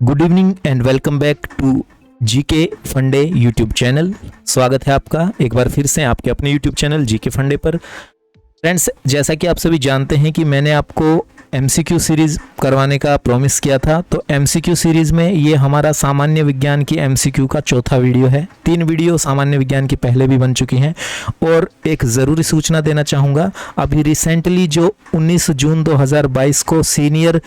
Good evening and welcome back to GK Funde YouTube channel. स्वागत है आपका एक बार फिर से आपके अपने यूट्यूब चैनल जीके फंडे पर। फ्रेंड्स, जैसा कि आप सभी जानते हैं कि मैंने आपको एमसीक्यू सीरीज़ करवाने का प्रॉमिस किया था, तो एमसीक्यू सीरीज़ में ये हमारा सामान्य विज्ञान की एमसीक्यू का चौथा वीडियो है। 3 वीडियो सामान्य विज्ञान की पहले भी बन चुकी हैं। और एक ज़रूरी सूचना देना चाहूँगा, अभी रिसेंटली जो 19 जून 2022 को सीनियर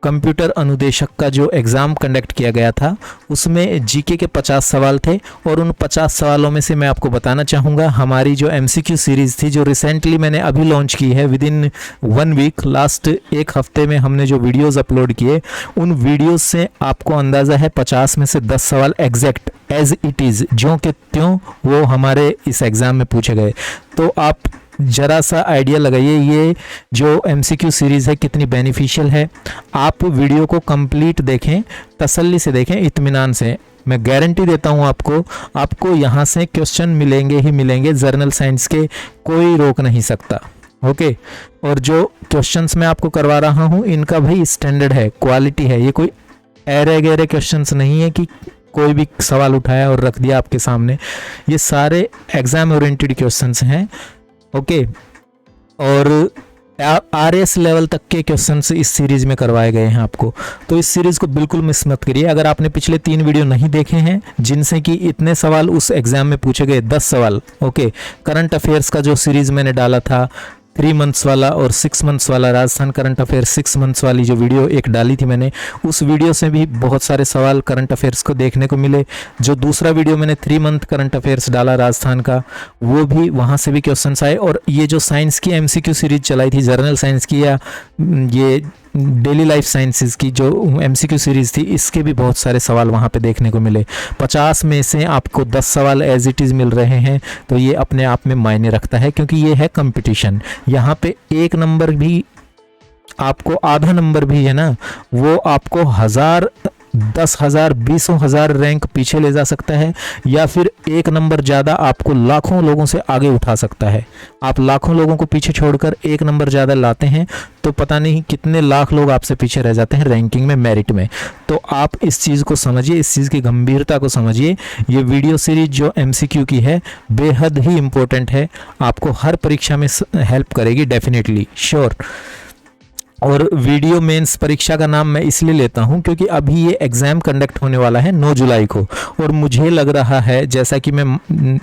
कंप्यूटर अनुदेशक का जो एग्ज़ाम कंडक्ट किया गया था, उसमें जीके के 50 सवाल थे। और उन 50 सवालों में से मैं आपको बताना चाहूँगा, हमारी जो एमसीक्यू सीरीज़ थी जो रिसेंटली मैंने अभी लॉन्च की है, विद इन 1 वीक, लास्ट 1 हफ्ते में हमने जो वीडियोस अपलोड किए, उन वीडियोस से आपको अंदाज़ा है 50 में से 10 सवाल एग्जैक्ट एज इट इज़ ज्यों के त्यों वो हमारे इस एग्ज़ाम में पूछे गए। तो आप जरा सा आइडिया लगाइए ये जो एमसीक्यू सीरीज़ है कितनी बेनिफिशियल है। आप वीडियो को कंप्लीट देखें, तसल्ली से देखें, इत्मीनान से। मैं गारंटी देता हूँ आपको यहाँ से क्वेश्चन मिलेंगे ही मिलेंगे। जर्नल साइंस के कोई रोक नहीं सकता। ओके। और जो क्वेश्चंस मैं आपको करवा रहा हूँ इनका भाई स्टैंडर्ड है, क्वालिटी है। ये कोई ऐरे गहरे क्वेश्चंस नहीं है कि कोई भी सवाल उठाया और रख दिया आपके सामने। ये सारे एग्जाम ओरिएंटेड क्वेश्चंस हैं। ओके। और आरएस लेवल तक के क्वेश्चंस इस सीरीज में करवाए गए हैं आपको, तो इस सीरीज को बिल्कुल मिस मत करिए। अगर आपने पिछले 3 वीडियो नहीं देखे हैं जिनसे कि इतने सवाल उस एग्जाम में पूछे गए, 10 सवाल, ओके। करंट अफेयर्स का जो सीरीज मैंने डाला था 3 मंथ्स वाला और 6 मंथ्स वाला, राजस्थान करंट अफेयर 6 मंथ्स वाली जो वीडियो एक डाली थी मैंने, उस वीडियो से भी बहुत सारे सवाल करंट अफेयर्स को देखने को मिले। जो दूसरा वीडियो मैंने 3 मंथ करंट अफेयर्स डाला राजस्थान का, वो भी वहाँ से भी क्वेश्चंस आए। और ये जो साइंस की एमसीक्यू सीरीज चलाई थी, जर्नल साइंस की या ये डेली लाइफ साइंसेस की जो एमसीक्यू सीरीज़ थी, इसके भी बहुत सारे सवाल वहाँ पे देखने को मिले। 50 में से आपको 10 सवाल एज इट इज़ मिल रहे हैं, तो ये अपने आप में मायने रखता है, क्योंकि ये है कंपटीशन। यहाँ पे 1 नंबर भी आपको, आधा नंबर भी है ना, वो आपको 1000, 10,000, 20,000 रैंक पीछे ले जा सकता है, या फिर 1 नंबर ज़्यादा आपको लाखों लोगों से आगे उठा सकता है। आप लाखों लोगों को पीछे छोड़कर 1 नंबर ज़्यादा लाते हैं तो पता नहीं कितने लाख लोग आपसे पीछे रह जाते हैं रैंकिंग में, मेरिट में। तो आप इस चीज़ को समझिए, इस चीज़ की गंभीरता को समझिए। ये वीडियो सीरीज जो एमसीक्यू की है बेहद ही इम्पोर्टेंट है, आपको हर परीक्षा में हेल्प करेगी, डेफिनेटली, श्योर। और वीडियो मेंस परीक्षा का नाम मैं इसलिए लेता हूं क्योंकि अभी ये एग्ज़ाम कंडक्ट होने वाला है 9 जुलाई को, और मुझे लग रहा है, जैसा कि मैं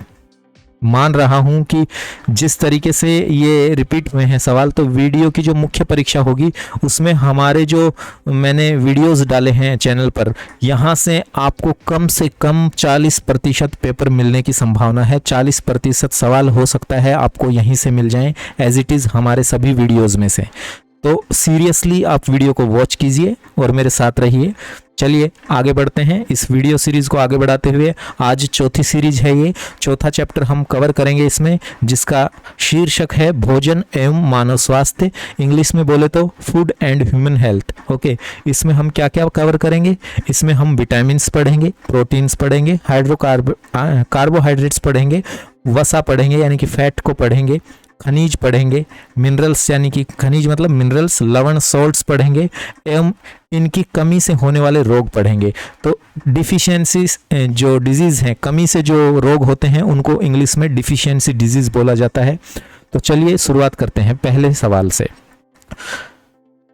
मान रहा हूं कि जिस तरीके से ये रिपीट हुए हैं सवाल, तो वीडियो की जो मुख्य परीक्षा होगी उसमें हमारे जो मैंने वीडियोस डाले हैं चैनल पर, यहाँ से आपको कम से कम 40% पेपर मिलने की संभावना है। 40% सवाल हो सकता है आपको यहीं से मिल जाएं एज इट इज़ हमारे सभी वीडियोज़ में से। तो सीरियसली आप वीडियो को वॉच कीजिए और मेरे साथ रहिए। चलिए आगे बढ़ते हैं इस वीडियो सीरीज़ को आगे बढ़ाते हुए। आज चौथी सीरीज है, ये चौथा चैप्टर हम कवर करेंगे इसमें, जिसका शीर्षक है भोजन एवं मानव स्वास्थ्य, इंग्लिश में बोले तो food and human health. Okay. इसमें हम क्या क्या कवर करेंगे? इसमें हम विटामिन्स पढ़ेंगे, प्रोटीन्स पढ़ेंगे, कार्बोहाइड्रेट्स पढ़ेंगे, वसा पढ़ेंगे यानी कि फैट को पढ़ेंगे, खनिज पढ़ेंगे, मिनरल्स यानी कि खनिज मतलब मिनरल्स, लवण, सॉल्ट्स पढ़ेंगे, एवं इनकी कमी से होने वाले रोग पढ़ेंगे। तो डिफिशियंसीज जो डिजीज़ हैं, कमी से जो रोग होते हैं, उनको इंग्लिश में डिफिशियंसी डिजीज़ बोला जाता है। तो चलिए शुरुआत करते हैं पहले सवाल से।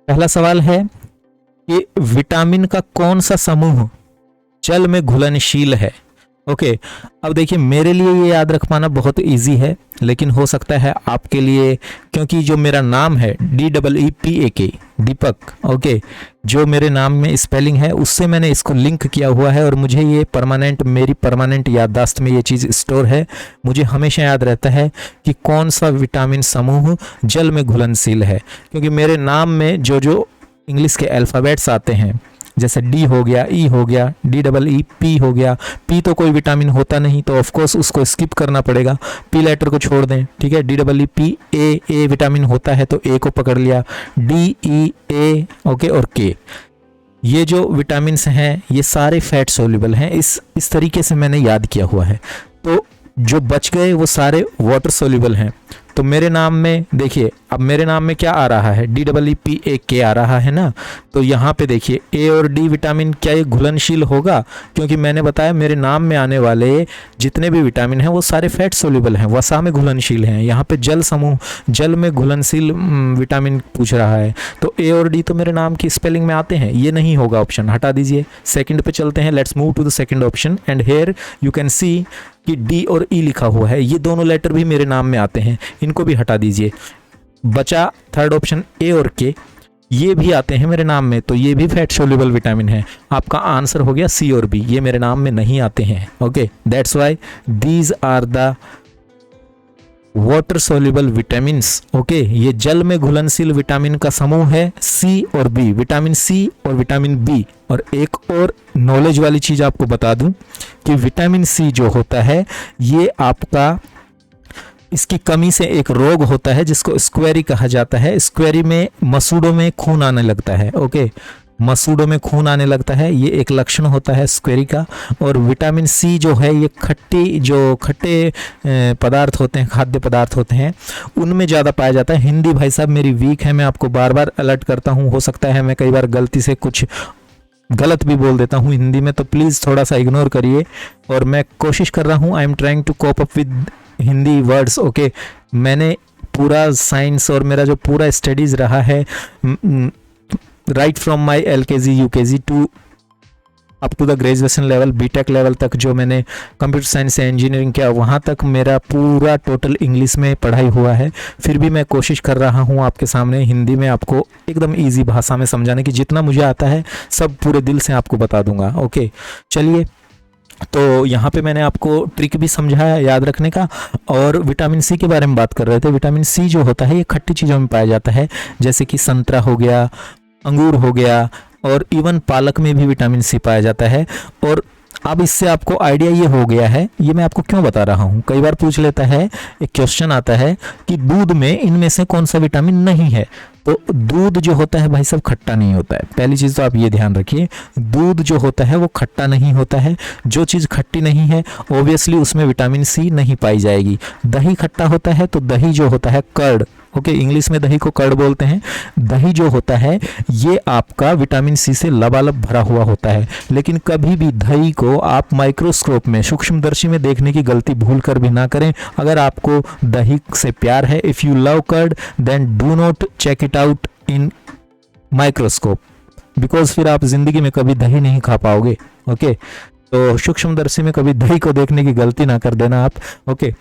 पहला सवाल है कि विटामिन का कौन सा समूह जल में घुलनशील है? ओके। अब देखिए, मेरे लिए ये याद रख पाना बहुत इजी है, लेकिन हो सकता है आपके लिए, क्योंकि जो मेरा नाम है DEEPAK, दीपक, ओके, जो मेरे नाम में स्पेलिंग है उससे मैंने इसको लिंक किया हुआ है, और मुझे ये मेरी परमानेंट याददाश्त में ये चीज़ स्टोर है। मुझे हमेशा याद रहता है कि कौन सा विटामिन समूह जल में घुलनशील है, क्योंकि मेरे नाम में जो इंग्लिश के अल्फ़ाबेट्स आते हैं, जैसे डी हो गया, ई हो गया, DEEP हो गया। पी तो कोई विटामिन होता नहीं, तो ऑफकोर्स उसको स्किप करना पड़ेगा, पी लेटर को छोड़ दें, ठीक है। DEEP, ए विटामिन होता है तो ए को पकड़ लिया, DEA, ओके, और के। ये जो विटामिन्स हैं ये सारे फैट सोल्यूबल हैं, इस तरीके से मैंने याद किया हुआ है। तो जो बच गए वो सारे वाटर सोल्यूबल हैं। तो मेरे नाम में देखिए, अब मेरे नाम में क्या आ रहा है, DEEPAK आ रहा है ना, तो यहाँ पे देखिए ए और डी विटामिन क्या ये घुलनशील होगा, क्योंकि मैंने बताया मेरे नाम में आने वाले जितने भी विटामिन हैं वो सारे फैट सोल्यूबल हैं, वसा में घुलनशील हैं। यहाँ पे जल समूह, जल में घुलनशील विटामिन पूछ रहा है, तो ए और डी तो मेरे नाम की स्पेलिंग में आते हैं, ये नहीं होगा ऑप्शन, हटा दीजिए। सेकंड पे चलते हैं, let's move to the second option and here you can see कि डी और ई लिखा हुआ है, ये दोनों लेटर भी मेरे नाम में आते हैं, इनको भी हटा दीजिए। बचा थर्ड ऑप्शन ए और के, ये भी आते हैं मेरे नाम में, तो ये भी फैट सोल्यूबल विटामिन है। आपका आंसर हो गया सी और बी, ये मेरे नाम में नहीं आते हैं। Okay, that's why these are the water soluble vitamins. Okay, ये जल में घुलनशील विटामिन का समूह है सी और बी, विटामिन सी और विटामिन बी। और एक और नॉलेज वाली चीज आपको बता दूं कि विटामिन सी जो होता है ये आपका, इसकी कमी से एक रोग होता है जिसको स्क्वेरी कहा जाता है। स्क्वेरी में मसूड़ों में खून आने लगता है। ओके, मसूड़ों में खून आने लगता है, ये एक लक्षण होता है स्क्वेरी का। और विटामिन सी जो है ये खट्टे पदार्थ होते हैं, खाद्य पदार्थ होते हैं, उनमें ज़्यादा पाया जाता है। हिंदी भाई साहब मेरी वीक है, मैं आपको बार बार अलर्ट करता हूँ, हो सकता है मैं कई बार गलती से कुछ गलत भी बोल देता हूँ हिंदी में, तो प्लीज़ थोड़ा सा इग्नोर करिए। और मैं कोशिश कर रहा हूँ, I am trying to cope up with Hindi words. Okay, मैंने पूरा साइंस और मेरा जो पूरा स्टडीज़ रहा है right from my LKG UKG to up to the graduation level, BTech level तक जो मैंने कंप्यूटर साइंस से इंजीनियरिंग किया, वहाँ तक मेरा पूरा टोटल इंग्लिश में पढ़ाई हुआ है। फिर भी मैं कोशिश कर रहा हूँ आपके सामने हिंदी में आपको एकदम इजी भाषा में समझाने की, जितना मुझे आता है सब पूरे दिल से आपको बता दूंगा। ओके, चलिए, तो यहाँ पे मैंने आपको ट्रिक भी समझाया याद रखने का। और विटामिन सी के बारे में बात कर रहे थे। विटामिन सी जो होता है ये खट्टी चीज़ों में पाया जाता है, जैसे कि संतरा हो गया, अंगूर हो गया, और इवन पालक में भी विटामिन सी पाया जाता है। और अब इससे आपको आइडिया ये हो गया है, ये मैं आपको क्यों बता रहा हूँ। कई बार पूछ लेता है, एक क्वेश्चन आता है कि दूध में इनमें से कौन सा विटामिन नहीं है। तो दूध जो होता है भाई साहब खट्टा नहीं होता है, पहली चीज़ तो आप ये ध्यान रखिए, दूध जो होता है वो खट्टा नहीं होता है। जो चीज़ खट्टी नहीं है ऑब्वियसली उसमें विटामिन सी नहीं पाई जाएगी। दही खट्टा होता है तो दही जो होता है कर्ड, ओके, इंग्लिश में दही को कर्ड बोलते हैं, दही जो होता है ये आपका विटामिन सी से लबालब भरा हुआ होता है। लेकिन कभी भी दही को आप माइक्रोस्कोप में, सूक्ष्मदर्शी में देखने की गलती भूल कर भी ना करें। अगर आपको दही से प्यार है, if you love curd then do not check it out in microscope, because फिर आप जिंदगी में कभी दही नहीं खा पाओगे। ओके, तो सूक्ष्मदर्शी में कभी दही को देखने की गलती ना कर देना आप। ओके,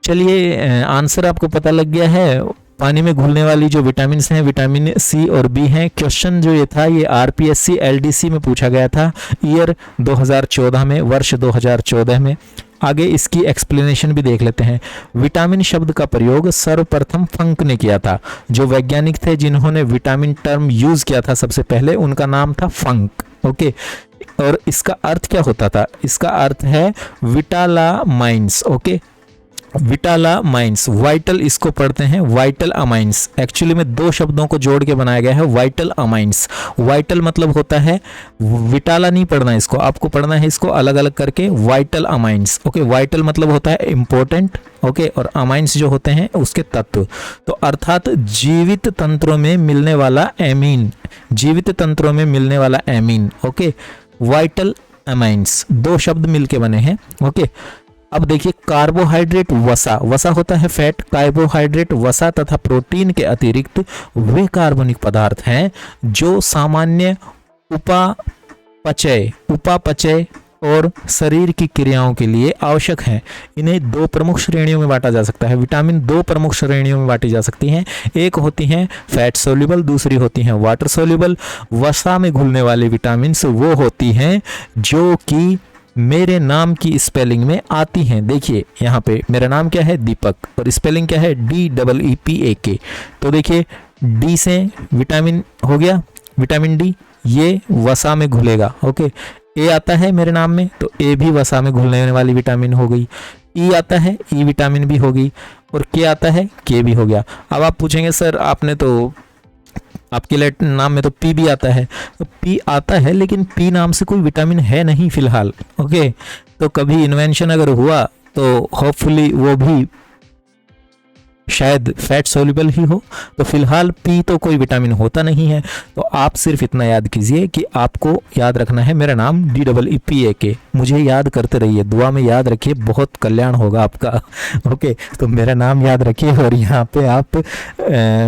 चलिए, आंसर आपको पता लग गया है। पानी में घुलने वाली जो विटामिन हैं विटामिन सी और बी हैं। क्वेश्चन जो ये था ये RPSC LDC में पूछा गया था ईयर 2014 में, वर्ष 2014 में। आगे इसकी एक्सप्लेनेशन भी देख लेते हैं। विटामिन शब्द का प्रयोग सर्वप्रथम फंक ने किया था। जो वैज्ञानिक थे जिन्होंने विटामिन टर्म यूज किया था सबसे पहले, उनका नाम था फंक। ओके, और इसका अर्थ क्या होता था? इसका अर्थ है विटालामाइंस। ओके, विटालामाइंस, वाइटल इसको पढ़ते हैं वाइटल अमाइंस। एक्चुअली में दो शब्दों को जोड़ के बनाया गया है वाइटल अमाइंस। वाइटल मतलब होता है, विटाला नहीं पढ़ना इसको, आपको पढ़ना है इसको अलग अलग करके, वाइटल अमाइंस। ओके, वाइटल मतलब होता है इंपॉर्टेंट, ओके, और अमाइंस जो होते हैं उसके तत्व। तो अर्थात जीवित तंत्रों में मिलने वाला एमीन, जीवित तंत्रों में मिलने वाला एमीन। ओके, वाइटल अमाइंस दो शब्द मिलके बने हैं। ओके, अब देखिए कार्बोहाइड्रेट, वसा, वसा होता है फैट, कार्बोहाइड्रेट, वसा तथा प्रोटीन के अतिरिक्त वे कार्बनिक पदार्थ हैं जो सामान्य उपापचय और शरीर की क्रियाओं के लिए आवश्यक हैं। इन्हें दो प्रमुख श्रेणियों में बांटा जा सकता है। विटामिन दो प्रमुख श्रेणियों में बांटी जा सकती हैं। एक होती हैं फैट सोल्यूबल, दूसरी होती हैं वाटर सोल्यूबल। वसा में घुलने वाली विटामिन वो होती हैं जो कि मेरे नाम की स्पेलिंग में आती हैं। देखिए यहाँ पे मेरा नाम क्या है, दीपक, और स्पेलिंग क्या है, DEEPAK। तो देखिए डी से विटामिन हो गया, विटामिन डी, ये वसा में घुलेगा। ओके, ए आता है मेरे नाम में तो ए भी वसा में घुलने वाली विटामिन हो गई। ई आता है, ई विटामिन भी हो गई, और के आता है, के भी हो गया। अब आप पूछेंगे सर आपने तो, आपके लेटर नाम में तो पी भी आता है, तो पी आता है लेकिन पी नाम से कोई विटामिन है नहीं फिलहाल। ओके, तो कभी इन्वेंशन अगर हुआ तो होपफुली वो भी शायद फैट सोल्यूबल ही हो। तो फिलहाल पी तो कोई विटामिन होता नहीं है। तो आप सिर्फ इतना याद कीजिए कि आपको याद रखना है मेरा नाम DEEPAK। मुझे याद करते रहिए, दुआ में याद रखिए, बहुत कल्याण होगा आपका। ओके, तो मेरा नाम याद रखिए और यहाँ पे आप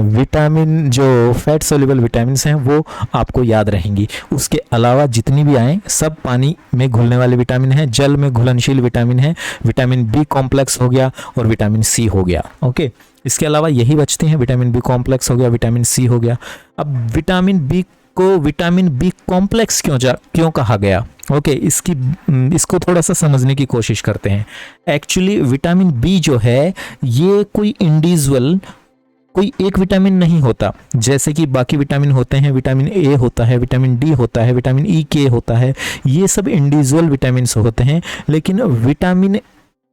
विटामिन जो फैट सोल्यूबल विटामिन हैं वो आपको याद रहेंगी। उसके अलावा जितनी भी आए सब पानी में घुलने वाले विटामिन हैं, जल में घुलनशील विटामिन है। विटामिन बी कॉम्प्लेक्स हो गया और विटामिन सी हो गया। ओके, इसके अलावा यही बचते हैं, विटामिन बी कॉम्प्लेक्स हो गया, विटामिन सी हो गया। अब विटामिन बी को विटामिन बी कॉम्प्लेक्स क्यों कहा गया? ओके, इसको थोड़ा सा समझने की कोशिश करते हैं। एक्चुअली विटामिन बी जो है ये कोई इंडिविजुअल कोई एक विटामिन नहीं होता, जैसे कि बाकी विटामिन होते हैं। विटामिन ए होता है, विटामिन डी होता है, विटामिन ई के होता है, ये सब इंडिविजुअल विटामिन होते हैं। लेकिन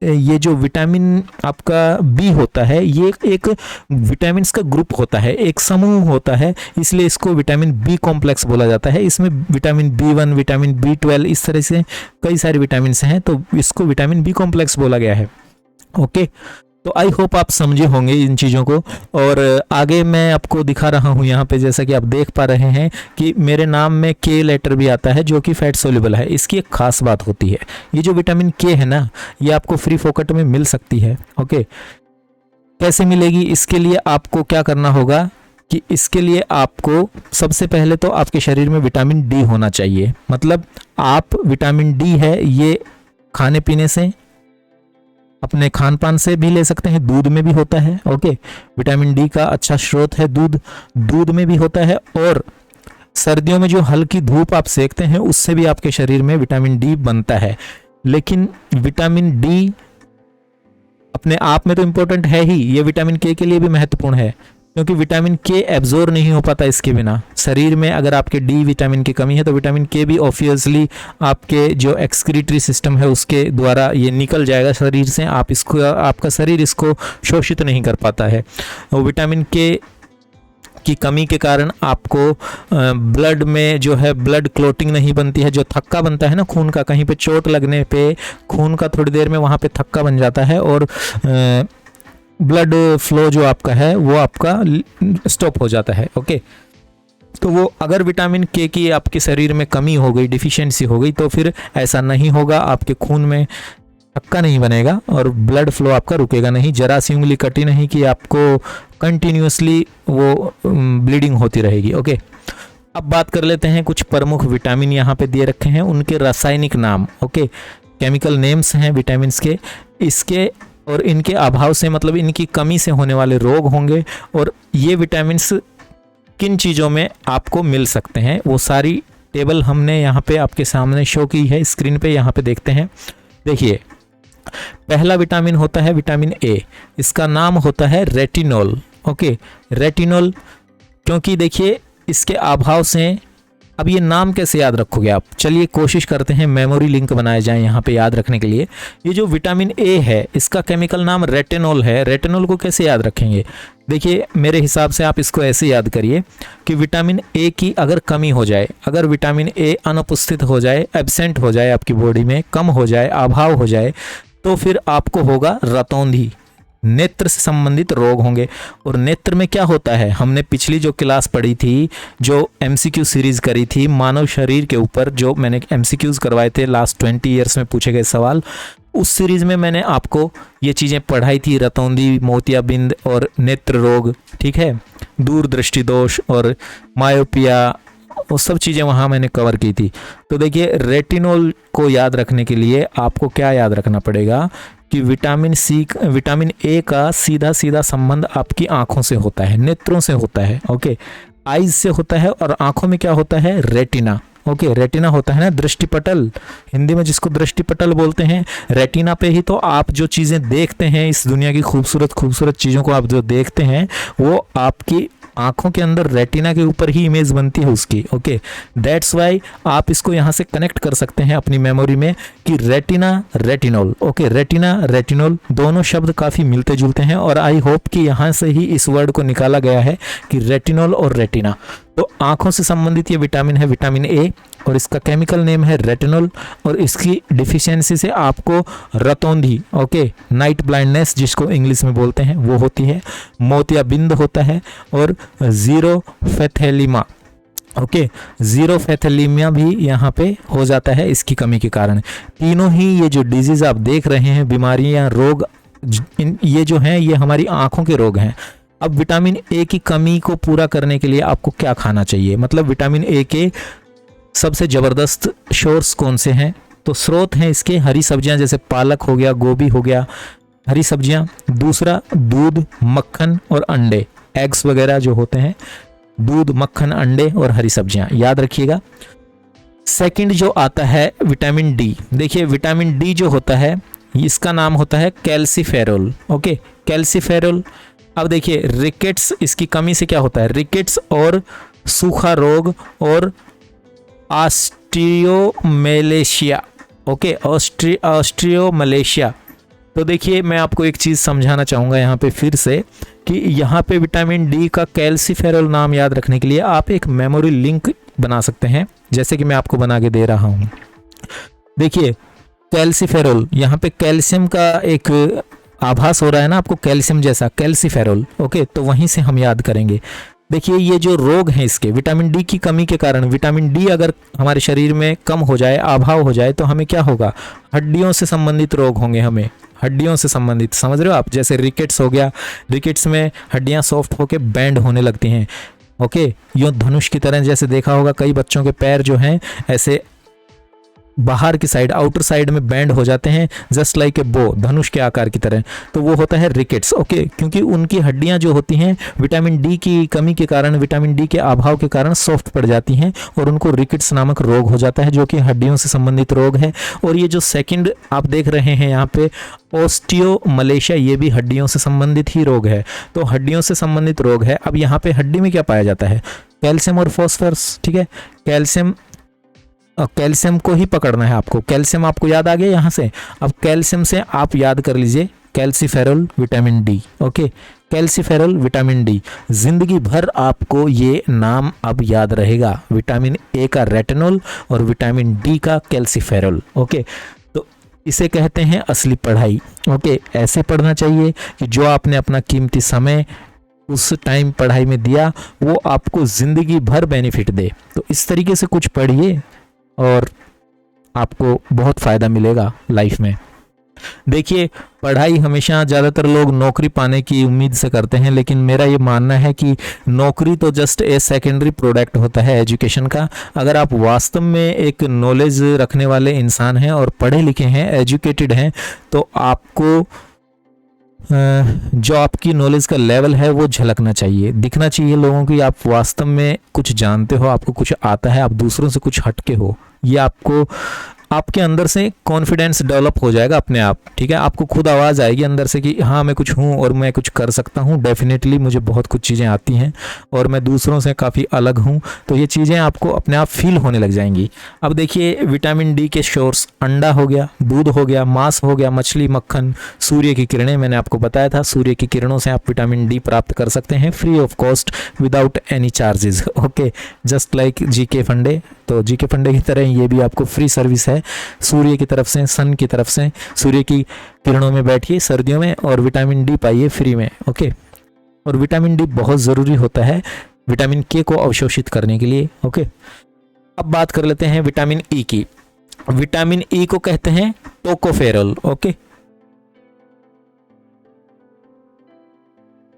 ये जो विटामिन आपका बी होता है ये एक विटामिन्स का ग्रुप होता है, एक समूह होता है, इसलिए इसको विटामिन बी कॉम्प्लेक्स बोला जाता है। इसमें विटामिन B1, विटामिन B12 इस तरह से कई सारे विटामिन हैं, तो इसको विटामिन बी कॉम्प्लेक्स बोला गया है। ओके, तो आई होप आप समझे होंगे इन चीज़ों को। और आगे मैं आपको दिखा रहा हूँ यहाँ पे, जैसा कि आप देख पा रहे हैं कि मेरे नाम में के लेटर भी आता है जो कि फैट सोल्यूबल है। इसकी एक खास बात होती है, ये जो विटामिन के है ना, ये आपको फ्री फोकट में मिल सकती है। ओके, कैसे मिलेगी? इसके लिए आपको क्या करना होगा कि इसके लिए आपको सबसे पहले तो आपके शरीर में विटामिन डी होना चाहिए। मतलब आप विटामिन डी है ये खाने पीने से, अपने खान पान से भी ले सकते हैं, दूध में भी होता है। ओके, विटामिन डी का अच्छा स्रोत है दूध में भी होता है। और सर्दियों में जो हल्की धूप आप सेकते हैं उससे भी आपके शरीर में विटामिन डी बनता है। लेकिन विटामिन डी अपने आप में तो इम्पोर्टेंट है ही, ये विटामिन के लिए भी महत्वपूर्ण है, क्योंकि विटामिन के एब्जॉर्ब नहीं हो पाता इसके बिना। शरीर में अगर आपके डी विटामिन की कमी है तो विटामिन के भी ऑब्वियसली आपके जो एक्सक्रीटरी सिस्टम है उसके द्वारा ये निकल जाएगा शरीर से, आपका शरीर इसको शोषित नहीं कर पाता है। और विटामिन के की कमी के कारण आपको ब्लड में जो है ब्लड क्लोटिंग नहीं बनती है, जो थक्का बनता है ना खून का, कहीं पे चोट लगने पे खून का थोड़ी देर में वहाँ पे थक्का बन जाता है और ब्लड फ्लो जो आपका है वो आपका स्टॉप हो जाता है। ओके, तो वो अगर विटामिन के की आपके शरीर में कमी हो गई, डिफिशियंसी हो गई, तो फिर ऐसा नहीं होगा, आपके खून में थक्का नहीं बनेगा और ब्लड फ्लो आपका रुकेगा नहीं। जरा सी उंगली कटी नहीं कि आपको कंटिन्यूसली वो ब्लीडिंग होती रहेगी। ओके, अब बात कर लेते हैं कुछ प्रमुख विटामिन यहाँ पे दिए रखे हैं, उनके रासायनिक नाम। ओके, केमिकल नेम्स हैं विटामिन्स के, इसके और इनके अभाव से मतलब इनकी कमी से होने वाले रोग होंगे। और ये विटामिन्स किन चीज़ों में आपको मिल सकते हैं वो सारी टेबल हमने यहाँ पे आपके सामने शो की है स्क्रीन पे, यहाँ पे देखते हैं। देखिए, पहला विटामिन होता है विटामिन ए, इसका नाम होता है रेटिनॉल। ओके, रेटिनॉल, क्योंकि देखिए इसके अभाव से, अब ये नाम कैसे याद रखोगे आप? चलिए कोशिश करते हैं मेमोरी लिंक बनाए जाएं यहाँ पे याद रखने के लिए। ये जो विटामिन ए है इसका केमिकल नाम रेटिनॉल है। रेटिनॉल को कैसे याद रखेंगे? देखिए, मेरे हिसाब से आप इसको ऐसे याद करिए कि विटामिन ए की अगर कमी हो जाए, अगर विटामिन ए अनुपस्थित हो जाए, एब्सेंट हो जाए, आपकी बॉडी में कम हो जाए, अभाव हो जाए, तो फिर आपको होगा रतौंधी, नेत्र से संबंधित रोग होंगे। और नेत्र में क्या होता है, हमने पिछली जो क्लास पढ़ी थी, जो एमसीक्यू सीरीज करी थी मानव शरीर के ऊपर, जो मैंने एमसीक्यूज करवाए थे लास्ट 20 ईयर्स में पूछे गए सवाल, उस सीरीज में मैंने आपको ये चीज़ें पढ़ाई थी, रतौंधी, मोतियाबिंद और नेत्र रोग, ठीक है, दूरदृष्टि दोष और मायोपिया, वो सब चीज़ें वहाँ मैंने कवर की थी। तो देखिए, रेटिनॉल को याद रखने के लिए आपको क्या याद रखना पड़ेगा कि विटामिन ए का सीधा सीधा संबंध आपकी आंखों से होता है, नेत्रों से होता है। ओके, आईज से होता है, और आंखों में क्या होता है? रेटिना। ओके, रेटिना होता है ना दृष्टिपटल, हिंदी में जिसको दृष्टिपटल बोलते हैं। रेटिना पे ही तो आप जो चीज़ें देखते हैं, इस दुनिया की खूबसूरत खूबसूरत चीज़ों को आप जो देखते हैं, वो आपकी आंखों के अंदर रेटिना के ऊपर ही इमेज बनती है उसकी। ओके, दैट्स वाई आप इसको यहाँ से कनेक्ट कर सकते हैं अपनी मेमोरी में कि retina retinol. Okay, retina retinol दोनों शब्द काफ़ी मिलते जुलते हैं, और आई होप कि यहाँ से ही इस वर्ड को निकाला गया है कि रेटिनॉल और रेटिना। तो आंखों से संबंधित ये विटामिन है विटामिन ए, और इसका केमिकल नेम है रेटिनॉल, और इसकी डिफिशियंसी से आपको रतौंधी, ओके, नाइट ब्लाइंडनेस जिसको इंग्लिश में बोलते हैं वो होती है, मोतियाबिंद होता है, और जीरोफेथेलिमा, ओके, जीरोफेथेलिमिया भी यहाँ पे हो जाता है इसकी कमी के कारण। तीनों ही ये जो डिजीज आप देख रहे हैं, बीमारियाँ, रोग, ये जो हैं ये हमारी आंखों के रोग हैं। अब विटामिन ए की कमी को पूरा करने के लिए आपको क्या खाना चाहिए, मतलब विटामिन ए के सबसे ज़बरदस्त सोर्स कौन से हैं? तो स्रोत हैं इसके हरी सब्जियां, जैसे पालक हो गया, गोभी हो गया, हरी सब्जियां। दूसरा दूध, मक्खन और अंडे, एग्स वगैरह जो होते हैं, दूध, मक्खन, अंडे और हरी सब्जियां, याद रखिएगा। सेकंड जो आता है विटामिन डी, देखिए विटामिन डी जो होता है इसका नाम होता है कैल्सीफेरोल, ओके, कैल्सीफेरोल। अब देखिए रिकेट्स, इसकी कमी से क्या होता है? रिकेट्स और सूखा रोग और ऑस्टियोमलेशिया, ओके, ऑस्ट्रियोमलेशिया। तो देखिए मैं आपको एक चीज़ समझाना चाहूँगा यहाँ पे फिर से कि यहाँ पे विटामिन डी का कैल्सीफेरोल नाम याद रखने के लिए आप एक मेमोरी लिंक बना सकते हैं, जैसे कि मैं आपको बना के दे रहा हूँ। देखिए कैल्सीफेरोल, यहाँ पे कैल्शियम का एक आभास हो रहा है ना आपको, कैल्शियम जैसा, कैल्सीफेरोल, ओके, तो वहीं से हम याद करेंगे। देखिए ये जो रोग हैं इसके विटामिन डी की कमी के कारण, विटामिन डी अगर हमारे शरीर में कम हो जाए, अभाव हो जाए, तो हमें क्या होगा? हड्डियों से संबंधित रोग होंगे, हमें हड्डियों से संबंधित, समझ रहे हो आप? जैसे रिकेट्स हो गया, रिकेट्स में हड्डियां सॉफ्ट होके बैंड होने लगती हैं, ओके, यूँ धनुष की तरह, जैसे देखा होगा कई बच्चों के पैर जो हैं ऐसे बाहर की साइड, आउटर साइड में बैंड हो जाते हैं, जस्ट लाइक ए बो, धनुष के आकार की तरह, तो वो होता है रिकेट्स, ओके, क्योंकि उनकी हड्डियां जो होती हैं विटामिन डी की कमी के कारण, विटामिन डी के अभाव के कारण सॉफ्ट पड़ जाती हैं और उनको रिकेट्स नामक रोग हो जाता है, जो कि हड्डियों से संबंधित रोग है। और ये जो सेकंड आप देख रहे हैं यहाँ पे ऑस्टियोमलेशिया, ये भी हड्डियों से संबंधित ही रोग है, तो हड्डियों से संबंधित रोग है। अब यहाँ पे हड्डी में क्या पाया जाता है? कैल्शियम और फॉस्फोरस, ठीक है, कैल्शियम को ही पकड़ना है आपको, कैल्शियम आपको याद आ गया यहाँ से। अब कैल्शियम से आप याद कर लीजिए calciferol vitamin D, okay, calciferol vitamin D, जिंदगी भर आपको ये नाम अब याद रहेगा, विटामिन ए का रेटिनॉल और विटामिन डी का कैल्सीफेरोल, ओके। तो इसे कहते हैं असली पढ़ाई, ओके, ऐसे पढ़ना चाहिए कि जो आपने अपना कीमती समय उस टाइम पढ़ाई में दिया वो आपको ज़िंदगी भर बेनिफिट दे। तो इस तरीके से कुछ पढ़िए और आपको बहुत फ़ायदा मिलेगा लाइफ में। देखिए पढ़ाई हमेशा ज़्यादातर लोग नौकरी पाने की उम्मीद से करते हैं, लेकिन मेरा ये मानना है कि नौकरी तो जस्ट ए सेकेंडरी प्रोडक्ट होता है एजुकेशन का। अगर आप वास्तव में एक नॉलेज रखने वाले इंसान हैं और पढ़े लिखे हैं, एजुकेटेड हैं, तो आपको जो आपकी नॉलेज का लेवल है वो झलकना चाहिए, दिखना चाहिए लोगों को, आप वास्तव में कुछ जानते हो, आपको कुछ आता है, आप दूसरों से कुछ हटके हो। ये आपको आपके अंदर से कॉन्फिडेंस डेवलप हो जाएगा अपने आप, ठीक है। आपको खुद आवाज़ आएगी अंदर से कि हाँ मैं कुछ हूँ और मैं कुछ कर सकता हूँ, डेफिनेटली मुझे बहुत कुछ चीज़ें आती हैं और मैं दूसरों से काफ़ी अलग हूँ। तो ये चीज़ें आपको अपने आप फील होने लग जाएंगी। अब देखिए विटामिन डी के सोर्स अंडा हो गया, दूध हो गया, मांस हो गया, मछली, मक्खन, सूर्य की किरणें, मैंने आपको बताया था सूर्य की किरणों से आप विटामिन डी प्राप्त कर सकते हैं free of cost, without any charges, okay, just like GK फंडे। तो जीके फंडे की तरह ये भी आपको फ्री सर्विस है, सूर्य की तरफ से, सन की तरफ से, सूर्य की किरणों में बैठिए सर्दियों में और विटामिन डी पाइए फ्री में, ओके। और विटामिन डी बहुत ज़रूरी होता है विटामिन के को अवशोषित करने के लिए, ओके। अब बात कर लेते हैं विटामिन ई की। विटामिन ई को कहते हैं टोकोफेरोल, ओके।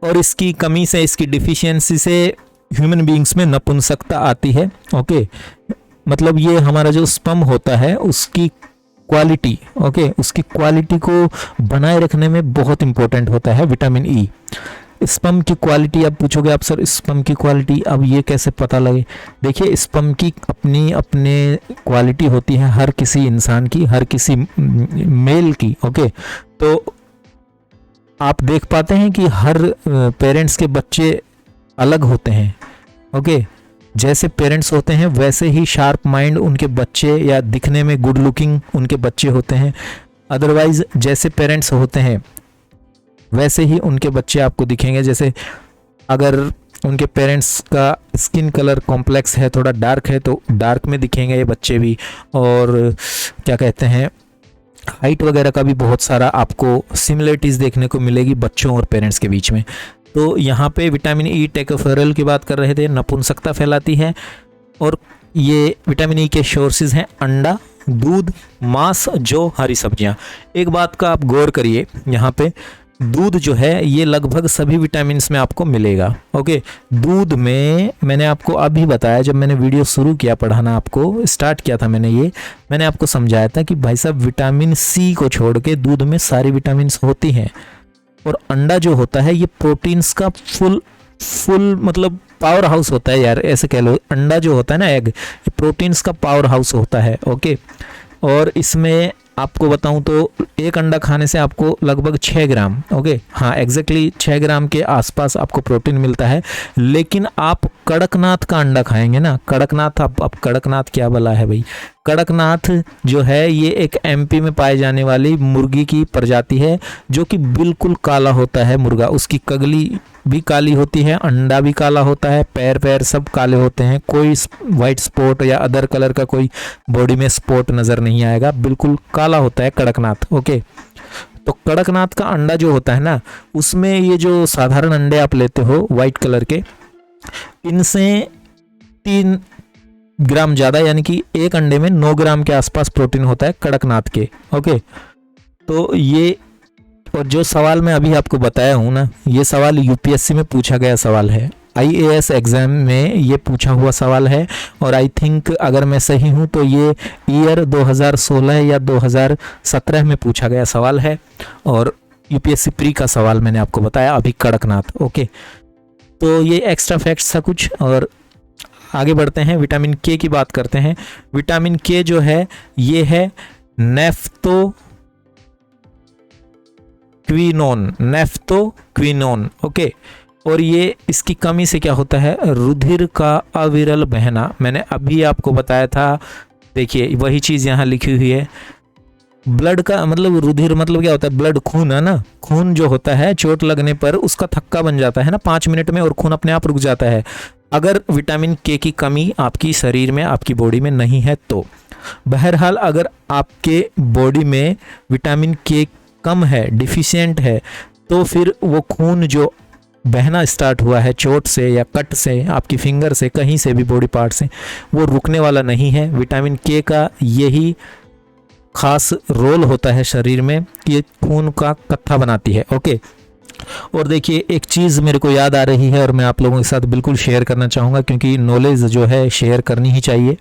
और इसकी कमी से, इसकी डिफिशियंसी से ह्यूमन बीइंग्स में नपुंसकता आती है, ओके। मतलब ये हमारा जो स्पर्म होता है उसकी क्वालिटी, ओके, उसकी क्वालिटी को बनाए रखने में बहुत इंपॉर्टेंट होता है विटामिन ई। स्पर्म की क्वालिटी, अब पूछोगे आप सर स्पर्म की क्वालिटी अब ये कैसे पता लगे? देखिए स्पर्म की अपनी अपने क्वालिटी होती है, हर किसी इंसान की, हर किसी मेल की, ओके। तो आप देख पाते हैं कि हर पेरेंट्स के बच्चे अलग होते हैं, ओके। जैसे पेरेंट्स होते हैं वैसे ही शार्प माइंड उनके बच्चे, या दिखने में गुड लुकिंग उनके बच्चे होते हैं। अदरवाइज जैसे पेरेंट्स होते हैं वैसे ही उनके बच्चे आपको दिखेंगे। जैसे अगर उनके पेरेंट्स का स्किन कलर कॉम्प्लेक्स है, थोड़ा डार्क है, तो डार्क में दिखेंगे ये बच्चे भी। और क्या कहते हैं, हाइट वगैरह का भी बहुत सारा आपको सिमिलरिटीज़ देखने को मिलेगी बच्चों और पेरेंट्स के बीच में। तो यहाँ पे विटामिन ई टोकोफेरॉल की बात कर रहे थे, नपुंसकता फैलाती है। और ये विटामिन ई के सोर्सेज हैं अंडा, दूध, मांस, जौ, हरी सब्जियाँ। एक बात का आप गौर करिए, यहाँ पे दूध जो है ये लगभग सभी विटामिन्स में आपको मिलेगा। ओके, दूध में मैंने आपको अभी बताया, जब मैंने वीडियो शुरू किया पढ़ाना, आपको स्टार्ट किया था मैंने आपको समझाया था कि भाई साहब विटामिन सी को छोड़ के दूध में सारी विटामिन्स होती हैं। और अंडा जो होता है ये प्रोटीन्स का फुल मतलब पावर हाउस होता है यार, ऐसे कह लो। अंडा जो होता है ना, एग, ये प्रोटीन्स का पावर हाउस होता है। ओके, और इसमें आपको बताऊं तो एक अंडा खाने से आपको लगभग 6 ग्राम, ओके हाँ एग्जैक्टली 6 ग्राम के आसपास आपको प्रोटीन मिलता है। लेकिन आप कड़कनाथ का अंडा खाएंगे ना, कड़कनाथ, अब कड़कनाथ क्या भला है भाई। कड़कनाथ जो है ये एक एमपी में पाए जाने वाली मुर्गी की प्रजाति है, जो कि बिल्कुल काला होता है मुर्गा। उसकी कगली भी काली होती है, अंडा भी काला होता है, पैर सब काले होते हैं, कोई वाइट स्पॉट या अदर कलर का कोई बॉडी में स्पॉट नज़र नहीं आएगा, बिल्कुल काला होता है कड़कनाथ। ओके, तो कड़कनाथ का अंडा जो होता है ना, उसमें ये जो साधारण अंडे आप लेते हो वाइट कलर के, इनसे 3 ग्राम ज़्यादा, यानी कि एक अंडे में 9 ग्राम के आसपास प्रोटीन होता है कड़कनाथ के। ओके, तो ये, और जो सवाल मैं अभी आपको बताया हूँ ना, ये सवाल यूपीएससी में पूछा गया सवाल है, आईएएस एग्जाम में ये पूछा हुआ सवाल है। और आई थिंक अगर मैं सही हूँ तो ये ईयर 2016 या 2017 में पूछा गया सवाल है, और यूपीएससी प्री का सवाल मैंने आपको बताया अभी कड़कनाथ। ओके, तो ये एक्स्ट्रा फैक्ट्स था कुछ। और आगे बढ़ते हैं, विटामिन के की बात करते हैं। विटामिन के जो है ये है नेफ्थोक्विनोन। ओके, और ये इसकी कमी से क्या होता है, रुधिर का अविरल बहना। मैंने अभी आपको बताया था, देखिए वही चीज़ यहाँ लिखी हुई है। ब्लड का मतलब, रुधिर मतलब क्या होता है, ब्लड, खून है ना। खून जो होता है चोट लगने पर उसका थक्का बन जाता है ना 5 मिनट में, और खून अपने आप रुक जाता है अगर विटामिन के की कमी आपकी शरीर में, आपकी बॉडी में नहीं है तो। बहरहाल अगर आपके बॉडी में विटामिन के कम है, डिफिशिएंट है, तो फिर वो खून जो बहना स्टार्ट हुआ है चोट से या कट से, आपकी फिंगर से, कहीं से भी बॉडी पार्ट से, वो रुकने वाला नहीं है। विटामिन के का यही खास रोल होता है शरीर में कि ये खून का कत्था बनाती है। ओके, और देखिए एक चीज़ मेरे को याद आ रही है और मैं आप लोगों के साथ बिल्कुल शेयर करना चाहूँगा, क्योंकि नॉलेज जो है शेयर करनी ही चाहिए।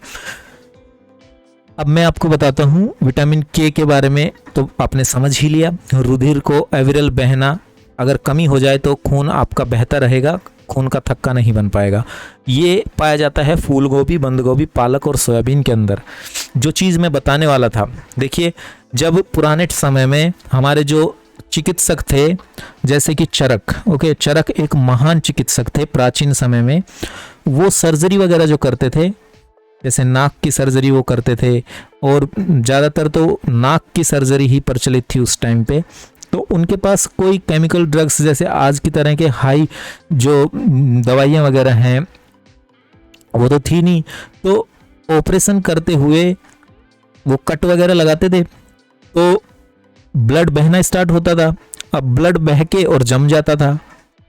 अब मैं आपको बताता हूँ विटामिन के बारे में, तो आपने समझ ही लिया। रुधिर को अविरल बहना, अगर कमी हो जाए तो खून आपका बहता रहेगा, खून का थक्का नहीं बन पाएगा। ये पाया जाता है फूल गोभी, बंद गोभी, पालक और सोयाबीन के अंदर। जो चीज़ मैं बताने वाला था, देखिए जब पुराने समय में हमारे जो चिकित्सक थे, जैसे कि चरक, ओके, चरक एक महान चिकित्सक थे प्राचीन समय में। वो सर्जरी वगैरह जो करते थे, जैसे नाक की सर्जरी वो करते थे, और ज़्यादातर तो नाक की सर्जरी ही प्रचलित थी उस टाइम पे। तो उनके पास कोई केमिकल ड्रग्स जैसे आज की तरह के हाई जो दवाइयाँ वगैरह हैं वो तो थी नहीं। तो ऑपरेशन करते हुए वो कट वगैरह लगाते थे, तो ब्लड बहना स्टार्ट होता था। अब ब्लड बह के और जम जाता था,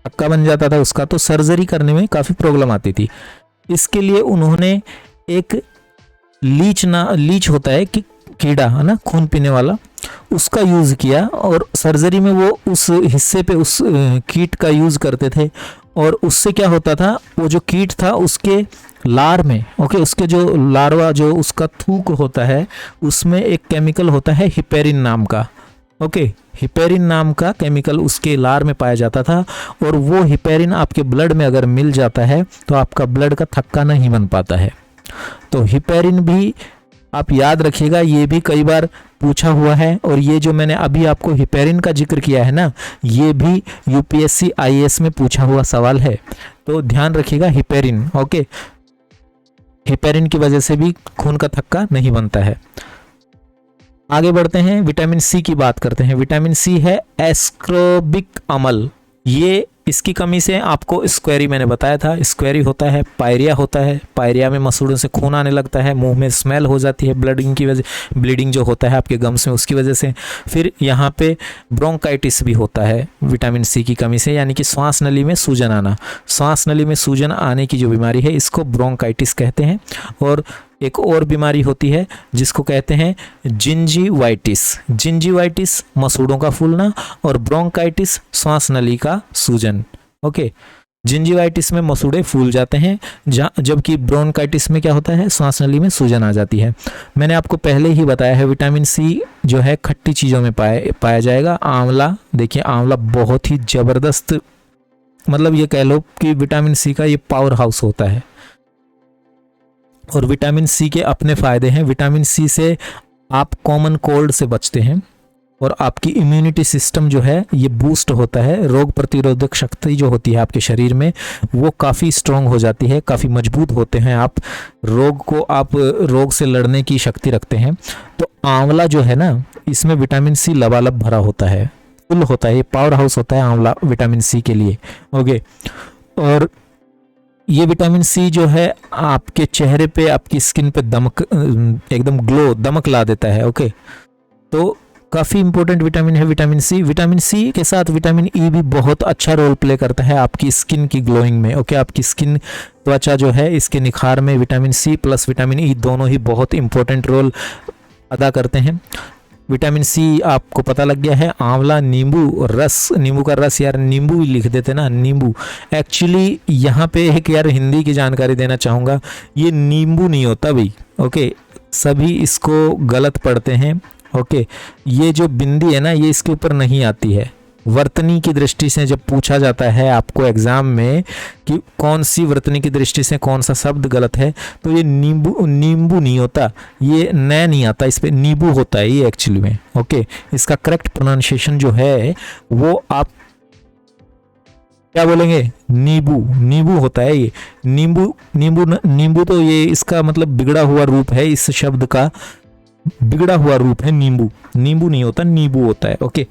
थक्का बन जाता था उसका, तो सर्जरी करने में काफ़ी प्रॉब्लम आती थी। इसके लिए उन्होंने एक लीच होता है कि कीड़ा है ना, खून पीने वाला, उसका यूज़ किया, और सर्जरी में वो उस हिस्से पे उस कीट का यूज़ करते थे। और उससे क्या होता था, वो जो कीट था उसके लार में, ओके, उसके जो लार्वा, जो उसका थूक होता है, उसमें एक केमिकल होता है हिपेरिन नाम का। ओके, हिपेरिन नाम का केमिकल उसके लार में पाया जाता था, और वो हिपेरिन आपके ब्लड में अगर मिल जाता है तो आपका ब्लड का थक्का नहीं बन पाता है। तो हिपेरिन भी आप याद रखिएगा, ये भी कई बार पूछा हुआ है। और ये जो मैंने अभी आपको हिपेरिन का जिक्र किया है ना, ये भी यूपीएससी आईएएस में पूछा हुआ सवाल है, तो ध्यान रखिएगा हिपेरिन। ओके, हिपेरिन की वजह से भी खून का थक्का नहीं बनता है। आगे बढ़ते हैं, विटामिन सी की बात करते हैं। विटामिन सी है एस्कॉर्बिक अम्ल। ये इसकी कमी से आपको स्क्वेरी मैंने बताया था, स्क्वेरी होता है, पायरिया होता है, पायरिया में मसूड़ों से खून आने लगता है, मुंह में स्मेल हो जाती है ब्लीडिंग की वजह, ब्लीडिंग जो होता है आपके गम्स में उसकी वजह से। फिर यहाँ पे ब्रोंकाइटिस भी होता है विटामिन सी की कमी से, यानी कि श्वास नली में सूजन आना। श्वास नली में सूजन आने की जो बीमारी है इसको ब्रोंकाइटिस कहते हैं। और एक और बीमारी होती है जिसको कहते हैं जिंजीवाइटिस। जिंजीवाइटिस मसूड़ों का फूलना और ब्रोंकाइटिस श्वास नली का सूजन। ओके, जिंजीवाइटिस में मसूड़े फूल जाते हैं, जबकि ब्रोंकाइटिस में क्या होता है, श्वास नली में सूजन आ जाती है। मैंने आपको पहले ही बताया है विटामिन सी जो है खट्टी चीज़ों में पाया जाएगा। आंवला, देखिए आंवला बहुत ही ज़बरदस्त, मतलब ये कह लो कि विटामिन सी का ये पावर हाउस होता है। और विटामिन सी के अपने फ़ायदे हैं। विटामिन सी से आप कॉमन कोल्ड से बचते हैं और आपकी इम्यूनिटी सिस्टम जो है ये बूस्ट होता है। रोग प्रतिरोधक शक्ति जो होती है आपके शरीर में वो काफ़ी स्ट्रॉन्ग हो जाती है, काफ़ी मजबूत होते हैं आप। रोग से लड़ने की शक्ति रखते हैं। तो आंवला जो है ना, इसमें विटामिन सी लबालब भरा होता है, फुल होता है, ये पावर हाउस होता है आंवला विटामिन सी के लिए। ओके, और ये विटामिन सी जो है आपके चेहरे पे, आपकी स्किन पे दमक, एकदम ग्लो, दमक ला देता है। ओके, तो काफ़ी इंपॉर्टेंट विटामिन है विटामिन सी। विटामिन सी के साथ विटामिन ई भी बहुत अच्छा रोल प्ले करता है आपकी स्किन की ग्लोइंग में। ओके, आपकी स्किन, त्वचा जो है इसके निखार में vitamin C plus vitamin E दोनों ही बहुत इंपॉर्टेंट रोल अदा करते हैं। विटामिन सी आपको पता लग गया है। आंवला, नींबू रस, नींबू का रस, यार नींबू ही लिख देते ना, नींबू। एक्चुअली यहाँ पे एक यार हिंदी की जानकारी देना चाहूँगा, ये नींबू नहीं होता भाई। ओके, सभी इसको गलत पढ़ते हैं। ओके, ये जो बिंदी है ना ये इसके ऊपर नहीं आती है। वर्तनी की दृष्टि से जब पूछा जाता है आपको एग्जाम में कि कौन सी वर्तनी की दृष्टि से कौन सा शब्द गलत है, तो ये नींबू नहीं होता, ये नया नहीं आता, इस पे नींबू होता है ये एक्चुअली में। ओके, इसका करेक्ट प्रोनाउंसिएशन जो है वो आप क्या बोलेंगे, नींबू होता है ये। नींबू तो ये इसका मतलब बिगड़ा हुआ रूप है, इस शब्द का बिगड़ा हुआ रूप है नींबू नहीं होता, नींबू होता है। ओके,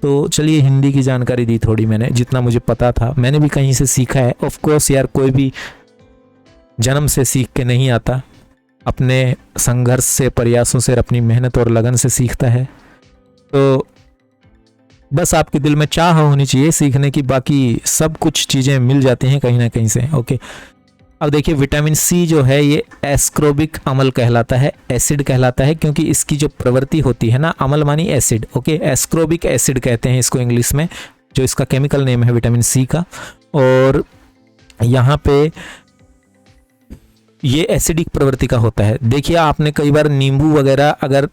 तो चलिए हिंदी की जानकारी दी थोड़ी मैंने, जितना मुझे पता था, मैंने भी कहीं से सीखा है। ऑफ कोर्स यार, कोई भी जन्म से सीख के नहीं आता, अपने संघर्ष से, प्रयासों से, अपनी मेहनत और लगन से सीखता है। तो बस आपके दिल में चाह होनी चाहिए सीखने की, बाकी सब कुछ चीज़ें मिल जाती हैं कहीं ना कहीं से। ओके, अब देखिए विटामिन सी जो है ये एस्कोर्बिक अम्ल कहलाता है, एसिड कहलाता है, क्योंकि इसकी जो प्रवृत्ति होती है ना, अम्ल मानी एसिड। ओके, एस्कोर्बिक एसिड कहते हैं इसको इंग्लिश में, जो इसका केमिकल नेम है विटामिन सी का। और यहाँ पे ये एसिडिक प्रवृत्ति का होता है। देखिए आपने कई बार नींबू वगैरह, अगर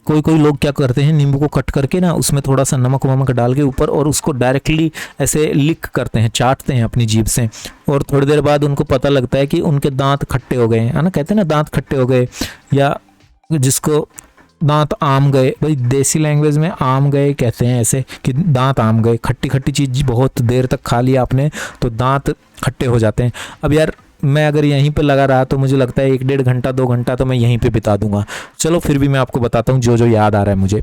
कोई लोग क्या करते हैं, नींबू को कट करके ना उसमें थोड़ा सा नमक वमक डाल के ऊपर, और उसको डायरेक्टली ऐसे लिक करते हैं, चाटते हैं अपनी जीभ से, और थोड़ी देर बाद उनको पता लगता है कि उनके दांत खट्टे हो गए हैं, है ना, कहते हैं ना दांत खट्टे हो गए, या जिसको दांत आम गए, भाई देसी लैंग्वेज में आम गए कहते हैं ऐसे, कि दांत आम गए, खट्टी चीज़ बहुत देर तक खा लिया आपने तो दांत खट्टे हो जाते हैं। अब यार मैं अगर यहीं पे लगा रहा तो मुझे लगता है 1-1.5 घंटा 2 घंटा तो मैं यहीं पे बिता दूंगा। चलो फिर भी मैं आपको बताता हूँ जो याद आ रहा है मुझे।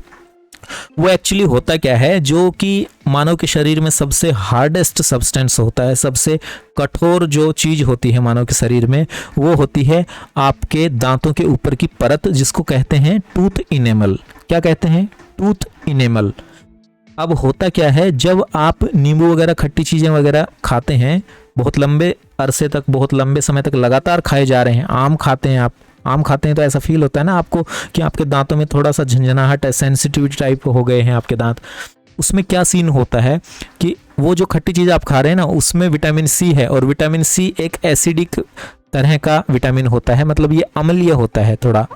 वो एक्चुअली होता क्या है, जो कि मानव के शरीर में सबसे हार्डेस्ट सब्सटेंस होता है, सबसे कठोर जो चीज़ होती है मानव के शरीर में, वो होती है आपके दांतों के ऊपर की परत, जिसको कहते हैं टूथ इनेमल। क्या कहते हैं? Tooth enamel. अब होता क्या है, जब आप नींबू वगैरह खट्टी चीज़ें वगैरह खाते हैं, बहुत लंबे अरसे तक, बहुत लंबे समय तक लगातार खाए जा रहे हैं, आम खाते हैं आप, आम खाते हैं तो ऐसा फील होता है ना आपको कि आपके दांतों में थोड़ा सा झंझनाहट है, सेंसिटिविटी टाइप हो गए हैं आपके दांत। उसमें क्या सीन होता है कि वो जो खट्टी चीज़ आप खा रहे हैं ना, उसमें विटामिन सी है, और विटामिन सी एक एसिडिक तरह का विटामिन होता है, मतलब ये अम्लीय होता है, थोड़ा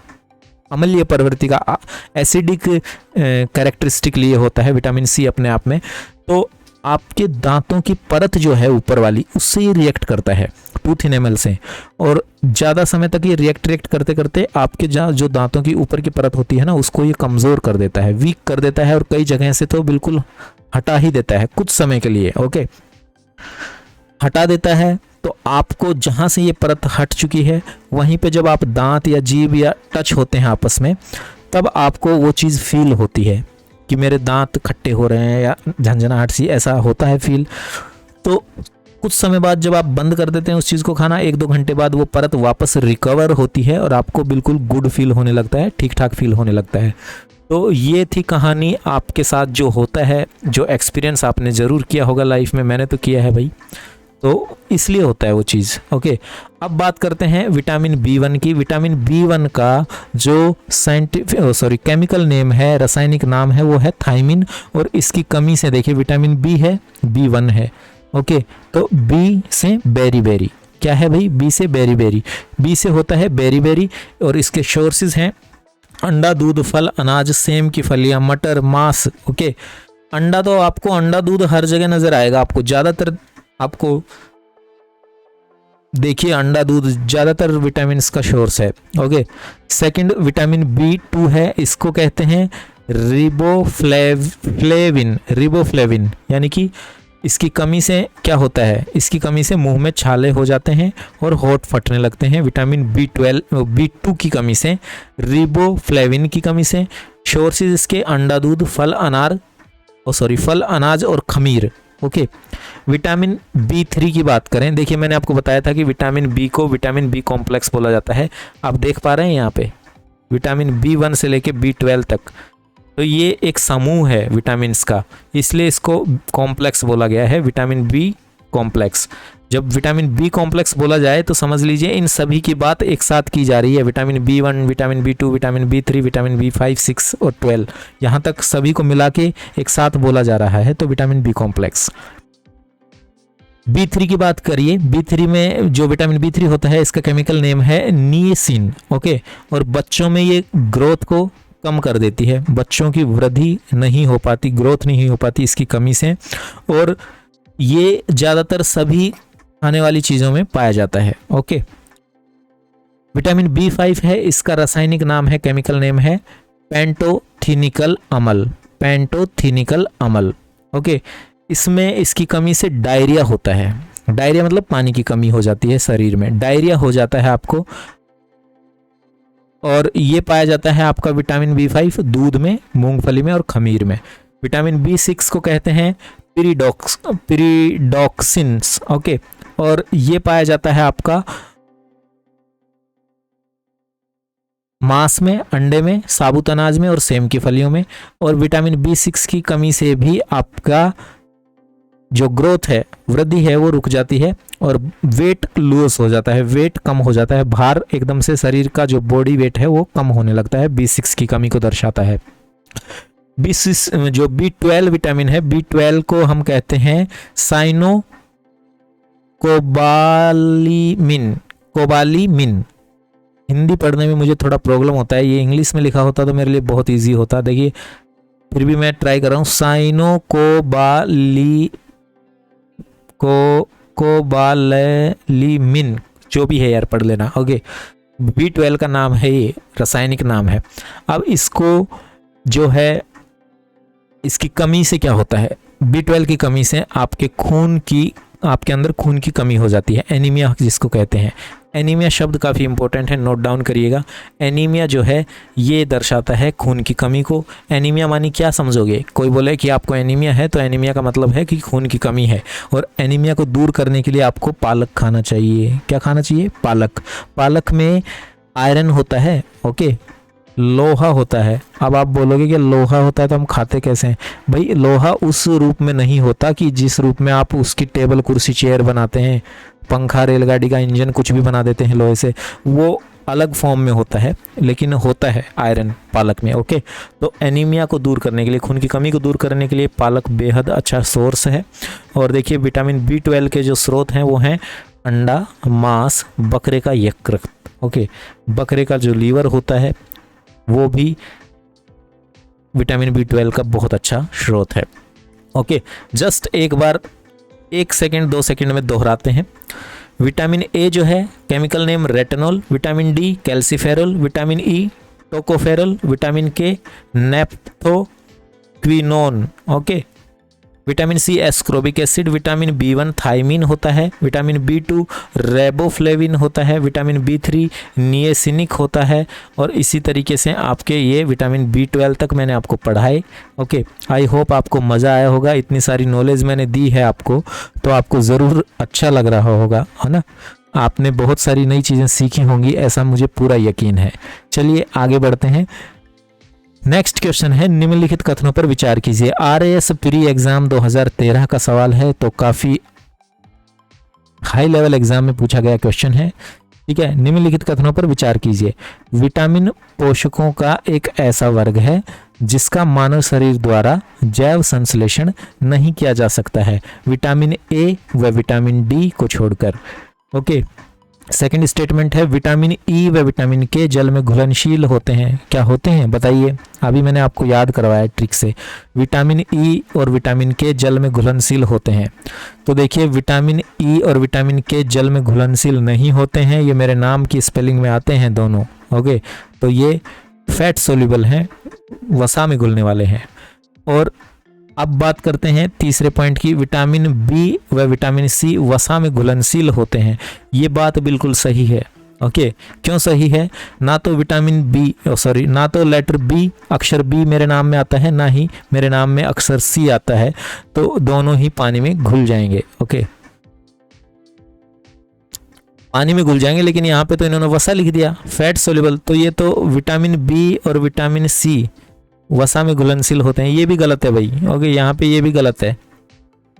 अम्लीय प्रवृत्ति का, एसिडिक कैरेक्टरिस्टिक लिए होता है विटामिन सी अपने आप में। तो आपके दांतों की परत जो है ऊपर वाली, उससे ये रिएक्ट करता है, टूथ इनेमल से, और ज़्यादा समय तक ये रिएक्ट करते करते आपके जो दांतों की ऊपर की परत होती है ना, उसको ये कमज़ोर कर देता है, वीक कर देता है, और कई जगह से तो बिल्कुल हटा ही देता है कुछ समय के लिए। ओके, हटा देता है, तो आपको जहाँ से ये परत हट चुकी है, वहीं पे जब आप दांत या जीभ या टच होते हैं आपस में, तब आपको वो चीज़ फील होती है कि मेरे दांत खट्टे हो रहे हैं या झंझनाहट सी, ऐसा होता है फील। तो कुछ समय बाद जब आप बंद कर देते हैं उस चीज़ को खाना, 1-2 घंटे बाद वो परत वापस रिकवर होती है और आपको बिल्कुल गुड फील होने लगता है, ठीक ठाक फील होने लगता है। तो ये थी कहानी आपके साथ जो होता है, जो एक्सपीरियंस आपने ज़रूर किया होगा लाइफ में, मैंने तो किया है भाई, तो इसलिए होता है वो चीज़। ओके, अब बात करते हैं विटामिन B1 की। विटामिन B1 का जो केमिकल नेम है, रासायनिक नाम है, वो है थायमिन, और इसकी कमी से देखिए विटामिन B है, B1 है। ओके, तो B से बेरी बेरी, क्या है भाई? B से बेरी बेरी, B से होता है बेरी बेरी, और इसके सोर्सेज हैं अंडा, दूध, फल, अनाज, सेम की फलियां, मटर, मांस। ओके, अंडा तो आपको अंडा दूध हर जगह नजर आएगा, आपको ज़्यादातर, आपको देखिए अंडा दूध ज़्यादातर विटामिन का सोर्स है। ओके, सेकंड विटामिन B2 है, इसको कहते हैं रिबोफ्लेविन, यानी कि इसकी कमी से क्या होता है? इसकी कमी से मुंह में छाले हो जाते हैं और होंठ फटने लगते हैं। विटामिन B2 की कमी से, रिबोफ्लेविन की कमी से। सोर्सेज इसके अंडा, दूध, फल, अनाज और खमीर। ओके, विटामिन B3 की बात करें, देखिए मैंने आपको बताया था कि विटामिन B को विटामिन B कॉम्प्लेक्स बोला जाता है। आप देख पा रहे हैं यहाँ पे विटामिन B1 से लेके B12 तक, तो ये एक समूह है विटामिन्स का, इसलिए इसको कॉम्प्लेक्स बोला गया है, विटामिन B कॉम्प्लेक्स। जब विटामिन B कॉम्प्लेक्स बोला जाए तो समझ लीजिए इन सभी की बात एक साथ की जा रही है। Vitamin B1, vitamin B2, vitamin B3, vitamin B5, 6 और 12, यहाँ तक सभी को मिला के एक साथ बोला जा रहा है, तो विटामिन B कॉम्प्लेक्स। B3 की बात करिए, B3 में जो विटामिन B3 होता है, इसका केमिकल नेम है निएसिन। ओके, और बच्चों में ये ग्रोथ को कम कर देती है, बच्चों की वृद्धि नहीं हो पाती, ग्रोथ नहीं हो पाती इसकी कमी से, और ये ज़्यादातर सभी खाने वाली चीज़ों में पाया जाता है। ओके, विटामिन B5 है, इसका रासायनिक नाम है, केमिकल नेम है पेंटोथेनिकल अम्ल। ओके, इसमें इसकी कमी से डायरिया होता है। डायरिया मतलब पानी की कमी हो जाती है शरीर में, डायरिया हो जाता है आपको, और ये पाया जाता है आपका विटामिन B5 दूध में, मूंगफली में और खमीर में। विटामिन B6 को कहते हैं पिरिडॉक्सिन्स। ओके, और ये पाया जाता है आपका मांस में, अंडे में, साबुत अनाज में और सेम की फलियों में। और विटामिन B6 की कमी से भी आपका जो ग्रोथ है, वृद्धि है, वो रुक जाती है और वेट लूज हो जाता है, वेट कम हो जाता है, भार एकदम से शरीर का जो बॉडी वेट है वो कम होने लगता है, B6 की कमी को दर्शाता है। B6 जो B12 विटामिन है, B12 को हम कहते हैं कोबालिमिन। हिंदी पढ़ने में मुझे थोड़ा प्रॉब्लम होता है, ये इंग्लिश में लिखा होता तो मेरे लिए बहुत इजी होता। देखिए फिर भी मैं ट्राई कर रहा हूँ, कोबालिमिन, जो भी है यार पढ़ लेना। ओके, B12 का नाम है, ये रासायनिक नाम है। अब इसको जो है, इसकी कमी से क्या होता है? B12 की कमी से आपके अंदर खून की कमी हो जाती है, एनीमिया जिसको कहते हैं। एनीमिया शब्द काफ़ी इंपॉर्टेंट है, नोट डाउन करिएगा। एनीमिया जो है ये दर्शाता है खून की कमी को। एनीमिया मानी क्या समझोगे? कोई बोले कि आपको एनीमिया है तो एनीमिया का मतलब है कि खून की कमी है, और एनीमिया को दूर करने के लिए आपको पालक खाना चाहिए। क्या खाना चाहिए? पालक। पालक में आयरन होता है, ओके, लोहा होता है। अब आप बोलोगे कि लोहा होता है तो हम खाते कैसे हैं? भाई लोहा उस रूप में नहीं होता कि जिस रूप में आप उसकी टेबल, कुर्सी, चेयर बनाते हैं, पंखा, रेलगाड़ी का इंजन, कुछ भी बना देते हैं लोहे से, वो अलग फॉर्म में होता है, लेकिन होता है आयरन पालक में। ओके, तो एनीमिया को दूर करने के लिए, खून की कमी को दूर करने के लिए पालक बेहद अच्छा सोर्स है। और देखिए विटामिन B12 के जो स्रोत हैं वो हैं अंडा, मांस, बकरे का यकृत। ओके, बकरे का जो लीवर होता है वो भी विटामिन B12 का बहुत अच्छा स्रोत है। ओके, जस्ट एक बार 1 सेकेंड 2 सेकेंड में दोहराते हैं। विटामिन ए जो है, chemical name retinol. Vitamin D calciferol. Vitamin E tocopherol. Vitamin K naphthoquinone. Okay, vitamin C ascorbic acid, vitamin B1 thiamine होता है, विटामिन B2 रेबोफ्लेविन होता है, विटामिन B3 निएसिनिक होता है, और इसी तरीके से आपके ये विटामिन B12 तक मैंने आपको पढ़ाए। ओके, आई होप आपको मज़ा आया होगा। इतनी सारी नॉलेज मैंने दी है आपको, तो आपको ज़रूर अच्छा लग रहा होगा, है ना। आपने बहुत सारी नई चीज़ें सीखी होंगी, ऐसा मुझे पूरा यकीन है। चलिए आगे बढ़ते हैं। नेक्स्ट क्वेश्चन है, निम्नलिखित कथनों पर विचार कीजिए। RAS प्री एग्जाम 2013 का सवाल है, तो काफ़ी हाई लेवल एग्जाम में पूछा गया क्वेश्चन है। ठीक है, निम्नलिखित कथनों पर विचार कीजिए। विटामिन पोषकों का एक ऐसा वर्ग है जिसका मानव शरीर द्वारा जैव संश्लेषण नहीं किया जा सकता है, विटामिन A व विटामिन D को छोड़कर। ओके, सेकंड स्टेटमेंट है, विटामिन E व विटामिन K जल में घुलनशील होते हैं। क्या होते हैं बताइए, अभी मैंने आपको याद करवाया ट्रिक से। विटामिन E और विटामिन K जल में घुलनशील होते हैं। तो देखिए, विटामिन E और विटामिन K जल में घुलनशील नहीं होते हैं, ये मेरे नाम की स्पेलिंग में आते हैं दोनों। ओके, तो ये फैट सोल्यूबल हैं, वसा में घुलने वाले हैं। और अब बात करते हैं तीसरे पॉइंट की, विटामिन B व विटामिन C वसा में घुलनशील होते हैं। ये बात बिल्कुल सही है। ओके, क्यों सही है? ना तो विटामिन ना तो लेटर B, अक्षर B मेरे नाम में आता है, ना ही मेरे नाम में अक्षर C आता है, तो दोनों ही पानी में घुल जाएंगे। ओके, पानी में घुल जाएंगे, लेकिन यहाँ पे तो इन्होंने वसा लिख दिया, फैट सोल्यूबल। तो ये तो विटामिन B और विटामिन C वसा में घुलनशील होते हैं, ये भी गलत है भाई। ओके, यहाँ पे ये भी गलत है,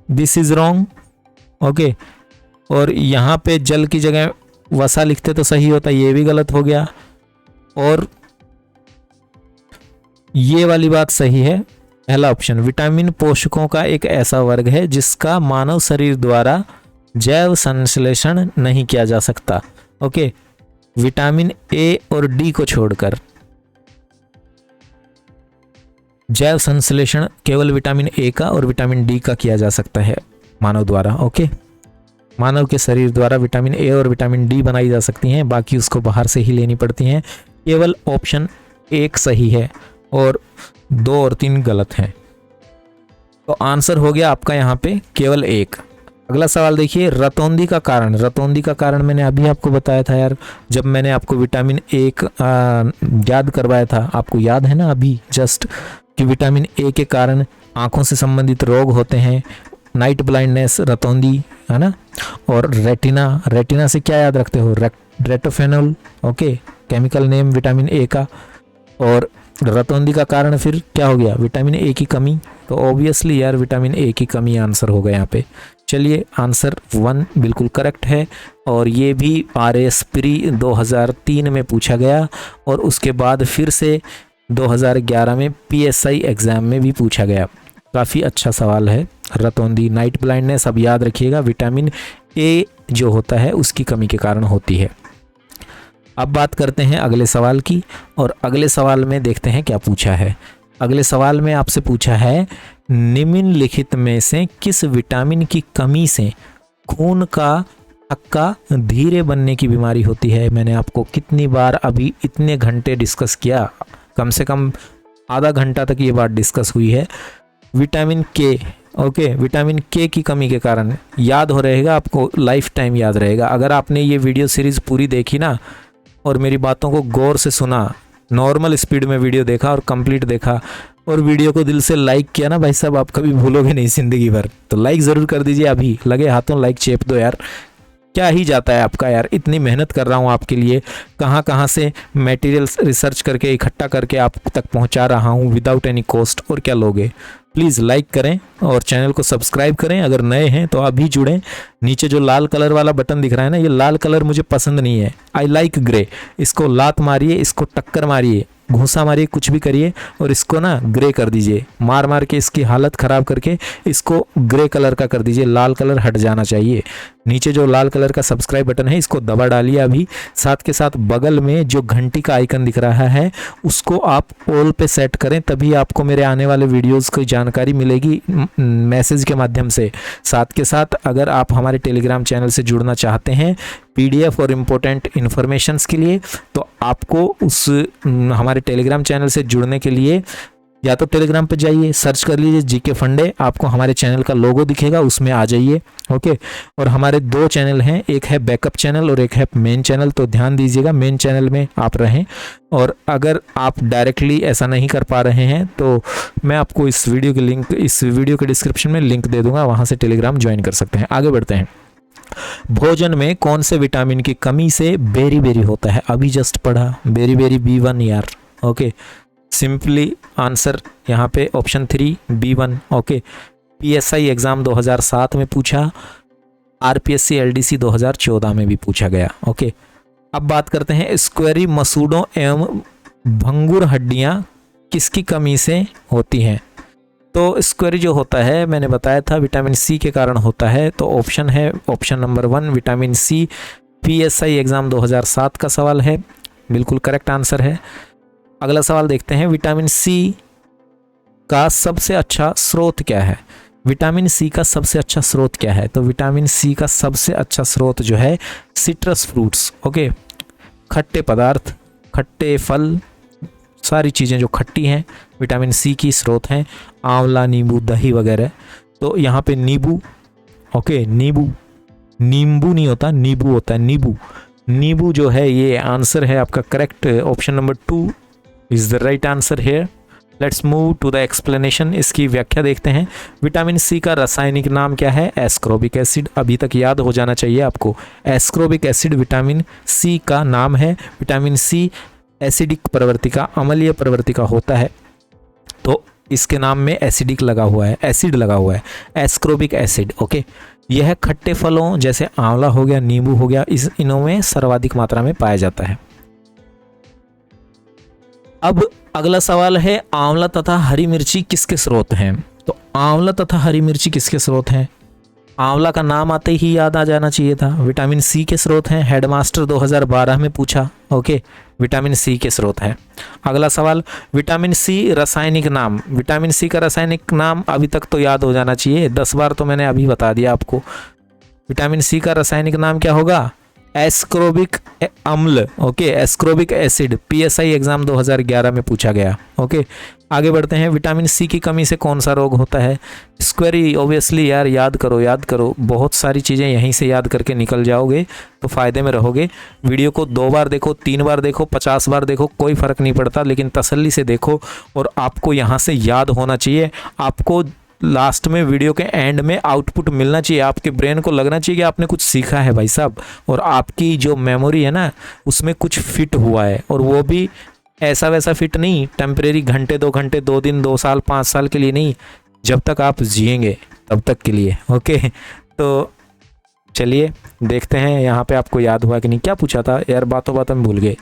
दिस इज रॉन्ग। ओके, और यहाँ पे जल की जगह वसा लिखते तो सही होता, ये भी गलत हो गया। और ये वाली बात सही है, पहला ऑप्शन, विटामिन पोषकों का एक ऐसा वर्ग है जिसका मानव शरीर द्वारा जैव संश्लेषण नहीं किया जा सकता। ओके, विटामिन A और D को छोड़कर जैव संश्लेषण केवल विटामिन A का और विटामिन D का किया जा सकता है मानव द्वारा। ओके, मानव के शरीर द्वारा विटामिन A और विटामिन D बनाई जा सकती हैं, बाकी उसको बाहर से ही लेनी पड़ती हैं। केवल ऑप्शन 1 सही है और 2 और 3 गलत हैं। तो आंसर हो गया आपका यहाँ पे केवल 1। अगला सवाल देखिए, रतौंधी का कारण। रतौंधी का कारण मैंने अभी आपको बताया था यार, जब मैंने आपको विटामिन A याद करवाया था, आपको याद है ना अभी जस्ट, कि विटामिन A के कारण आंखों से संबंधित रोग होते हैं, नाइट ब्लाइंडनेस, रतौंधी, है ना। और रेटिना से क्या याद रखते हो? रेटोफेनॉल। Okay, chemical name vitamin A का। और रतौंधी का कारण फिर क्या हो गया? विटामिन A की कमी। तो ऑब्वियसली यार विटामिन A की कमी आंसर होगा यहाँ पे। चलिए, आंसर 1 बिल्कुल करेक्ट है, और ये भी RAS प्री 2003 में पूछा गया, और उसके बाद फिर से 2011 में PSI एग्ज़ाम में भी पूछा गया। काफ़ी अच्छा सवाल है। रतौंधी, नाइट ब्लाइंडनेस, अब याद रखिएगा विटामिन A जो होता है उसकी कमी के कारण होती है। अब बात करते हैं अगले सवाल की, और अगले सवाल में देखते हैं क्या पूछा है। अगले सवाल में आपसे पूछा है, निम्नलिखित में से किस विटामिन की कमी से खून का थक्का धीरे बनने की बीमारी होती है? मैंने आपको कितनी बार अभी इतने घंटे डिस्कस किया, कम से कम आधा घंटा तक ये बात डिस्कस हुई है। Vitamin K। Okay, vitamin K की कमी के कारण याद हो रहेगा आपको, लाइफ टाइम याद रहेगा। अगर आपने ये वीडियो सीरीज़ पूरी देखी ना, और मेरी बातों को गौर से सुना, नॉर्मल स्पीड में वीडियो देखा और कंप्लीट देखा, और वीडियो को दिल से लाइक किया ना भाई साहब, आप कभी भूलोगे नहीं ज़िंदगी भर। तो लाइक ज़रूर कर दीजिए, अभी लगे हाथों लाइक चेप दो यार, क्या ही जाता है आपका यार। इतनी मेहनत कर रहा हूँ आपके लिए, कहाँ से मटेरियल्स रिसर्च करके इकट्ठा करके आप तक पहुँचा रहा हूँ विदाउट एनी कॉस्ट, और क्या लोगे। प्लीज़ लाइक करें और चैनल को सब्सक्राइब करें। अगर नए हैं तो अभी जुड़ें। नीचे जो लाल कलर वाला बटन दिख रहा है ना, ये लाल कलर मुझे पसंद नहीं है, आई लाइक ग्रे। इसको लात मारिए, इसको टक्कर मारिए, घूसा मारिए, कुछ भी करिए, और इसको ना ग्रे कर दीजिए, मार के इसकी हालत ख़राब करके इसको ग्रे कलर का कर दीजिए, लाल कलर हट जाना चाहिए। नीचे जो लाल कलर का सब्सक्राइब बटन है इसको दबा डालिए अभी। साथ के साथ बगल में जो घंटी का आइकन दिख रहा है उसको आप ऑल पे सेट करें, तभी आपको मेरे आने वाले वीडियोज़ की जानकारी मिलेगी मैसेज के माध्यम से। साथ के साथ अगर आप हमारे टेलीग्राम चैनल से जुड़ना चाहते हैं PDF और इम्पोर्टेंट इन्फॉर्मेशंस के लिए, तो आपको उस हमारे टेलीग्राम चैनल से जुड़ने के लिए या तो टेलीग्राम पे जाइए, सर्च कर लीजिए जीके फंडे, आपको हमारे चैनल का लोगो दिखेगा, उसमें आ जाइए। ओके, और हमारे 2 चैनल हैं, एक है बैकअप चैनल और एक है मेन चैनल, तो ध्यान दीजिएगा मेन चैनल में आप रहें। और अगर आप डायरेक्टली ऐसा नहीं कर पा रहे हैं तो मैं आपको इस वीडियो की लिंक, इस वीडियो के डिस्क्रिप्शन में लिंक दे दूंगा, वहाँ से टेलीग्राम ज्वाइन कर सकते हैं। आगे बढ़ते हैं। भोजन में कौन से विटामिन की कमी से बेरी बेरी होता है? अभी जस्ट पढ़ा, बेरी बेरी B1 यार। ओके, सिंपली आंसर यहाँ पे option 3 B1। Okay, PSI exam 2007 में पूछा, RPSC LDC 2014 में भी पूछा गया। ओके, अब बात करते हैं स्क्वेरी मसूड़ों एवं भंगुर हड्डियां किसकी कमी से होती हैं? तो स्क्वेरी जो होता है मैंने बताया था विटामिन सी के कारण होता है, तो ऑप्शन है option number 1 vitamin C. PSI exam 2007 का सवाल है, बिल्कुल करेक्ट आंसर है। अगला सवाल देखते हैं, विटामिन सी का सबसे अच्छा स्रोत क्या है? विटामिन सी का सबसे अच्छा स्रोत क्या है? तो विटामिन सी का सबसे अच्छा स्रोत जो है सिट्रस फ्रूट्स। ओके, खट्टे पदार्थ, खट्टे फल, सारी चीज़ें जो खट्टी हैं विटामिन सी की स्रोत हैं। आंवला, नींबू, दही वगैरह। तो यहाँ पे नींबू, ओके नींबू, नींबू नहीं होता, नींबू होता है, नींबू। नींबू जो है ये आंसर है आपका correct, option number 2 is the right answer here. Let's move to the explanation, इसकी व्याख्या देखते हैं। विटामिन सी का रासायनिक नाम क्या है? Ascorbic acid. अभी तक याद हो जाना चाहिए आपको, एस्कॉर्बिक एसिड विटामिन सी का नाम है। विटामिन सी एसिडिक प्रवृत्ति का, अम्लीय प्रवृत्ति का होता है, तो इसके नाम में एसिडिक लगा हुआ है, एसिड लगा हुआ है, एस्कॉर्बिक एसिड। ओके, यह खट्टे फलों जैसे आंवला हो गया, नींबू हो गया, इनों में सर्वाधिक मात्रा में पाया जाता है। अब अगला सवाल है, आंवला तथा हरी मिर्ची किसके स्रोत हैं? तो आंवला तथा हरी मिर्ची किसके स्रोत हैं? आंवला का नाम आते ही याद आ जाना चाहिए था, विटामिन सी के स्रोत हैं। हेडमास्टर 2012 में पूछा। ओके, विटामिन सी के स्रोत है। अगला सवाल, विटामिन सी रासायनिक नाम। विटामिन सी का रासायनिक नाम अभी तक तो याद हो जाना चाहिए, 10 बार तो मैंने अभी बता दिया आपको। विटामिन सी का रासायनिक नाम क्या होगा? एस्कॉर्बिक अम्ल। Okay, ascorbic acid. PSI exam 2011 में पूछा गया। ओके, आगे बढ़ते हैं। विटामिन सी की कमी से कौन सा रोग होता है? स्क्वेरी, ऑब्वियसली यार, याद करो याद करो, बहुत सारी चीज़ें यहीं से याद करके निकल जाओगे तो फ़ायदे में रहोगे। वीडियो को 2 बार देखो, 3 बार देखो, 50 बार देखो, कोई फ़र्क नहीं पड़ता, लेकिन तसल्ली से देखो और आपको यहाँ से याद होना चाहिए। आपको लास्ट में वीडियो के एंड में आउटपुट मिलना चाहिए, आपके ब्रेन को लगना चाहिए कि आपने कुछ सीखा है भाई साहब, और आपकी जो मेमोरी है ना उसमें कुछ फिट हुआ है, और वो भी ऐसा वैसा फिट नहीं, टेम्परेरी घंटे 2 घंटे 2 दिन 2 साल 5 साल के लिए नहीं, जब तक आप जिएंगे तब तक के लिए। ओके, तो चलिए देखते हैं यहाँ पे आपको याद हुआ कि नहीं। क्या पूछा था यार, बातों बातों में भूल गए।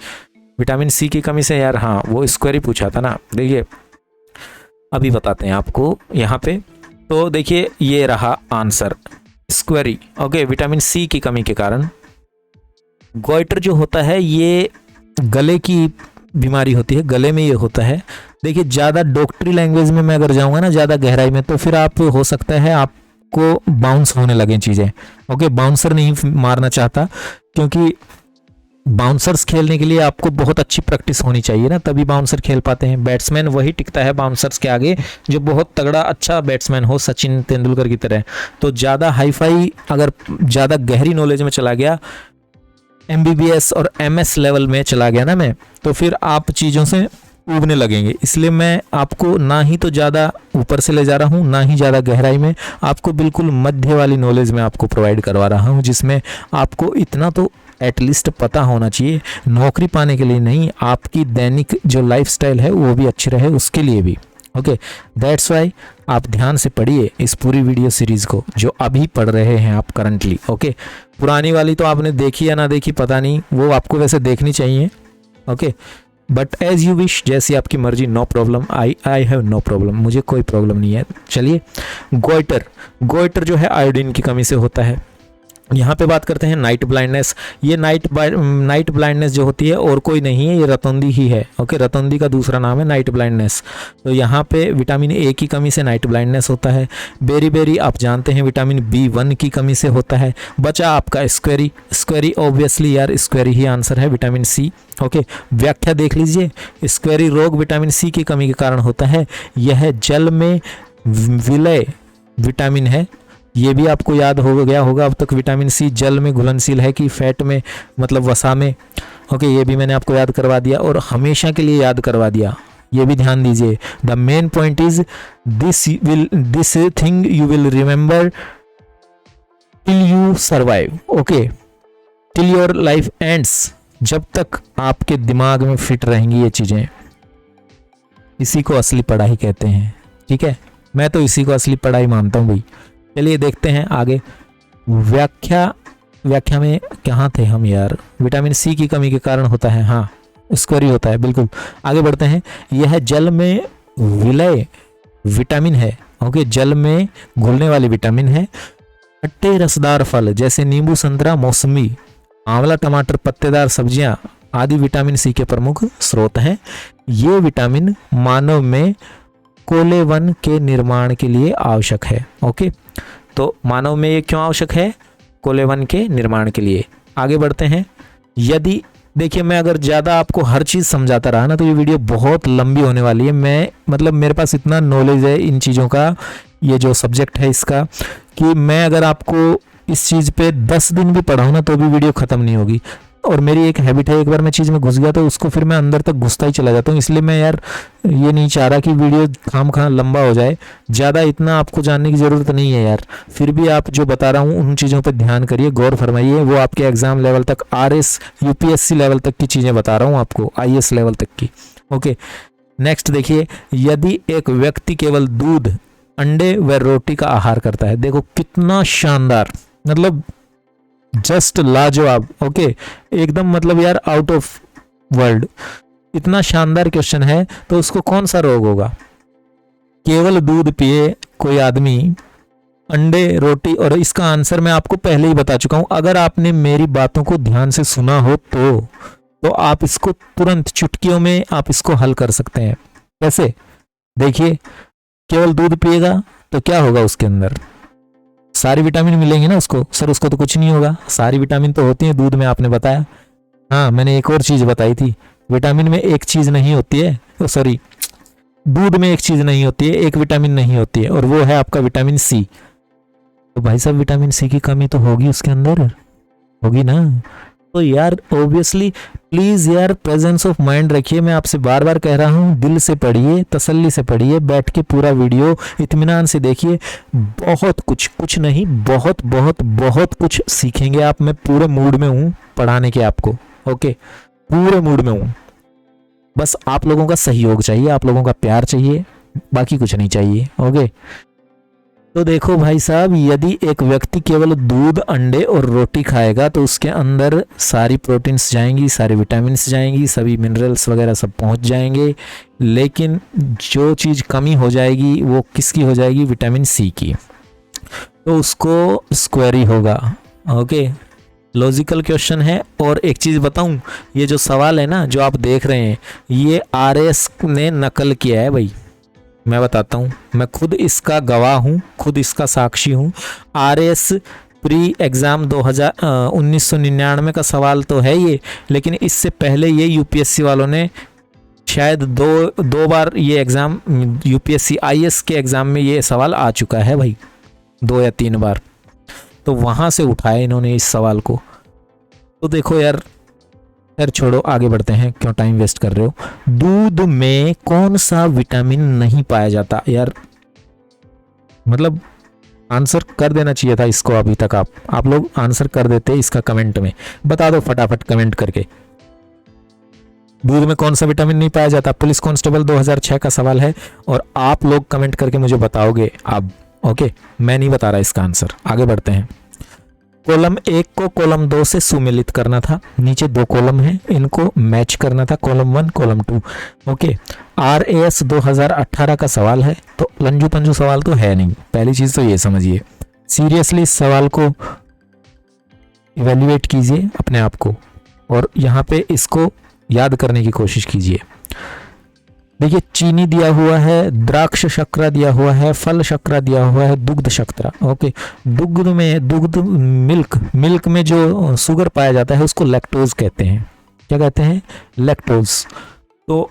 विटामिन सी की कमी से यार, हाँ वो स्क्वेरी पूछा था ना। देखिए अभी बताते हैं आपको यहाँ पे, तो देखिए ये रहा आंसर, स्क्वेरी। ओके, विटामिन सी की कमी के कारण गोइटर जो होता है ये गले की बीमारी होती है, गले में ये होता है। देखिए ज़्यादा डॉक्टरी लैंग्वेज में मैं अगर जाऊँगा ना, ज़्यादा गहराई में, तो फिर आप हो सकता है आपको बाउंस होने लगे चीज़ें। ओके, बाउंसर नहीं मारना चाहता, क्योंकि बाउंसर्स खेलने के लिए आपको बहुत अच्छी प्रैक्टिस होनी चाहिए ना, तभी बाउंसर खेल पाते हैं। बैट्समैन वही टिकता है बाउंसर्स के आगे जो बहुत तगड़ा अच्छा बैट्समैन हो, सचिन तेंदुलकर की तरह। तो ज़्यादा हाईफाई अगर ज़्यादा गहरी नॉलेज में चला गया, MBBS और MS लेवल में चला गया ना मैं, तो फिर आप चीज़ों से उबने लगेंगे। इसलिए मैं आपको ना ही तो ज़्यादा ऊपर से ले जा रहा हूँ, ना ही ज़्यादा गहराई में, आपको बिल्कुल मध्य वाली नॉलेज में आपको प्रोवाइड करवा रहा हूँ, जिसमें आपको इतना तो एटलीस्ट पता होना चाहिए, नौकरी पाने के लिए नहीं, आपकी दैनिक जो लाइफस्टाइल है वो भी अच्छी रहे उसके लिए भी। ओके, दैट्स वाई आप ध्यान से पढ़िए इस पूरी वीडियो सीरीज़ को जो अभी पढ़ रहे हैं आप करंटली। ओके, पुरानी वाली तो आपने देखी या ना देखी पता नहीं, वो आपको वैसे देखनी चाहिए। Okay, but as you wish, जैसी आपकी मर्जी, no problem, I have no problem, मुझे कोई प्रॉब्लम नहीं है। चलिए, गोइटर जो है आयोडीन की कमी से होता है। यहाँ पे बात करते हैं नाइट ब्लाइंडनेस। ये नाइट ब्लाइंडनेस जो होती है और कोई नहीं है, ये रतौंधी ही है। ओके, रतौंधी का दूसरा नाम है नाइट ब्लाइंडनेस। तो यहाँ पे विटामिन ए की कमी से नाइट ब्लाइंडनेस होता है। बेरी आप जानते हैं विटामिन B1 की कमी से होता है। बचा आपका स्क्वेरी ऑब्वियसली यार स्क्वेरी ही आंसर है, विटामिन सी। ओके, व्याख्या देख लीजिए। स्क्वेरी रोग विटामिन सी की कमी के कारण होता है। यह जल में विलय विटामिन है, ये भी आपको याद हो गया होगा अब तक। विटामिन सी जल में घुलनशील है कि फैट में, मतलब वसा में। ओके, ये भी मैंने आपको याद करवा दिया और हमेशा के लिए याद करवा दिया, ये भी ध्यान दीजिए। The main point is this thing you will remember till you survive. Okay, till your life ends, जब तक आपके दिमाग में फिट रहेंगी ये चीजें। इसी को असली पढ़ाई कहते हैं। ठीक है, मैं तो इसी को असली पढ़ाई मानता हूँ भाई। चलिए देखते हैं आगे। व्याख्या में कहाँ थे हम यार? विटामिन सी की कमी के कारण होता है, हाँ स्क्वेरी होता है, बिल्कुल। आगे बढ़ते हैं। यह जल में विलय विटामिन है। ओके, जल में घुलने वाली विटामिन है। खट्टे रसदार फल जैसे नींबू, संतरा, मौसमी, आंवला, टमाटर, पत्तेदार सब्जियां आदि विटामिन सी के प्रमुख स्रोत हैं। ये विटामिन मानव में कोलेवन के निर्माण के लिए आवश्यक है। ओके, तो मानव में ये क्यों आवश्यक है? कोलेवन के निर्माण के लिए। आगे बढ़ते हैं। यदि देखिए, मैं अगर ज़्यादा आपको हर चीज़ समझाता रहा ना तो ये वीडियो बहुत लंबी होने वाली है। मैं मतलब मेरे पास इतना नॉलेज है इन चीज़ों का, ये जो सब्जेक्ट है इसका, कि मैं अगर आपको इस चीज़ पे 10 दिन भी पढ़ाऊँ ना तो भी वीडियो ख़त्म नहीं होगी। और मेरी एक हैबिट है, एक बार मैं चीज़ में घुस गया तो उसको फिर मैं अंदर तक घुसता ही चला जाता हूँ। इसलिए मैं यार ये नहीं चाह रहा कि वीडियो खामखा लंबा हो जाए। ज़्यादा इतना आपको जानने की ज़रूरत नहीं है यार। फिर भी आप जो बता रहा हूँ उन चीज़ों पर ध्यान करिए, गौर फरमाइए। वो आपके एग्जाम लेवल तक, RS UPSC लेवल तक की चीज़ें बता रहा हूँ आपको, IAS लेवल तक की। ओके, नेक्स्ट देखिए। यदि एक व्यक्ति केवल दूध, अंडे व रोटी का आहार करता है, देखो कितना शानदार, मतलब जस्ट लाजवाब। ओके, एकदम मतलब यार आउट ऑफ वर्ल्ड, इतना शानदार क्वेश्चन है। तो उसको कौन सा रोग होगा? केवल दूध पिए कोई आदमी, अंडे, रोटी, और इसका आंसर मैं आपको पहले ही बता चुका हूं। अगर आपने मेरी बातों को ध्यान से सुना हो तो आप इसको तुरंत चुटकियों में आप इसको हल कर सकते हैं। कैसे? देखिए, केवल दूध पिएगा तो क्या होगा? उसके अंदर सारी विटामिन मिलेंगे ना उसको। सर उसको तो कुछ नहीं होगा, सारी विटामिन तो होती है दूध में, आपने बताया। हाँ, मैंने एक और चीज बताई थी, विटामिन में एक चीज नहीं होती है, सॉरी दूध में एक चीज नहीं होती है, एक विटामिन नहीं होती है, और वो है आपका विटामिन सी। तो भाई साहब विटामिन सी की कमी तो होगी उसके अंदर, होगी ना। तो यार ऑब्वियसली प्लीज यार प्रेजेंस ऑफ माइंड रखिए। मैं आपसे बार बार कह रहा हूँ, दिल से पढ़िए, तसल्ली से पढ़िए, बैठ के पूरा वीडियो इत्मीनान से देखिए। बहुत कुछ नहीं, बहुत बहुत बहुत कुछ सीखेंगे आप। मैं पूरे मूड में हूँ पढ़ाने के आपको। ओके, पूरे मूड में हूँ। बस आप लोगों का सहयोग चाहिए, आप लोगों का प्यार चाहिए, बाकी कुछ नहीं चाहिए। ओके, तो देखो भाई साहब, यदि एक व्यक्ति केवल दूध, अंडे और रोटी खाएगा तो उसके अंदर सारी प्रोटीन्स जाएंगी, सारी विटामिन्स जाएंगी, सभी मिनरल्स वगैरह सब पहुंच जाएंगे। लेकिन जो चीज़ कमी हो जाएगी वो किसकी हो जाएगी? विटामिन सी की। तो उसको स्क्वेरी होगा। ओके, लॉजिकल क्वेश्चन है। और एक चीज़ बताऊं, ये जो सवाल है ना जो आप देख रहे हैं, ये RS ने नकल किया है भाई। मैं बताता हूँ, मैं खुद इसका गवाह हूँ, खुद इसका साक्षी हूँ। RS प्री एग्ज़ाम 1999 का सवाल तो है ये, लेकिन इससे पहले ये UPSC वालों ने शायद दो बार ये एग्ज़ाम, UPSC IAS के एग्ज़ाम में ये सवाल आ चुका है भाई, 2 या 3 बार। तो वहाँ से उठाया इन्होंने इस सवाल को। तो देखो यार, खैर छोड़ो, आगे बढ़ते हैं, क्यों टाइम वेस्ट कर रहे हो। दूध में कौन सा विटामिन नहीं पाया जाता? यार मतलब आंसर कर देना चाहिए था इसको अभी तक। आप लोग आंसर कर देते इसका कमेंट में, बता दो फटाफट कमेंट करके। दूध में कौन सा विटामिन नहीं पाया जाता? पुलिस कांस्टेबल 2006 का सवाल है और आप लोग कमेंट करके मुझे बताओगे अब। ओके, मैं नहीं बता रहा इसका आंसर। आगे बढ़ते हैं। कॉलम 1 को कॉलम 2 से सुमेलित करना था। नीचे 2 कॉलम हैं, इनको मैच करना था, कॉलम 1 कॉलम 2। ओके, RAS 2018 का सवाल है, तो लंजू पंजू सवाल तो है नहीं, पहली चीज तो ये समझिए। सीरियसली इस सवाल को इवैल्यूएट कीजिए अपने आप को और यहाँ पे इसको याद करने की कोशिश कीजिए। देखिए चीनी दिया हुआ है, द्राक्ष शर्करा दिया हुआ है, फल शर्करा दिया हुआ है, दुग्ध शर्करा। ओके, दुग्ध मिल्क में जो शुगर पाया जाता है उसको लैक्टोज कहते हैं। क्या कहते हैं? लैक्टोज। तो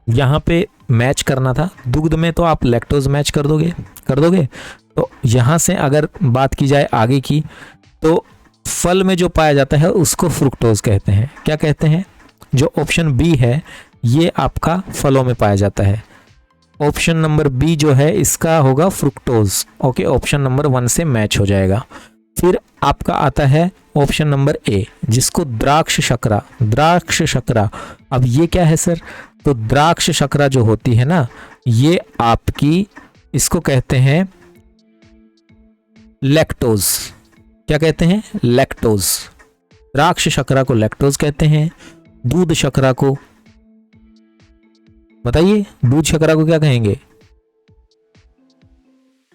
यहाँ पे मैच करना था, दुग्ध में तो आप लैक्टोज मैच कर दोगे। तो यहाँ से अगर बात की जाए आगे की, तो फल में जो पाया जाता है उसको फ्रुक्टोज कहते हैं। क्या कहते हैं? जो ऑप्शन बी है ये आपका फलों में पाया जाता है। ऑप्शन नंबर बी जो है इसका होगा फ्रुक्टोज। ओके, ऑप्शन नंबर 1 से मैच हो जाएगा। फिर आपका आता है ऑप्शन नंबर ए, जिसको द्राक्ष शर्करा। अब ये क्या है सर? तो द्राक्ष शर्करा जो होती है ना, ये आपकी, इसको कहते हैं लैक्टोज। क्या कहते हैं? लैक्टोज। द्राक्ष शर्करा को लैक्टोज कहते हैं। दूध शर्करा को, बताइए दूध शर्करा को क्या कहेंगे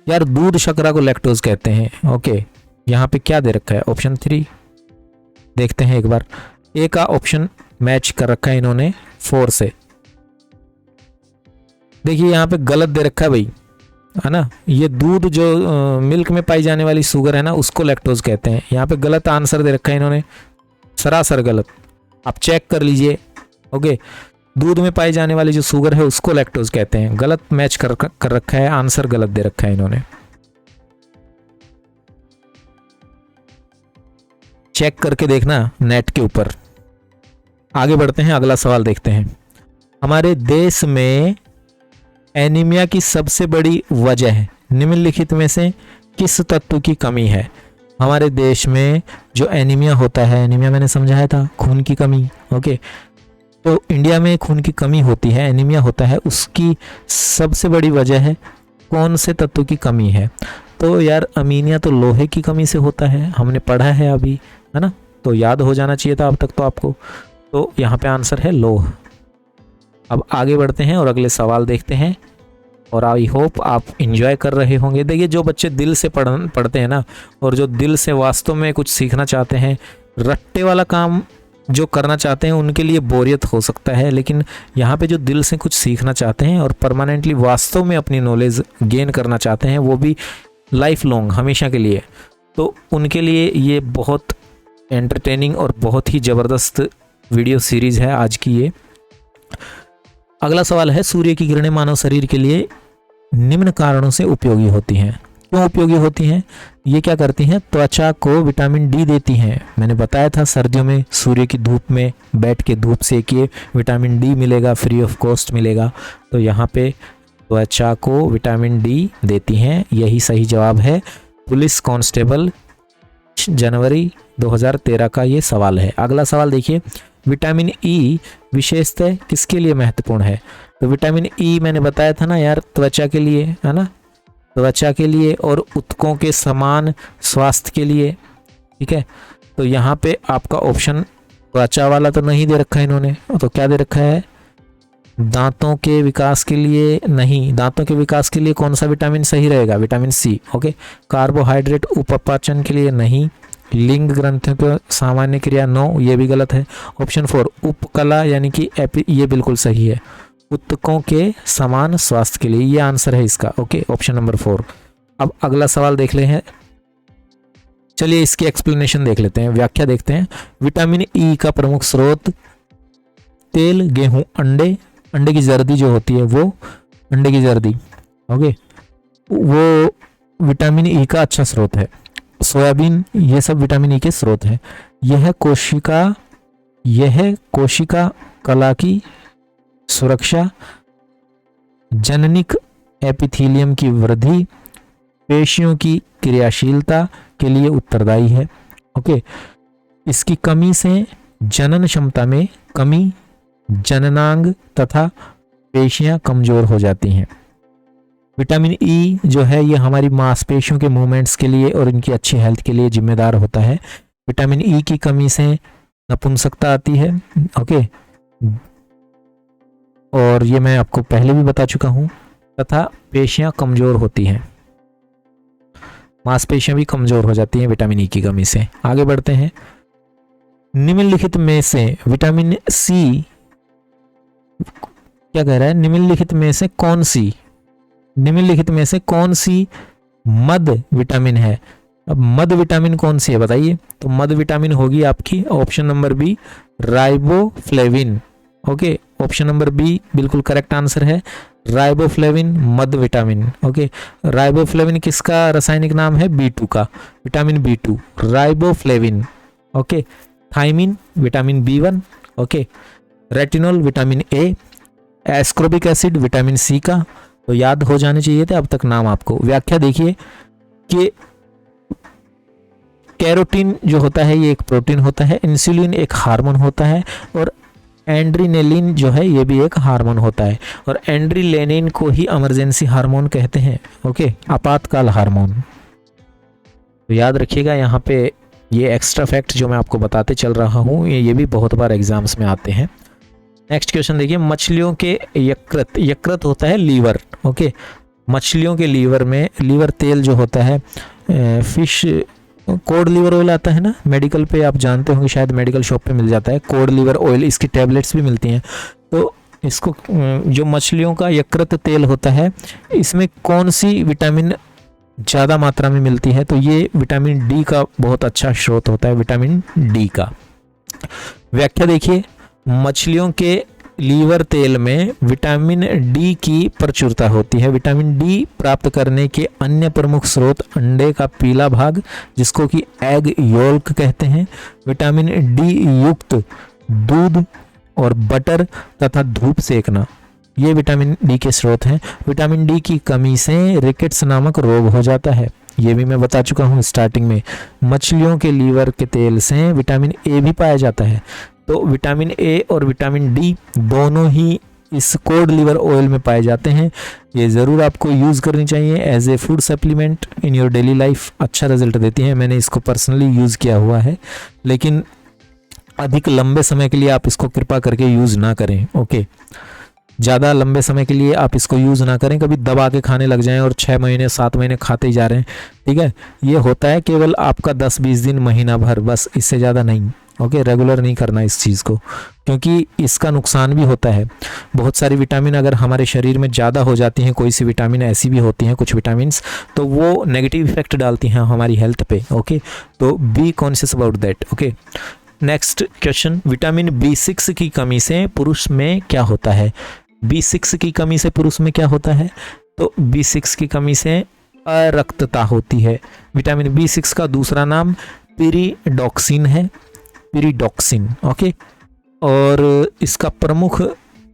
यार? दूध शर्करा को लैक्टोज कहते हैं। ओके, यहाँ पे क्या दे रखा है? ऑप्शन 3 देखते हैं एक बार। ए का ऑप्शन मैच कर रखा है इन्होंने 4 से। देखिए यहाँ पे गलत दे रखा है भाई, है ना? ये दूध जो मिल्क में पाई जाने वाली शुगर है ना, उसको लैक्टोज कहते हैं। यहाँ पे गलत आंसर दे रखा है इन्होंने, सरासर गलत। आप चेक कर लीजिए। ओके, दूध में पाई जाने वाली जो शुगर है उसको लैक्टोज कहते हैं। गलत मैच कर रखा है, आंसर गलत दे रखा है इन्होंने। चेक करके देखना नेट के ऊपर। आगे बढ़ते हैं, अगला सवाल देखते हैं। हमारे देश में एनीमिया की सबसे बड़ी वजह निम्नलिखित में से किस तत्व की कमी है? हमारे देश में जो एनीमिया होता है, एनीमिया मैंने समझाया था, खून की कमी। ओके, तो इंडिया में खून की कमी होती है, एनीमिया होता है, उसकी सबसे बड़ी वजह है कौन से तत्व की कमी है? तो यार अमीनिया तो लोहे की कमी से होता है, हमने पढ़ा है अभी, है ना? तो याद हो जाना चाहिए था अब तक तो आपको। तो यहाँ पे आंसर है लोह। अब आगे बढ़ते हैं और अगले सवाल देखते हैं, और आई होप आप इंजॉय कर रहे होंगे। देखिए जो बच्चे दिल से पढ़ते हैं ना, और जो दिल से वास्तव में कुछ सीखना चाहते हैं, रट्टे वाला काम जो करना चाहते हैं, उनके लिए बोरियत हो सकता है, लेकिन यहाँ पे जो दिल से कुछ सीखना चाहते हैं और परमानेंटली वास्तव में अपनी नॉलेज गेन करना चाहते हैं, वो भी लाइफ लॉन्ग, हमेशा के लिए, तो उनके लिए ये बहुत एंटरटेनिंग और बहुत ही ज़बरदस्त वीडियो सीरीज़ है आज की ये। अगला सवाल है, सूर्य की किरणें मानव शरीर के लिए निम्न कारणों से उपयोगी होती हैं। क्यों उपयोगी होती हैं? ये क्या करती हैं? त्वचा को विटामिन डी देती हैं। मैंने बताया था सर्दियों में सूर्य की धूप में बैठ के धूप सेकिए, विटामिन डी मिलेगा, फ्री ऑफ कॉस्ट मिलेगा। तो यहाँ पे त्वचा को विटामिन डी देती हैं, यही सही जवाब है। पुलिस कांस्टेबल जनवरी 2013 का ये सवाल है। अगला सवाल देखिए, विटामिन ई विशेषतः किसके लिए महत्वपूर्ण है? तो विटामिन ई मैंने बताया था ना यार, त्वचा के लिए, है ना? त्वचा के लिए और ऊतकों के समान स्वास्थ्य के लिए। ठीक है, तो यहाँ पे आपका ऑप्शन त्वचा वाला तो नहीं दे रखा है इन्होंने, तो क्या दे रखा है? दांतों के विकास के लिए नहीं, दांतों के विकास के लिए कौन सा विटामिन सही रहेगा? Vitamin C. ओके, कार्बोहाइड्रेट उपापचय के लिए नहीं, लिंग ग्रंथियों की सामान्य क्रिया नो, ये भी गलत है। ऑप्शन 4 उपकला यानी कि ये बिल्कुल सही है, ऊतकों के समान स्वास्थ्य के लिए, ये आंसर है इसका। Okay, option number 4। अब अगला सवाल देख ले हैं, चलिए इसकी एक्सप्लेनेशन देख लेते हैं, व्याख्या देखते हैं। विटामिन ई का प्रमुख स्रोत तेल, गेहूं, अंडे की जर्दी जो होती है, वो अंडे की जर्दी, ओके, वो विटामिन ई का अच्छा स्रोत है। सोयाबीन, ये सब विटामिन ई के स्रोत है। यह कोशिका कला की सुरक्षा, जननिक एपिथेलियम की वृद्धि, पेशियों की क्रियाशीलता के लिए उत्तरदायी है। ओके, इसकी कमी से जनन क्षमता में कमी, जननांग तथा पेशियां कमजोर हो जाती हैं। विटामिन ई जो है ये हमारी मांसपेशियों के मूवमेंट्स के लिए और इनकी अच्छी हेल्थ के लिए जिम्मेदार होता है। विटामिन ई की कमी से नपुंसकता आती है। ओके, और ये मैं आपको पहले भी बता चुका हूं, तथा पेशियां कमजोर होती हैं। मांसपेशियां भी कमजोर हो जाती हैं विटामिन ई की कमी से। आगे बढ़ते हैं। निम्नलिखित में से विटामिन सी क्या कह रहा है, निम्नलिखित में से कौन सी मद विटामिन है। अब मद विटामिन कौन सी है बताइए। तो मद विटामिन होगी आपकी option number B, riboflavin. Okay, option number B बिल्कुल करेक्ट आंसर है, राइबोफ्लेविन मद विटामिन। ओके, राइबोफ्लेविन किसका रासायनिक नाम है, B2 का, vitamin B2 riboflavin. Okay, thiamine vitamin B1। Okay, retinol vitamin A, ascorbic acid vitamin C का। तो याद हो जाने चाहिए थे अब तक नाम आपको। व्याख्या देखिए कि कैरोटीन जो होता है ये एक प्रोटीन होता है, इंसुलिन एक हार्मोन होता है, और एंड्रीनेलिन जो है ये भी एक हार्मोन होता है, और एंड्रीलेनिन को ही इमरजेंसी हार्मोन कहते हैं। ओके, आपातकाल हार्मोन। तो याद रखिएगा यहाँ पे ये एक्स्ट्रा फैक्ट जो मैं आपको बताते चल रहा हूँ ये भी बहुत बार एग्जाम्स में आते हैं। नेक्स्ट क्वेश्चन देखिए, मछलियों के यकृत होता है लीवर। ओके, मछलियों के लीवर में लीवर तेल जो होता है, फिश कोड लीवर ऑयल आता है ना, मेडिकल पे आप जानते होंगे, शायद मेडिकल शॉप पे मिल जाता है कोड लीवर ऑयल, इसकी टैबलेट्स भी मिलती हैं। तो इसको जो मछलियों का यकृत तेल होता है इसमें कौन सी विटामिन ज़्यादा मात्रा में मिलती है। तो ये विटामिन डी का बहुत अच्छा स्रोत होता है, विटामिन डी का। व्याख्या देखिए, मछलियों के लीवर तेल में विटामिन डी की प्रचुरता होती है। विटामिन डी प्राप्त करने के अन्य प्रमुख स्रोत अंडे का पीला भाग जिसको कि एग योल्क कहते हैं, विटामिन डी युक्त दूध और बटर तथा धूप सेकना, ये विटामिन डी के स्रोत हैं। विटामिन डी की कमी से रिकेट्स नामक रोग हो जाता है, ये भी मैं बता चुका हूँ स्टार्टिंग में। मछलियों के लीवर के तेल से विटामिन ए भी पाया जाता है। तो विटामिन ए और विटामिन डी दोनों ही इस कोड लीवर ऑयल में पाए जाते हैं। ये ज़रूर आपको यूज़ करनी चाहिए as a food supplement in your daily life, अच्छा रिजल्ट देती है। मैंने इसको पर्सनली यूज़ किया हुआ है, लेकिन अधिक लंबे समय के लिए आप इसको कृपा करके यूज़ ना करें। ओके, ज़्यादा लंबे समय के लिए आप इसको यूज़ ना करें, कभी दबा के खाने लग जाएं और 6 महीने 7 महीने खाते ही जा रहे हैं। ठीक है, ये होता है केवल आपका 10-20 दिन, महीना भर, बस, इससे ज़्यादा नहीं। ओके, रेगुलर नहीं करना इस चीज़ को, क्योंकि इसका नुकसान भी होता है। बहुत सारी विटामिन अगर हमारे शरीर में ज़्यादा हो जाती हैं, कोई सी विटामिन ऐसी भी होती हैं कुछ विटामिन्स, तो वो नेगेटिव इफेक्ट डालती हैं हमारी हेल्थ पे। ओके, तो be conscious about that. Okay, next question, vitamin B6 की कमी से पुरुष में क्या होता है। B6 की कमी से पुरुष में क्या होता है। तो B6 की कमी से अरक्तता होती है। विटामिन B6 का दूसरा नाम पिरिडॉक्सिन है, पिरिडॉक्सिन। ओके, और इसका प्रमुख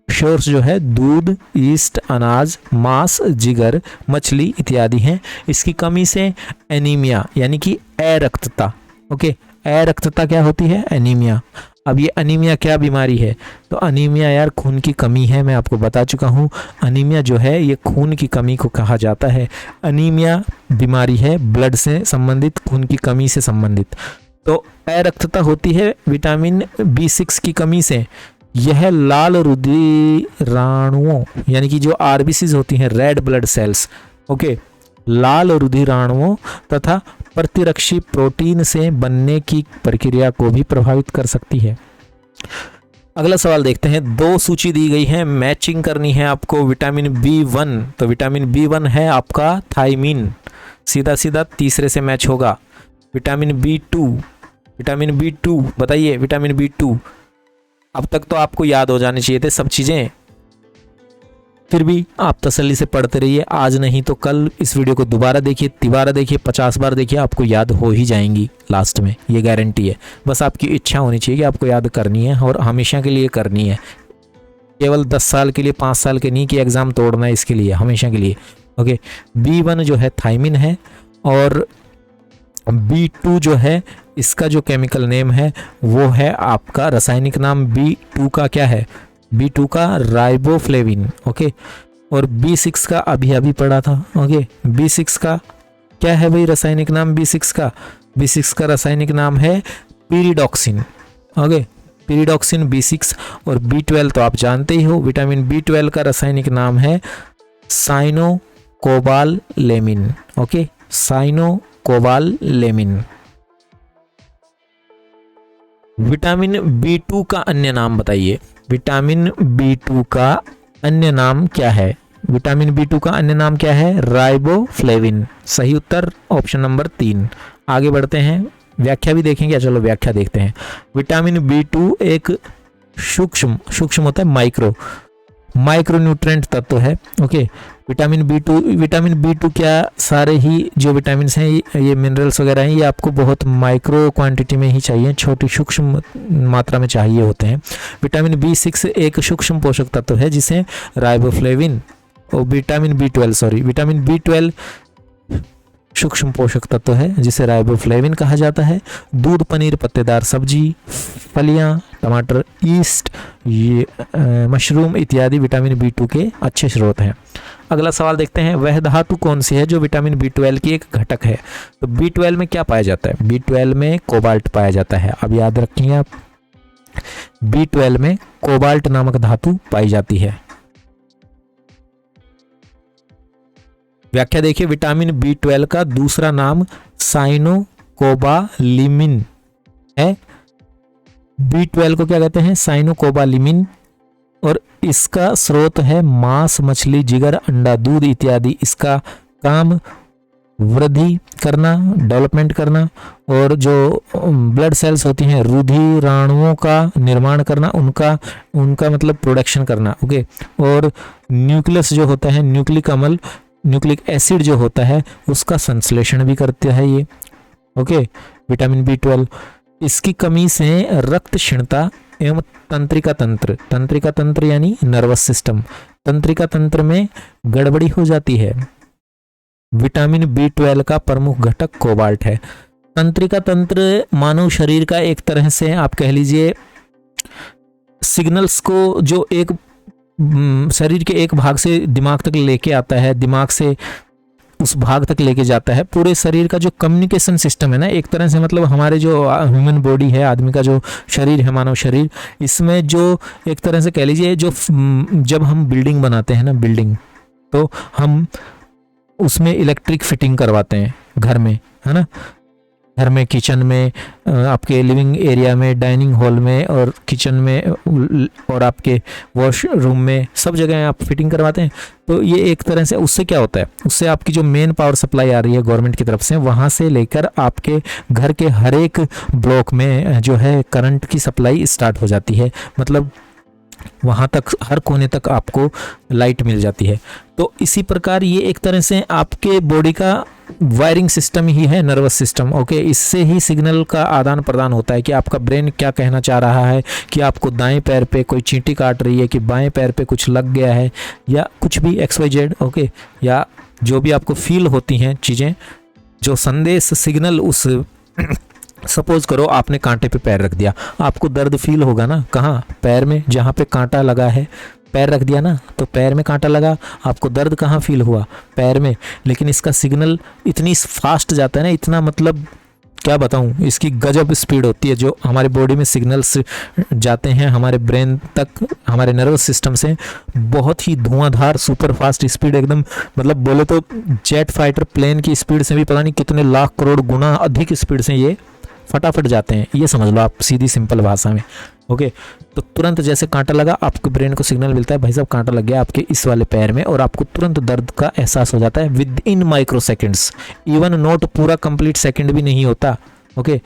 सोर्स जो है दूध, ईस्ट, अनाज, मांस, जिगर, मछली इत्यादि हैं। इसकी कमी से एनीमिया यानी कि अरक्तता। ओके, अरक्तता क्या होती है, एनीमिया। अब ये अनीमिया क्या बीमारी है। तो अनीमिया यार खून की कमी है, मैं आपको बता चुका हूँ। अनीमिया जो है ये खून की कमी को कहा जाता है। अनीमिया बीमारी है ब्लड से संबंधित, खून की कमी से संबंधित। तो अरक्तता होती है विटामिन B6 की कमी से। यह लाल रुधिराणुओं यानी कि जो RBCs होती हैं, रेड ब्लड सेल्स, ओके, लाल रुधिराणुओं तथा प्रतिरक्षी प्रोटीन से बनने की प्रक्रिया को भी प्रभावित कर सकती है। अगला सवाल देखते हैं। 2 सूची दी गई है, मैचिंग करनी है आपको। विटामिन B1, तो विटामिन B1 है आपका थाइमिन, सीधा सीधा तीसरे से मैच होगा। विटामिन B2, विटामिन B2 बताइए, विटामिन B2 अब तक तो आपको याद हो जाने चाहिए थे सब चीज़ें, फिर भी आप तसल्ली से पढ़ते रहिए। आज नहीं तो कल इस वीडियो को दोबारा देखिए, तिबारा देखिए, 50 बार देखिए, आपको याद हो ही जाएंगी लास्ट में, ये गारंटी है। बस आपकी इच्छा होनी चाहिए कि आपको याद करनी है और हमेशा के लिए करनी है। केवल 10 साल के लिए, 5 साल के नहीं कि एग्ज़ाम तोड़ना है, इसके लिए हमेशा के लिए। ओके, B1 जो है थाइमिन है, और B2 जो है इसका जो केमिकल नेम है वो है आपका, रासायनिक नाम B2 का क्या है, B2 का राइबोफ्लेविन। ओके, और B6 का अभी अभी पढ़ा था। ओके, B6 का क्या है भाई रासायनिक नाम B6 का। B6 का रासायनिक नाम है पिरिडॉक्सिन। Okay, पिरिडॉक्सिन B6। और B12 तो आप जानते ही हो, विटामिन B12 का रासायनिक नाम है साइनोकोबालेमिन। ओके, कोबालेमिन। विटामिन B2 का अन्य नाम बताइए। विटामिन B2 का अन्य नाम क्या है? विटामिन B2 का अन्य नाम क्या है? राइबोफ्लेविन। सही उत्तर ऑप्शन नंबर 3। आगे बढ़ते हैं, व्याख्या भी देखेंगे। चलो व्याख्या देखते हैं। विटामिन B2 एक सूक्ष्म होता है, माइक्रो न्यूट्रिएंट तत्व है। ओके, विटामिन B2 क्या सारे ही जो विटामिन हैं, ये मिनरल्स वगैरह हैं, ये आपको बहुत माइक्रो क्वांटिटी में ही चाहिए, छोटी सूक्ष्म मात्रा में चाहिए होते हैं। विटामिन B6 एक सूक्ष्म पोषक तत्व है जिसे राइबोफ्लेविन और विटामिन B12 सूक्ष्म पोषक तत्व है जिसे राइबोफ्लेविन कहा जाता है। दूध, पनीर, पत्तेदार सब्जी, फलियां, टमाटर, ईस्ट, ये मशरूम इत्यादि विटामिन B2 के अच्छे स्रोत हैं। अगला सवाल देखते हैं, वह धातु कौन सी है जो विटामिन B12 की एक घटक है? तो B12 में क्या पाया जाता है? B12 में कोबाल्ट पाया जाता है। अब याद रखिए आप, B12 में कोबाल्ट नामक धातु पाई जाती है। व्याख्या देखिए, विटामिन B12 का दूसरा नाम साइनोकोबालिमिन है। B12 को क्या कहते हैं? साइनोकोबालिमिन। और इसका स्रोत है मांस, मछली, जिगर, अंडा, दूध इत्यादि। इसका काम वृद्धि करना, डेवलपमेंट करना, और जो ब्लड सेल्स होती हैं, रुधिराणुओं का निर्माण करना, उनका मतलब प्रोडक्शन करना। ओके, और न्यूक्लियस जो होता है, न्यूक्लिक एसिड जो होता है, उसका संश्लेषण भी करता है ये। Okay, vitamin B12। इसकी कमी से रक्त क्षीणता एवं तंत्रिका तंत्र यानी नर्वस सिस्टम, तंत्रिका तंत्र में गड़बड़ी हो जाती है। विटामिन B12 का प्रमुख घटक कोबाल्ट है। तंत्रिका तंत्र मानव शरीर का एक तरह से आप कह लीजिए सिग्नल्स को जो एक शरीर के एक भाग से दिमाग तक लेके आता है, दिमाग से उस भाग तक लेके जाता है। पूरे शरीर का जो कम्युनिकेशन सिस्टम है ना, एक तरह से मतलब हमारे जो ह्यूमन बॉडी है, आदमी का जो शरीर है, मानव शरीर, इसमें जो एक तरह से कह लीजिए जो जब हम बिल्डिंग बनाते हैं ना, तो हम उसमें इलेक्ट्रिक फिटिंग करवाते हैं घर में, है ना। घर में, किचन में, आपके लिविंग एरिया में, डाइनिंग हॉल में और किचन में और आपके वॉशरूम में, सब जगह आप फिटिंग करवाते हैं। तो ये एक तरह से उससे क्या होता है, उससे आपकी जो मेन पावर सप्लाई आ रही है गवर्नमेंट की तरफ से, वहाँ से लेकर आपके घर के हर एक ब्लॉक में जो है करंट की सप्लाई स्टार्ट हो जाती है। मतलब वहाँ तक, हर कोने तक आपको लाइट मिल जाती है। तो इसी प्रकार ये एक तरह से आपके बॉडी का वायरिंग सिस्टम ही है, नर्वस सिस्टम। ओके, इससे ही सिग्नल का आदान प्रदान होता है कि आपका ब्रेन क्या कहना चाह रहा है, कि आपको दाएं पैर पे कोई चींटी काट रही है, कि बाएं पैर पे कुछ लग गया है, या कुछ भी XYZ। ओके, या जो भी आपको फील होती हैं चीज़ें, जो संदेश सिग्नल उस सपोज करो आपने कांटे पे पैर रख दिया, आपको दर्द फील होगा ना, कहाँ? पैर में, जहाँ पे कांटा लगा है। पैर रख दिया ना, तो पैर में कांटा लगा, आपको दर्द कहाँ फील हुआ? पैर में। लेकिन इसका सिग्नल इतनी फास्ट जाता है ना, इतना मतलब क्या बताऊँ, इसकी गजब स्पीड होती है। जो हमारे बॉडी में सिग्नल्स जाते हैं हमारे ब्रेन तक, हमारे नर्वस सिस्टम से, बहुत ही धुआंधार सुपर फास्ट स्पीड, एकदम मतलब बोले तो जेट फाइटर प्लेन की स्पीड से भी पता नहीं कितने लाख करोड़ गुना अधिक स्पीड से ये फटाफट जाते हैं। ये समझ लो आप सीधी सिंपल भाषा में। ओके, तो तुरंत जैसे कांटा लगा, आपके ब्रेन को सिग्नल मिलता है, भाई साहब कांटा लग गया आपके इस वाले पैर में, और आपको तुरंत दर्द का एहसास हो जाता है with in micro seconds. Even not पूरा कंप्लीट सेकंड भी नहीं होता। ओके,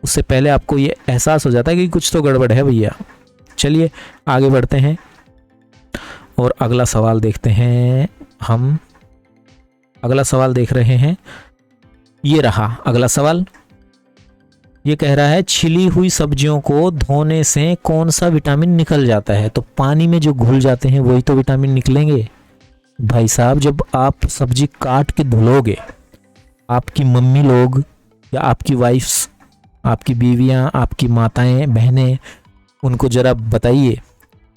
उससे पहले आपको ये एहसास हो जाता है कि कुछ तो गड़बड़ है भैया। चलिए आगे बढ़ते हैं और अगला सवाल देखते हैं। हम अगला सवाल देख रहे हैं, ये रहा अगला सवाल। ये कह रहा है, छिली हुई सब्जियों को धोने से कौन सा विटामिन निकल जाता है? तो पानी में जो घुल जाते हैं वही तो विटामिन निकलेंगे भाई साहब। जब आप सब्जी काट के धुलोगे, आपकी मम्मी लोग या आपकी वाइफ्स, आपकी बीवियां, आपकी माताएं, बहनें, उनको जरा बताइए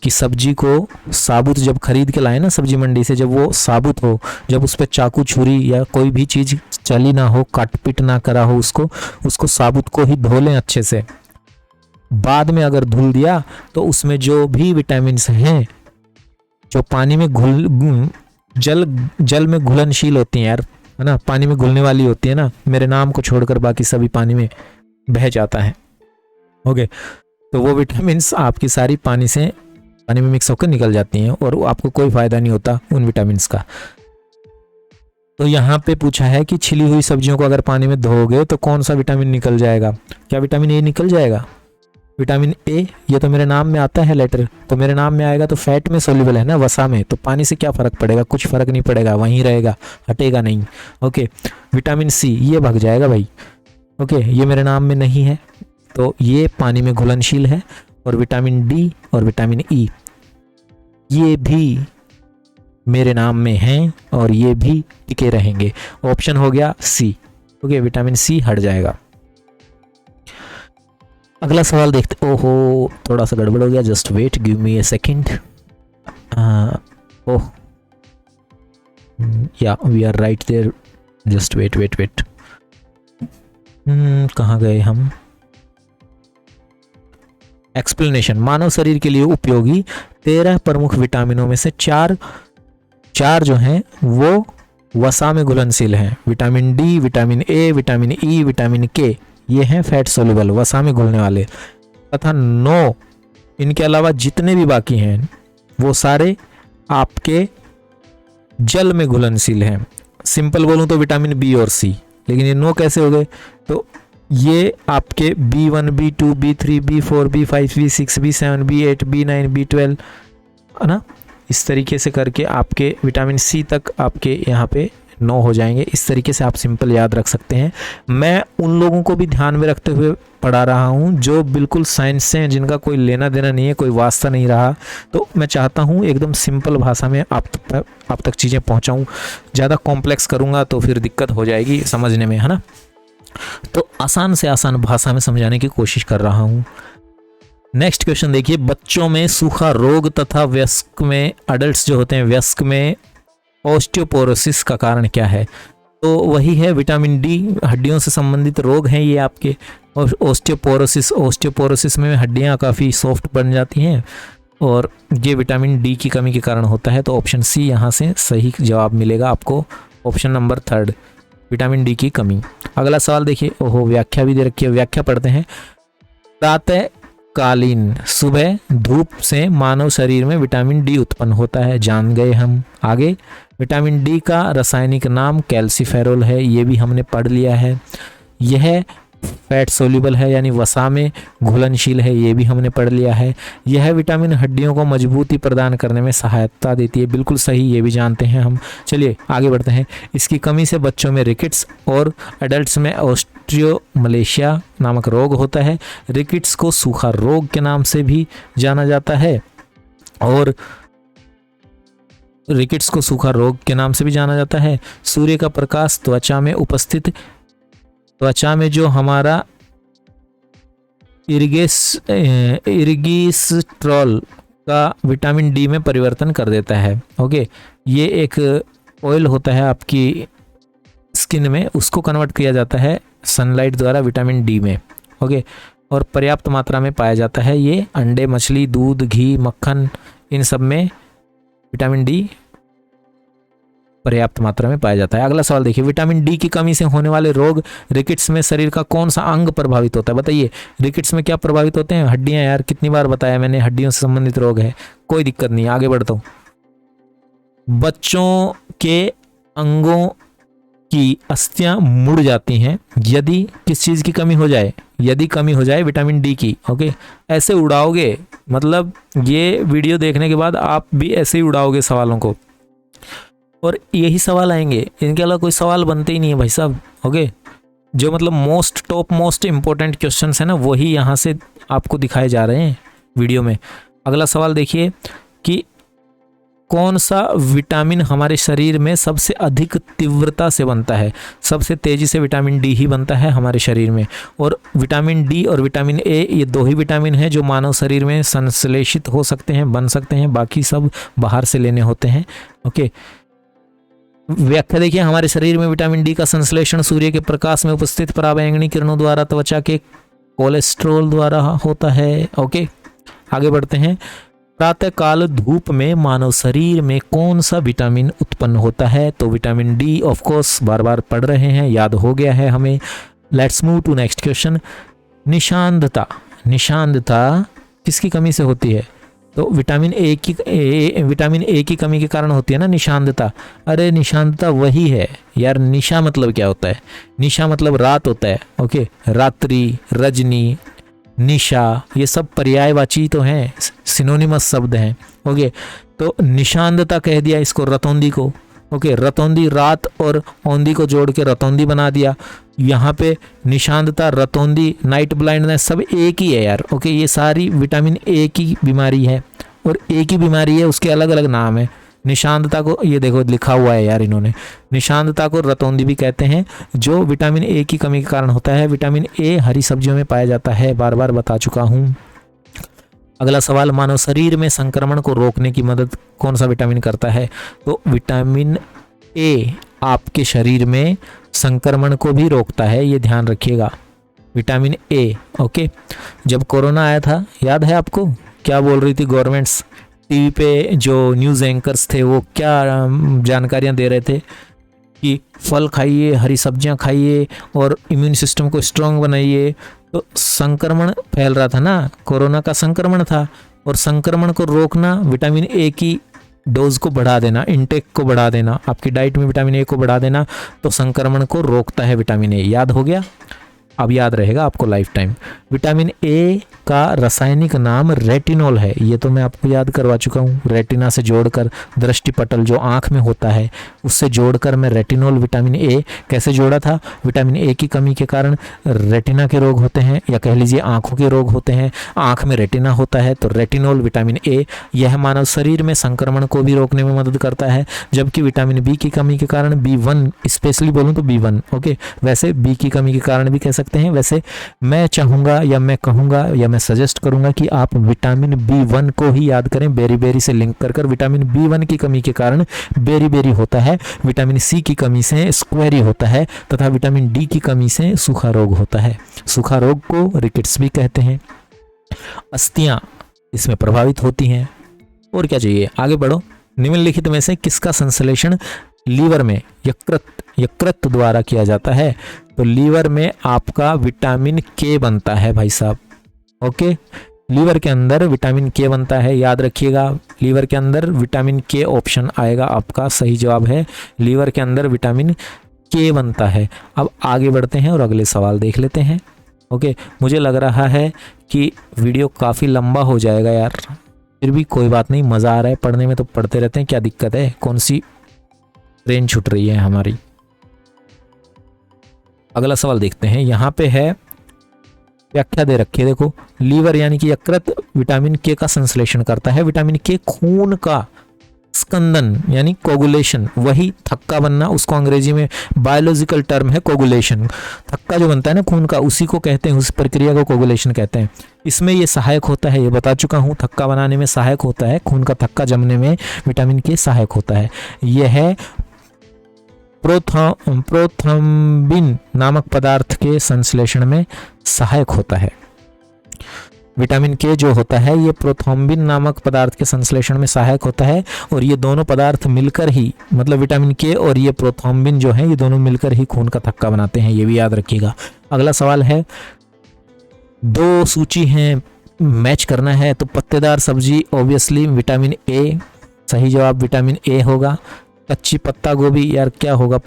कि सब्जी को साबुत जब खरीद के लाए ना सब्जी मंडी से, जब वो साबुत हो, जब उस पर चाकू छुरी या कोई भी चीज़ चली ना हो, काट पीट ना करा हो, उसको साबुत को ही धो लें अच्छे से। बाद में अगर धुल दिया तो उसमें जो भी विटामिन्स हैं, जो पानी में जल में घुलनशील होती हैं यार, है ना, पानी में घुलने वाली होती है ना, मेरे नाम को छोड़कर बाकी सभी पानी में बह जाता है। ओके, तो वो विटामिन्स आपकी सारी पानी में मिक्स होकर निकल जाती हैं और आपको कोई फायदा नहीं होता उन विटामिन्स का। तो यहाँ पे पूछा है कि छिली हुई सब्जियों को अगर पानी में धोओगे तो कौन सा विटामिन निकल जाएगा? क्या विटामिन ए निकल जाएगा? विटामिन ए, ये तो मेरे नाम में आता है लेटर, तो मेरे नाम में आएगा तो फैट में सोल्यूबल है ना, वसा में, तो पानी से क्या फर्क पड़ेगा? कुछ फर्क नहीं पड़ेगा, वहीं रहेगा, हटेगा नहीं। ओके, विटामिन सी ये भाग जाएगा भाई। ओके, ये मेरे नाम में नहीं है तो ये पानी में घुलनशील है। और विटामिन डी और विटामिन ई ये भी मेरे नाम में हैं और ये भी टिके रहेंगे। ऑप्शन हो गया सी। ओके, विटामिन सी हट जाएगा। अगला सवाल देखते। ओहो, थोड़ा सा गड़बड़ हो गया, just wait, give me a second. Oh yeah we are right there, just wait wait wait. कहाँ गए हम? एक्सप्लेनेशन, मानव शरीर के लिए उपयोगी 13 प्रमुख विटामिनों में से चार जो हैं वो वसा में घुलनशील हैं। Vitamin D, vitamin A, vitamin E, vitamin के, ये हैं फैट सोल्यूबल, वसा में घुलने वाले। तथा 9 इनके अलावा जितने भी बाकी हैं वो सारे आपके जल में घुलनशील हैं। सिंपल बोलूं तो विटामिन बी और सी, लेकिन ये 9 कैसे हो गए? तो ये आपके B1, B2, B3, B4, B5, B6, B7, B8, B9, B12 है ना, इस तरीके से करके आपके विटामिन सी तक आपके यहाँ पे 9 हो जाएंगे। इस तरीके से आप सिंपल याद रख सकते हैं। मैं उन लोगों को भी ध्यान में रखते हुए पढ़ा रहा हूँ जो बिल्कुल साइंस से हैं, जिनका कोई लेना देना नहीं है, कोई वास्ता नहीं रहा। तो मैं चाहता हूँ एकदम सिंपल भाषा में आप तक चीज़ें पहुँचाऊँ। ज़्यादा कॉम्प्लेक्स करूँगा तो फिर दिक्कत हो जाएगी समझने में, है ना। तो आसान से आसान भाषा में समझाने की कोशिश कर रहा हूँ। नेक्स्ट क्वेश्चन देखिए, बच्चों में सूखा रोग तथा वयस्क में, अडल्ट्स जो होते हैं वयस्क में, ऑस्टियोपोरोसिस का कारण क्या है? तो वही है विटामिन डी, हड्डियों से संबंधित रोग हैं ये आपके। और ऑस्टियोपोरोसिस में हड्डियां काफ़ी सॉफ्ट बन जाती हैं और ये विटामिन डी की कमी के कारण होता है। तो ऑप्शन सी यहाँ से सही जवाब मिलेगा आपको, ऑप्शन नंबर 3, विटामिन डी की कमी। अगला सवाल देखिए, ओहो व्याख्या भी दे रखी है, व्याख्या पढ़ते हैं। प्रातः कालीन सुबह धूप से मानव शरीर में विटामिन डी उत्पन्न होता है, जान गए हम। आगे, विटामिन डी का रासायनिक नाम कैल्सीफेरोल है, ये भी हमने पढ़ लिया है। यह फैट सोल्यूबल है यानी वसा में घुलनशील है, ये भी हमने पढ़ लिया है। यह विटामिन हड्डियों को मजबूती प्रदान करने में सहायता देती है, बिल्कुल सही, ये भी जानते हैं हम। चलिए आगे बढ़ते हैं। इसकी कमी से बच्चों में रिकेट्स और एडल्ट्स में ऑस्टियोमलेशिया नामक रोग होता है। रिकेट्स को सूखा रोग के नाम से भी जाना जाता है और रिकेट्स को सूखा रोग के नाम से भी जाना जाता है। सूर्य का प्रकाश त्वचा में जो हमारा इर्गिस्ट्रॉल का विटामिन डी में परिवर्तन कर देता है। ओके, ये एक ऑयल होता है आपकी स्किन में, उसको कन्वर्ट किया जाता है सनलाइट द्वारा विटामिन डी में। ओके, और पर्याप्त मात्रा में पाया जाता है। ये अंडे, मछली, दूध, घी, मक्खन, इन सब में विटामिन डी पर्याप्त मात्रा में पाया जाता है। अगला सवाल देखिए, विटामिन डी की कमी से होने वाले रोग, रिकेट्स में शरीर का कौन सा अंग प्रभावित होता है? बताइए, रिकेट्स में क्या प्रभावित होते हैं? हड्डियां। यार कितनी बार बताया मैंने, हड्डियों से संबंधित रोग है, कोई दिक्कत नहीं, आगे बढ़ता हूँ। बच्चों के अंगों की अस्थियां मुड़ जाती हैं यदि किस चीज की कमी हो जाए? यदि कमी हो जाए विटामिन डी की। ओके, ऐसे उड़ाओगे, मतलब ये वीडियो देखने के बाद आप भी ऐसे ही उड़ाओगे सवालों को, और यही सवाल आएंगे, इनके अलावा कोई सवाल बनते ही नहीं है भाई साहब। ओके, जो मतलब मोस्ट इंपॉर्टेंट क्वेश्चंस है ना, वही यहाँ से आपको दिखाए जा रहे हैं वीडियो में। अगला सवाल देखिए कि कौन सा विटामिन हमारे शरीर में सबसे अधिक तीव्रता से बनता है? सबसे तेजी से विटामिन डी ही बनता है हमारे शरीर में। और विटामिन डी और विटामिन ए, ये 2 ही विटामिन हैं जो मानव शरीर में संश्लेषित हो सकते हैं, बन सकते हैं, बाकी सब बाहर से लेने होते हैं। ओके, व्याख्या देखिए, हमारे शरीर में विटामिन डी का संश्लेषण सूर्य के प्रकाश में उपस्थित पराबैंगनी किरणों द्वारा, त्वचा के कोलेस्ट्रॉल द्वारा होता है। ओके, आगे बढ़ते हैं। प्रातःकाल धूप में मानव शरीर में कौन सा विटामिन उत्पन्न होता है? तो विटामिन डी, ऑफ कोर्स, बार बार पढ़ रहे हैं, याद हो गया है हमें। Let's move to next question. निशानता, निशानता किसकी कमी से होती है? तो विटामिन ए की कमी के कारण होती है ना निशानता। अरे निशानता वही है यार। निशा मतलब क्या होता है? निशा मतलब रात होता है। ओके, रात्रि, रजनी, निशा, ये सब पर्यायवाची तो हैं, सिनोनिमस शब्द हैं। ओके, तो निशानता कह दिया इसको, रतौंदी को। ओके, रतौंदी, रात और औंधी को जोड़ के रतौंदी बना दिया। यहाँ पे निशानता, रतौंदी, नाइट ब्लाइंडनेस सब एक ही है यार। ओके, ये सारी विटामिन ए की बीमारी है और एक ही बीमारी है, उसके अलग अलग नाम है। निशानता को, ये देखो लिखा हुआ है यार इन्होंने, निशानता को रतौंदी भी कहते हैं, जो विटामिन ए की कमी के कारण होता है। विटामिन ए हरी सब्जियों में पाया जाता है, बार बार बता चुका हूँ। अगला सवाल, मानव शरीर में संक्रमण को रोकने की मदद कौन सा विटामिन करता है? तो विटामिन ए आपके शरीर में संक्रमण को भी रोकता है, ये ध्यान रखिएगा। Vitamin A. ओके, जब कोरोना आया था, याद है आपको क्या बोल रही थी गवर्नमेंट्स? टीवी पे जो न्यूज़ एंकर्स थे वो क्या जानकारियां दे रहे थे कि फल खाइए, हरी सब्जियां खाइए और इम्यून सिस्टम को स्ट्रांग बनाइए। तो संक्रमण फैल रहा था ना, कोरोना का संक्रमण था, और संक्रमण को रोकना, विटामिन ए की डोज को बढ़ा देना, इनटेक को बढ़ा देना, आपकी डाइट में विटामिन ए को बढ़ा देना, तो संक्रमण को रोकता है विटामिन ए। याद हो गया? अब याद रहेगा आपको लाइफ टाइम। विटामिन ए का रासायनिक नाम रेटिनॉल है, ये तो मैं आपको याद करवा चुका हूँ। रेटिना से जोड़कर, दृष्टिपटल जो आंख में होता है उससे जोड़कर मैं रेटिनॉल, विटामिन ए कैसे जोड़ा था? विटामिन ए की कमी के कारण रेटिना के रोग होते हैं, या कह लीजिए आंखों के रोग होते हैं। आंख में रेटिना होता है तो रेटिनॉल, विटामिन ए, यह मानव शरीर में संक्रमण को भी रोकने में मदद करता है। जबकि विटामिन बी की कमी के कारण, B1 स्पेशली बोलूँ तो B1, ओके, वैसे बी की कमी के कारण भी कह सकते हैं। वैसे मैं चाहूँगा या मैं कहूँगा या मैं सजेस्ट करूँगा कि आप विटामिन B1 को ही याद करें, बेरी बेरी से लिंक कर विटामिन B1 की कमी के कारण बेरी बेरी होता है, विटामिन सी की कमी से स्क्वेरी होता है, तथा विटामिन डी की कमी से सूखा रोग होता है। सूखा रोग को रिकेट्स भी कहते हैं। अस्थियां इसमें प्रभावित होती हैं। और क्या चाहिए? आगे बढ़ो। निम्नलिखित में से किसका संश्लेषण लीवर में यकृत द्वारा किया जाता है? तो लीवर में आपका विटामिन के बनता है भाई साहब। ओके, लीवर के अंदर विटामिन के बनता है, याद रखिएगा। लीवर के अंदर विटामिन के ऑप्शन आएगा आपका, सही जवाब है। लीवर के अंदर विटामिन के बनता है। अब आगे बढ़ते हैं और अगले सवाल देख लेते हैं। ओके, मुझे लग रहा है कि वीडियो काफ़ी लंबा हो जाएगा यार, फिर भी कोई बात नहीं, मज़ा आ रहा है पढ़ने में तो पढ़ते रहते हैं, क्या दिक्कत है? कौन सी ट्रेन छूट रही है हमारी? अगला सवाल देखते हैं। यहाँ पे है व्याख्या दे रखी है, देखो। लीवर यानी कि यकृत विटामिन के का संश्लेषण करता है। विटामिन के खून का स्कंदन यानी कोगुलेशन, वही थक्का बनना, उसको अंग्रेजी में बायोलॉजिकल टर्म है कोगुलेशन। थक्का जो बनता है ना खून का, उसी को कहते हैं, उस प्रक्रिया को कोगुलेशन कहते हैं। इसमें ये सहायक होता है, ये बता चुका हूँ, थक्का बनाने में सहायक होता है, खून का थक्का जमने में विटामिन के सहायक होता है। यह है प्रोथ्रोम्बिन नामक पदार्थ के संश्लेषण में सहायक होता है। विटामिन के जो होता है ये प्रोथ्रोम्बिन नामक पदार्थ के संश्लेषण में सहायक होता है, और ये दोनों पदार्थ मिलकर ही, मतलब विटामिन के और ये प्रोथ्रोम्बिन जो है, ये दोनों मिलकर ही खून का थक्का बनाते हैं, ये भी याद रखिएगा। अगला सवाल है, दो सूची है, मैच करना है, तो पत्तेदार सब्जी ऑब्वियसली विटामिन ए, सही जवाब विटामिन ए होगा। कच्ची पत्ता गोभी, यार क्या होगा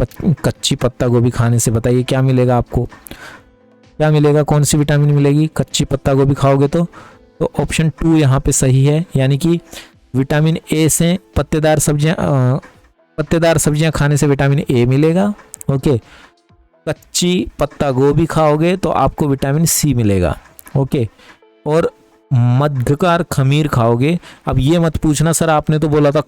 कच्ची पत्ता गोभी खाने से? बताइए क्या मिलेगा आपको, क्या मिलेगा, कौन सी विटामिन मिलेगी कच्ची पत्ता गोभी खाओगे तो ऑप्शन 2 यहाँ पे सही है, यानी कि विटामिन ए से पत्तेदार सब्जियां खाने से विटामिन ए मिलेगा। ओके, कच्ची पत्ता गोभी खाओगे तो आपको विटामिन सी मिलेगा। ओके, और मध्यकार खमीर खाओगे, अब ये मत पूछना सर आपने तो बोला था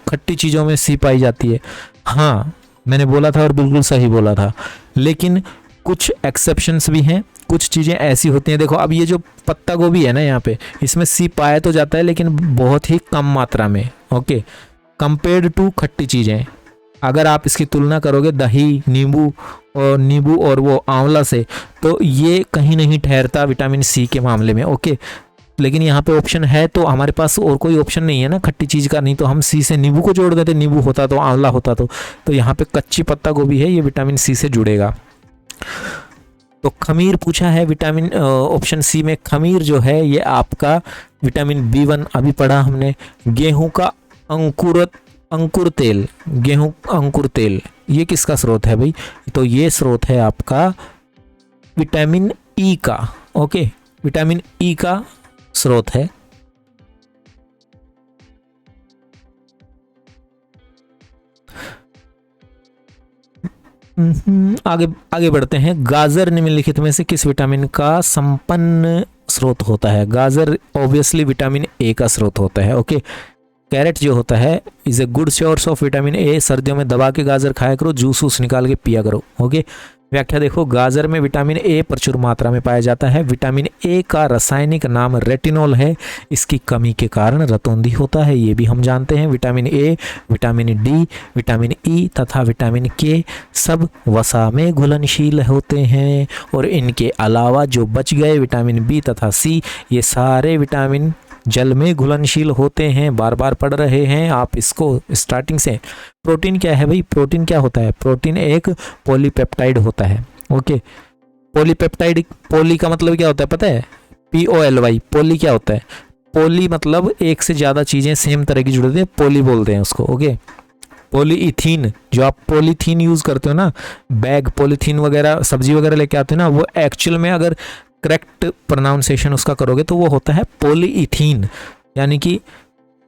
खट्टी चीज़ों में सी पाई जाती है। हाँ, मैंने बोला था और बिल्कुल सही बोला था, लेकिन कुछ एक्सेप्शंस भी हैं, कुछ चीज़ें ऐसी होती हैं। देखो, अब ये जो पत्ता गोभी है ना, यहाँ पे इसमें सी पाया तो जाता है, लेकिन बहुत ही कम मात्रा में। ओके, कंपेयर्ड टू खट्टी चीज़ें, अगर आप इसकी तुलना करोगे दही, नींबू और वो आंवला से, तो ये कहीं नहीं ठहरता विटामिन सी के मामले में। ओके, लेकिन यहाँ पे ऑप्शन है तो हमारे पास और कोई ऑप्शन नहीं है ना खट्टी चीज़ का, नहीं तो हम सी से नींबू को जोड़ देते, नींबू होता तो आंवला होता तो यहाँ पे कच्ची पत्ता गोभी है, ये विटामिन सी से जुड़ेगा। तो खमीर पूछा है विटामिन, ऑप्शन सी में खमीर जो है ये आपका विटामिन B1 अभी पढ़ा हमने। गेहूं का अंकुर तेल, गेहूं अंकुर तेल ये किसका स्रोत है भाई? तो ये स्रोत है आपका विटामिन ई का। ओके, विटामिन ई का स्रोत है। आगे बढ़ते हैं। गाजर निम्नलिखित में से किस विटामिन का संपन्न स्रोत होता है? गाजर ऑब्वियसली विटामिन ए का स्रोत होता है। ओके, कैरेट जो होता है is a good source of vitamin A. सर्दियों में दबा के गाजर खाया करो, जूस निकाल के पिया करो। ओके, व्याख्या देखो, गाजर में विटामिन ए प्रचुर मात्रा में पाया जाता है। विटामिन ए का रासायनिक नाम रेटिनॉल है। इसकी कमी के कारण रतौंधी होता है, ये भी हम जानते हैं। Vitamin A, vitamin D, vitamin E तथा विटामिन के सब वसा में घुलनशील होते हैं। और इनके अलावा जो बच गए विटामिन बी तथा सी, ये सारे विटामिन जल में घुलनशील होते हैं। बार बार पढ़ रहे हैं आप इसको स्टार्टिंग से। प्रोटीन क्या है भाई? प्रोटीन क्या होता है? प्रोटीन एक पॉलीपेप्टाइड होता है। ओके, पॉलीपेप्टाइड, पॉली का मतलब क्या होता है पता है? POLY, पॉली क्या होता है? पॉली मतलब एक से ज़्यादा चीज़ें सेम तरह की जुड़ी हैं, पॉली बोलते हैं उसको। ओके, पॉलीइथीन, जो आप पॉलीथीन यूज़ करते हो ना, बैग पॉलीथीन वगैरह सब्जी वगैरह लेके आते हो ना, वो एक्चुअल में अगर करेक्ट प्रोनाउंसिएशन उसका करोगे तो वो होता है पॉलीइथीन। यानी कि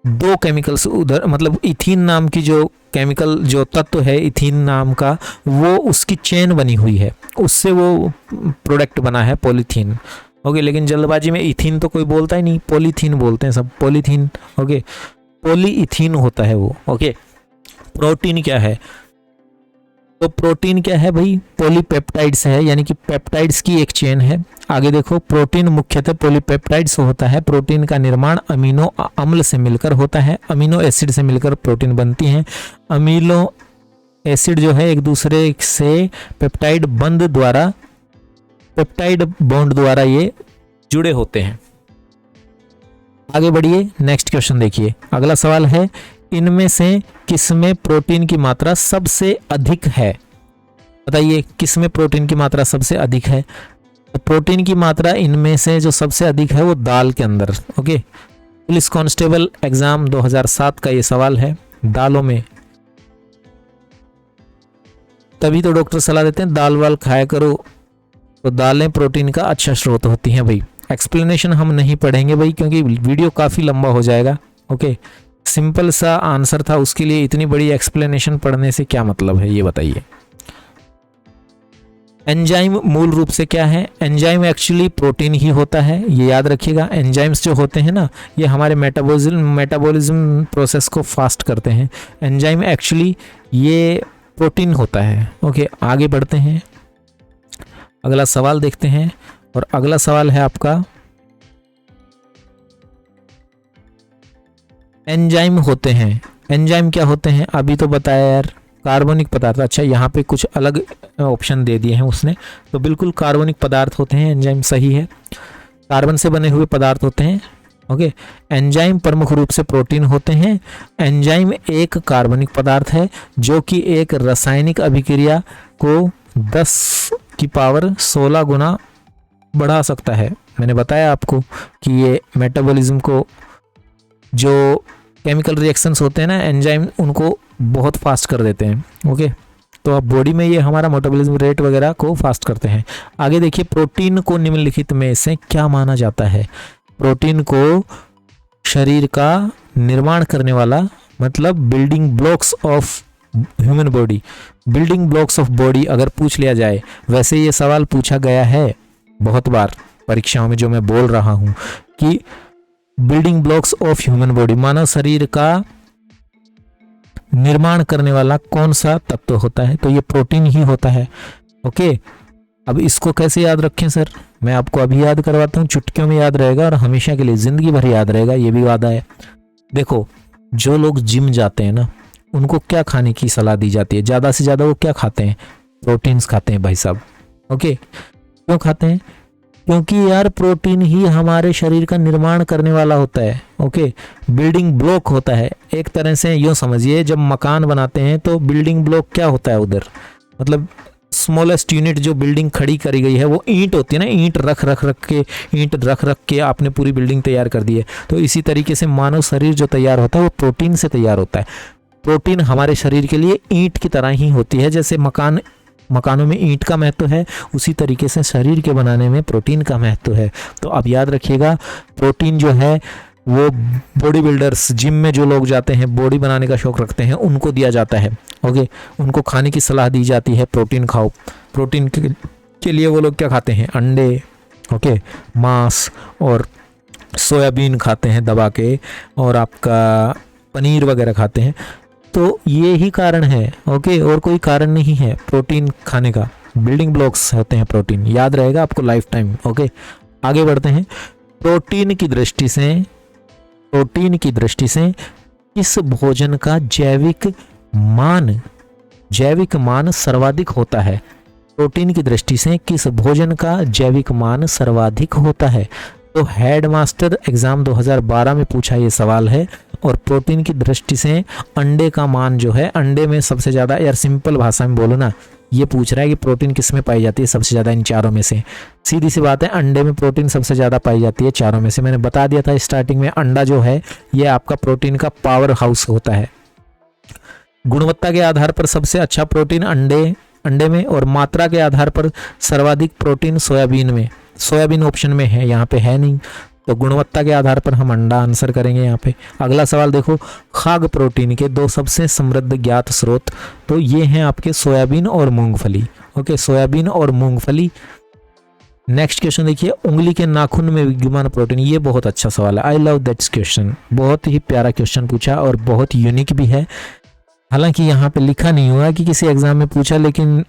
दो केमिकल्स उधर, मतलब इथीन नाम की जो केमिकल जो तत्व है इथीन नाम का, वो उसकी चेन बनी हुई है, उससे वो प्रोडक्ट बना है पॉलीथीन। ओके, लेकिन जल्दबाजी में इथीन तो कोई बोलता ही नहीं, पॉलीथीन बोलते हैं सब, पॉलीथीन। ओके, पॉलीइथीन होता है वो। ओके, प्रोटीन क्या है? तो प्रोटीन क्या है भाई? पॉलीपेप्टाइड्स है, यानी कि पेप्टाइड्स की एक चेन है। आगे देखो, प्रोटीन मुख्यतः पॉलीपेप्टाइड्स होता है। प्रोटीन का निर्माण अमीनो अम्ल से मिलकर होता है, अमीनो एसिड से मिलकर प्रोटीन बनती हैं। अमीनो एसिड जो है एक दूसरे से पेप्टाइड बॉन्ड द्वारा ये जुड़े होते हैं। आगे बढ़िए, नेक्स्ट क्वेश्चन देखिए। अगला सवाल है, इनमें से किसमें प्रोटीन की मात्रा सबसे अधिक है? बताइए, किसमें प्रोटीन की मात्रा सबसे अधिक है? तो प्रोटीन की मात्रा इनमें से जो सबसे अधिक है वो दाल के अंदर। ओके, पुलिस कांस्टेबल एग्जाम 2007 का ये सवाल है। दालों में, तभी तो डॉक्टर सलाह देते हैं दाल वाल खाया करो, तो दालें प्रोटीन का अच्छा स्रोत होती हैं भाई। एक्सप्लेनेशन हम नहीं पढ़ेंगे भाई, क्योंकि वीडियो काफ़ी लंबा हो जाएगा। ओके, सिंपल सा आंसर था, उसके लिए इतनी बड़ी एक्सप्लेनेशन पढ़ने से क्या मतलब है, ये बताइए। एंजाइम मूल रूप से क्या है? एंजाइम एक्चुअली प्रोटीन ही होता है, ये याद रखिएगा। एंजाइम्स जो होते हैं ना, ये हमारे मेटाबॉलिज्म प्रोसेस को फास्ट करते हैं। एंजाइम एक्चुअली ये प्रोटीन होता है। ओके, आगे बढ़ते हैं, अगला सवाल देखते हैं। और अगला सवाल है आपका, एंजाइम होते हैं, एंजाइम क्या होते हैं? अभी तो बताया यार, कार्बनिक पदार्थ। अच्छा, यहाँ पे कुछ अलग ऑप्शन दे दिए हैं उसने, तो बिल्कुल कार्बनिक पदार्थ होते हैं एंजाइम, सही है। कार्बन से बने हुए पदार्थ होते हैं। ओके, एंजाइम प्रमुख रूप से प्रोटीन होते हैं। एंजाइम एक कार्बनिक पदार्थ है जो कि एक रासायनिक अभिक्रिया को 10⁻16 गुना बढ़ा सकता है। मैंने बताया आपको कि ये मेटाबॉलिज्म को, जो केमिकल रिएक्शंस होते हैं ना, एंजाइम उनको बहुत फास्ट कर देते हैं। ओके, तो अब बॉडी में ये हमारा मेटाबॉलिज्म रेट वगैरह को फास्ट करते हैं। आगे देखिए, प्रोटीन को निम्नलिखित में से क्या माना जाता है? प्रोटीन को शरीर का निर्माण करने वाला, मतलब building blocks of human body, building blocks of body अगर पूछ लिया जाए, वैसे ये सवाल पूछा गया है बहुत बार परीक्षाओं में, जो मैं बोल रहा हूँ कि building blocks of human body, मानव शरीर का निर्माण करने वाला कौन सा तत्व होता है? तो ये प्रोटीन ही होता है। ओके, अब इसको कैसे याद रखें सर? मैं आपको अभी याद करवाता हूँ, चुटकियों में याद रहेगा और हमेशा के लिए, जिंदगी भर याद रहेगा, ये भी वादा है। देखो, जो लोग जिम जाते हैं ना, उनको क्या खाने की सलाह दी जाती है? ज़्यादा से ज़्यादा वो क्या खाते हैं? प्रोटीन्स खाते हैं भाई साहब। ओके, क्यों खाते हैं? क्योंकि यार प्रोटीन ही हमारे शरीर का निर्माण करने वाला होता है। ओके, बिल्डिंग ब्लॉक होता है एक तरह से। यूँ समझिए, जब मकान बनाते हैं तो बिल्डिंग ब्लॉक क्या होता है उधर, मतलब स्मॉलेस्ट यूनिट जो बिल्डिंग खड़ी करी गई है वो ईंट होती है ना, ईंट रख रख के आपने पूरी बिल्डिंग तैयार कर दी है। तो इसी तरीके से मानव शरीर जो तैयार होता है वो प्रोटीन से तैयार होता है। प्रोटीन हमारे शरीर के लिए ईंट की तरह ही होती है। जैसे मकानों में ईंट का महत्व है, उसी तरीके से शरीर के बनाने में प्रोटीन का महत्व है। तो अब याद रखिएगा, प्रोटीन जो है वो बॉडी बिल्डर्स, जिम में जो लोग जाते हैं, बॉडी बनाने का शौक रखते हैं, उनको दिया जाता है। ओके, उनको खाने की सलाह दी जाती है, प्रोटीन खाओ। प्रोटीन के लिए वो लोग क्या खाते हैं, अंडे, ओके, मांस और सोयाबीन खाते हैं दबा के, और आपका पनीर वगैरह खाते हैं। तो ये ही कारण है। ओके, और कोई कारण नहीं है प्रोटीन खाने का। बिल्डिंग ब्लॉक्स होते हैं प्रोटीन, याद रहेगा आपको लाइफ टाइम। ओके, आगे बढ़ते हैं। प्रोटीन की दृष्टि से किस भोजन का जैविक मान सर्वाधिक होता है? प्रोटीन की दृष्टि से किस भोजन का जैविक मान सर्वाधिक होता है? तो हेडमास्टर एग्जाम 2012 में पूछा ये सवाल है। और प्रोटीन की दृष्टि से अंडे का मान जो है, अंडे में सबसे ज़्यादा, यार सिंपल भाषा में बोलो ना, ये पूछ रहा है कि प्रोटीन किस में पाई जाती है सबसे ज़्यादा इन चारों में से। सीधी सी बात है, अंडे में प्रोटीन सबसे ज़्यादा पाई जाती है चारों में से। मैंने बता दिया था स्टार्टिंग में, अंडा जो है ये आपका प्रोटीन का पावर हाउस होता है। गुणवत्ता के आधार पर सबसे अच्छा प्रोटीन अंडे में, और मात्रा के आधार पर सर्वाधिक प्रोटीन सोयाबीन में। सोयाबीन ऑप्शन में है, यहाँ पे है नहीं, तो गुणवत्ता के आधार पर हम अंडा आंसर करेंगे यहाँ पे। अगला सवाल देखो, खाद्य प्रोटीन के 2 सबसे समृद्ध ज्ञात स्रोत, तो ये हैं आपके सोयाबीन और मूंगफली। ओके, सोयाबीन और मूंगफली। नेक्स्ट क्वेश्चन देखिए, उंगली के नाखून में विद्यमान प्रोटीन। ये बहुत अच्छा सवाल है, आई लव दैट क्वेश्चन। बहुत ही प्यारा क्वेश्चन पूछा और बहुत यूनिक भी है। हालांकि यहाँ पे लिखा नहीं हुआ कि किसी एग्जाम में पूछा, लेकिन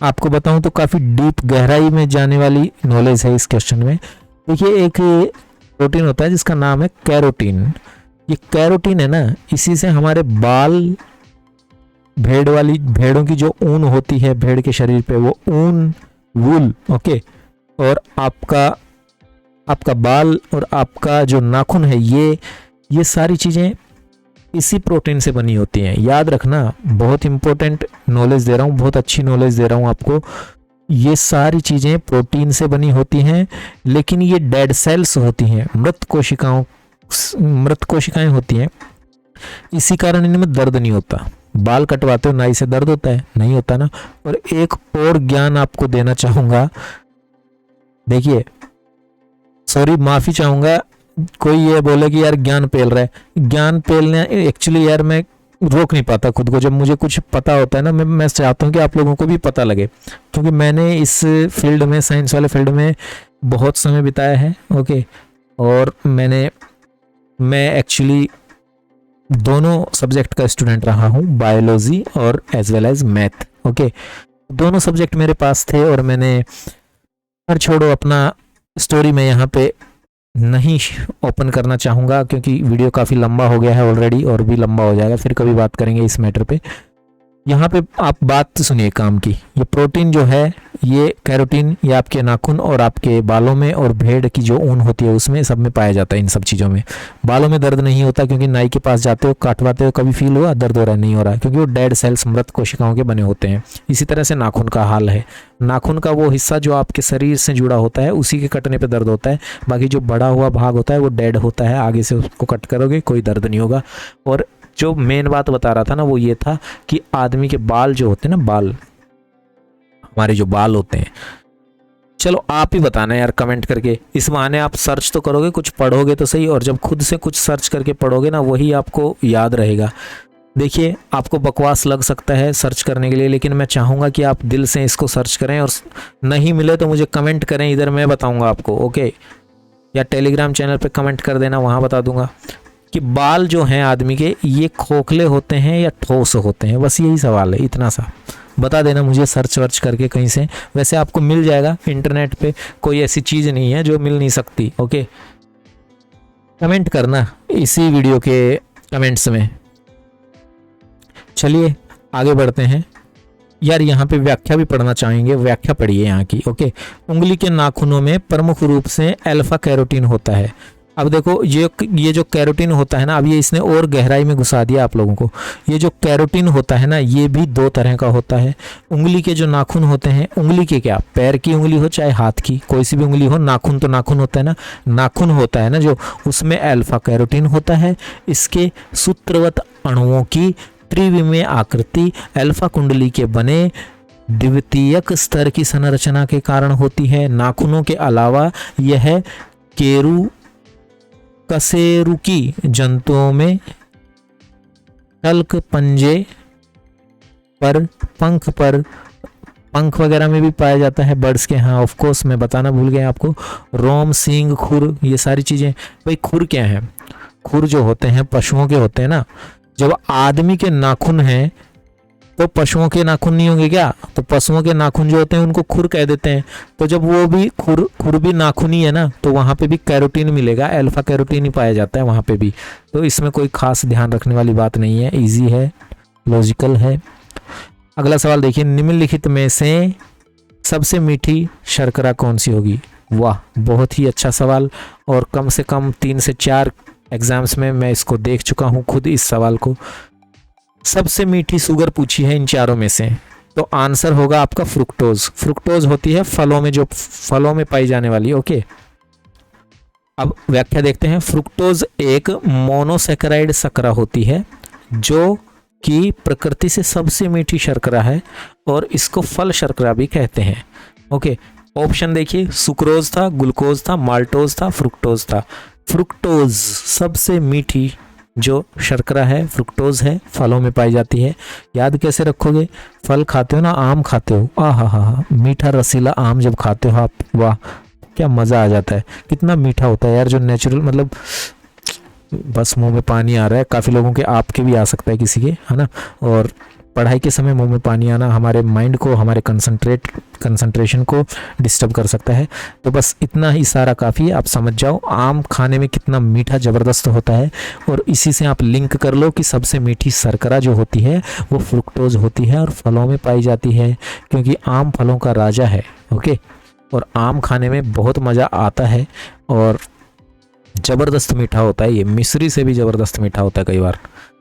आपको बताऊं तो काफी डीप गहराई में जाने वाली नॉलेज है इस क्वेश्चन में। देखिए, एक प्रोटीन होता है जिसका नाम है कैरोटीन। ये कैरोटीन है ना, इसी से हमारे बाल, भेड़ों की जो ऊन होती है भेड़ के शरीर पे, वो ऊन, वूल, ओके, और आपका बाल और आपका जो नाखून है, ये सारी चीजें इसी प्रोटीन से बनी होती हैं। याद रखना, बहुत इंपॉर्टेंट नॉलेज दे रहा हूँ, बहुत अच्छी नॉलेज दे रहा हूँ आपको। ये सारी चीजें प्रोटीन से बनी होती हैं, लेकिन ये डेड सेल्स होती हैं, मृत कोशिकाएं होती हैं। इसी कारण इनमें दर्द नहीं होता। बाल कटवाते हो नाई से, दर्द होता है? नहीं होता ना। और एक और ज्ञान आपको देना चाहूंगा, देखिए, सॉरी माफी चाहूंगा, कोई ये बोले कि यार ज्ञान पेल रहा है। ज्ञान पेलने एक्चुअली यार मैं रोक नहीं पाता खुद को। जब मुझे कुछ पता होता है ना, मैं चाहता हूँ कि आप लोगों को भी पता लगे, क्योंकि मैंने इस फील्ड में, साइंस वाले फील्ड में बहुत समय बिताया है। ओके, और मैं एक्चुअली दोनों सब्जेक्ट का स्टूडेंट रहा हूँ, बायोलॉजी और as well as math. Okay, दोनों सब्जेक्ट मेरे पास थे, और मैंने, पर छोड़ो, अपना स्टोरी में यहाँ पे नहीं ओपन करना चाहूँगा, क्योंकि वीडियो काफ़ी लंबा हो गया है ऑलरेडी, और भी लंबा हो जाएगा, फिर कभी बात करेंगे इस मैटर पे। यहाँ पे आप बात सुनिए काम की। ये प्रोटीन जो है, ये कैरोटीन, ये आपके नाखून और आपके बालों में, और भेड़ की जो ऊन होती है उसमें, सब में पाया जाता है। इन सब चीज़ों में बालों में दर्द नहीं होता, क्योंकि नाई के पास जाते हो, काटवाते हो, कभी फील हुआ दर्द हो रहा है? नहीं हो रहा है, क्योंकि वो डेड सेल्स, मृत कोशिकाओं के बने होते हैं। इसी तरह से नाखून का हाल है। नाखून का वो हिस्सा जो आपके शरीर से जुड़ा होता है, उसी के कटने पे दर्द होता है। बाकी जो बड़ा हुआ भाग होता है वो डेड होता है, आगे से उसको कट करोगे कोई दर्द नहीं होगा। और जो मेन बात बता रहा था ना, वो ये था कि आदमी के बाल जो होते हैं ना, बाल, हमारे जो बाल होते हैं, चलो आप ही बताना यार कमेंट करके। इस बहाने आप सर्च तो करोगे, कुछ पढ़ोगे तो सही, और जब खुद से कुछ सर्च करके पढ़ोगे ना, वही आपको याद रहेगा। देखिए, आपको बकवास लग सकता है सर्च करने के लिए, लेकिन मैं चाहूँगा कि आप दिल से इसको सर्च करें, और नहीं मिले तो मुझे कमेंट करें, इधर मैं बताऊँगा आपको। ओके, या टेलीग्राम चैनल पे कमेंट कर देना, वहाँ बता दूंगा कि बाल जो हैं आदमी के, ये खोखले होते हैं या ठोस होते हैं। बस यही सवाल है, इतना सा बता देना मुझे सर्च वर्च करके कहीं से। वैसे आपको मिल जाएगा इंटरनेट पे, कोई ऐसी चीज़ नहीं है जो मिल नहीं सकती। ओके, कमेंट करना इसी वीडियो के कमेंट्स में। चलिए आगे बढ़ते हैं। यार यहाँ पे व्याख्या भी पढ़ना चाहेंगे, व्याख्या पढ़िए यहाँ की। ओके, उंगली के नाखूनों में प्रमुख रूप से अल्फा कैरोटीन होता है। अब देखो ये जो कैरोटीन होता है ना, अब ये इसने और गहराई में घुसा दिया आप लोगों को। ये जो कैरोटीन होता है ना, ये भी दो तरह का होता है। उंगली के जो नाखून होते हैं, उंगली के क्या, पैर की उंगली हो चाहे हाथ की, कोई सी भी उंगली हो, नाखून तो नाखून होता है ना, नाखून होता है ना जो, उसमें अल्फा कैरोटीन होता है। इसके सूत्रवत अणुओं की त्रिविमीय आकृति अल्फा कुंडली के बने द्वितीयक स्तर की संरचना के कारण होती है। नाखूनों के अलावा यह कशेरुकी जंतुओं में टल्क पंजे पर, पंख वगैरह में भी पाया जाता है बर्ड्स के। हाँ ऑफ कोर्स, मैं बताना भूल गया आपको, रोम, सींग, खुर, ये सारी चीजें। भाई खुर क्या है, खुर जो होते हैं पशुओं के होते हैं ना। जब आदमी के नाखून हैं तो पशुओं के नाखून नहीं होंगे क्या, तो पशुओं के नाखून जो होते हैं उनको खुर कह देते हैं। तो जब वो भी खुर भी नाखून ही है ना, तो वहां पे भी कैरोटीन मिलेगा, अल्फा कैरोटीन ही पाया जाता है वहां पे भी। तो इसमें कोई खास ध्यान रखने वाली बात नहीं है, इजी है, लॉजिकल है। अगला सवाल देखिए, निम्नलिखित में से सबसे मीठी शर्करा कौन सी होगी। वाह, बहुत ही अच्छा सवाल, और कम से कम 3 से 4 एग्जाम्स में मैं इसको देख चुका हूं खुद इस सवाल को। सबसे मीठी शुगर पूछी है इन चारों में से, तो आंसर होगा आपका फ्रुक्टोज। फ्रुक्टोज होती है फलों में, जो फलों में पाई जाने वाली। ओके, अब व्याख्या देखते हैं। फ्रुक्टोज एक मोनोसैकेराइड शर्करा होती है जो कि प्रकृति से सबसे मीठी शर्करा है, और इसको फल शर्करा भी कहते हैं। ओके, ऑप्शन देखिए, सुक्रोज था, ग्लूकोज था, माल्टोज था, फ्रुक्टोज था। फ्रुक्टोज सबसे मीठी जो शर्करा है फ्रुक्टोज है, फलों में पाई जाती है। याद कैसे रखोगे, फल खाते हो ना, आम खाते हो, हा, मीठा रसीला आम जब खाते हो आप, वाह क्या मज़ा आ जाता है, कितना मीठा होता है यार, जो नेचुरल, मतलब बस मुंह में पानी आ रहा है। काफ़ी लोगों के, आपके भी आ सकता है किसी के, है ना। और पढ़ाई के समय मुंह में पानी आना हमारे माइंड को, हमारे कंसंट्रेशन को डिस्टर्ब कर सकता है। तो बस इतना ही सारा काफ़ी है, आप समझ जाओ आम खाने में कितना मीठा ज़बरदस्त होता है। और इसी से आप लिंक कर लो कि सबसे मीठी शर्करा जो होती है वो फ्रुक्टोज होती है और फलों में पाई जाती है, क्योंकि आम फलों का राजा है। ओके, और आम खाने में बहुत मज़ा आता है और ज़बरदस्त मीठा होता है। ये मिश्री से भी ज़बरदस्त मीठा होता है कई बार,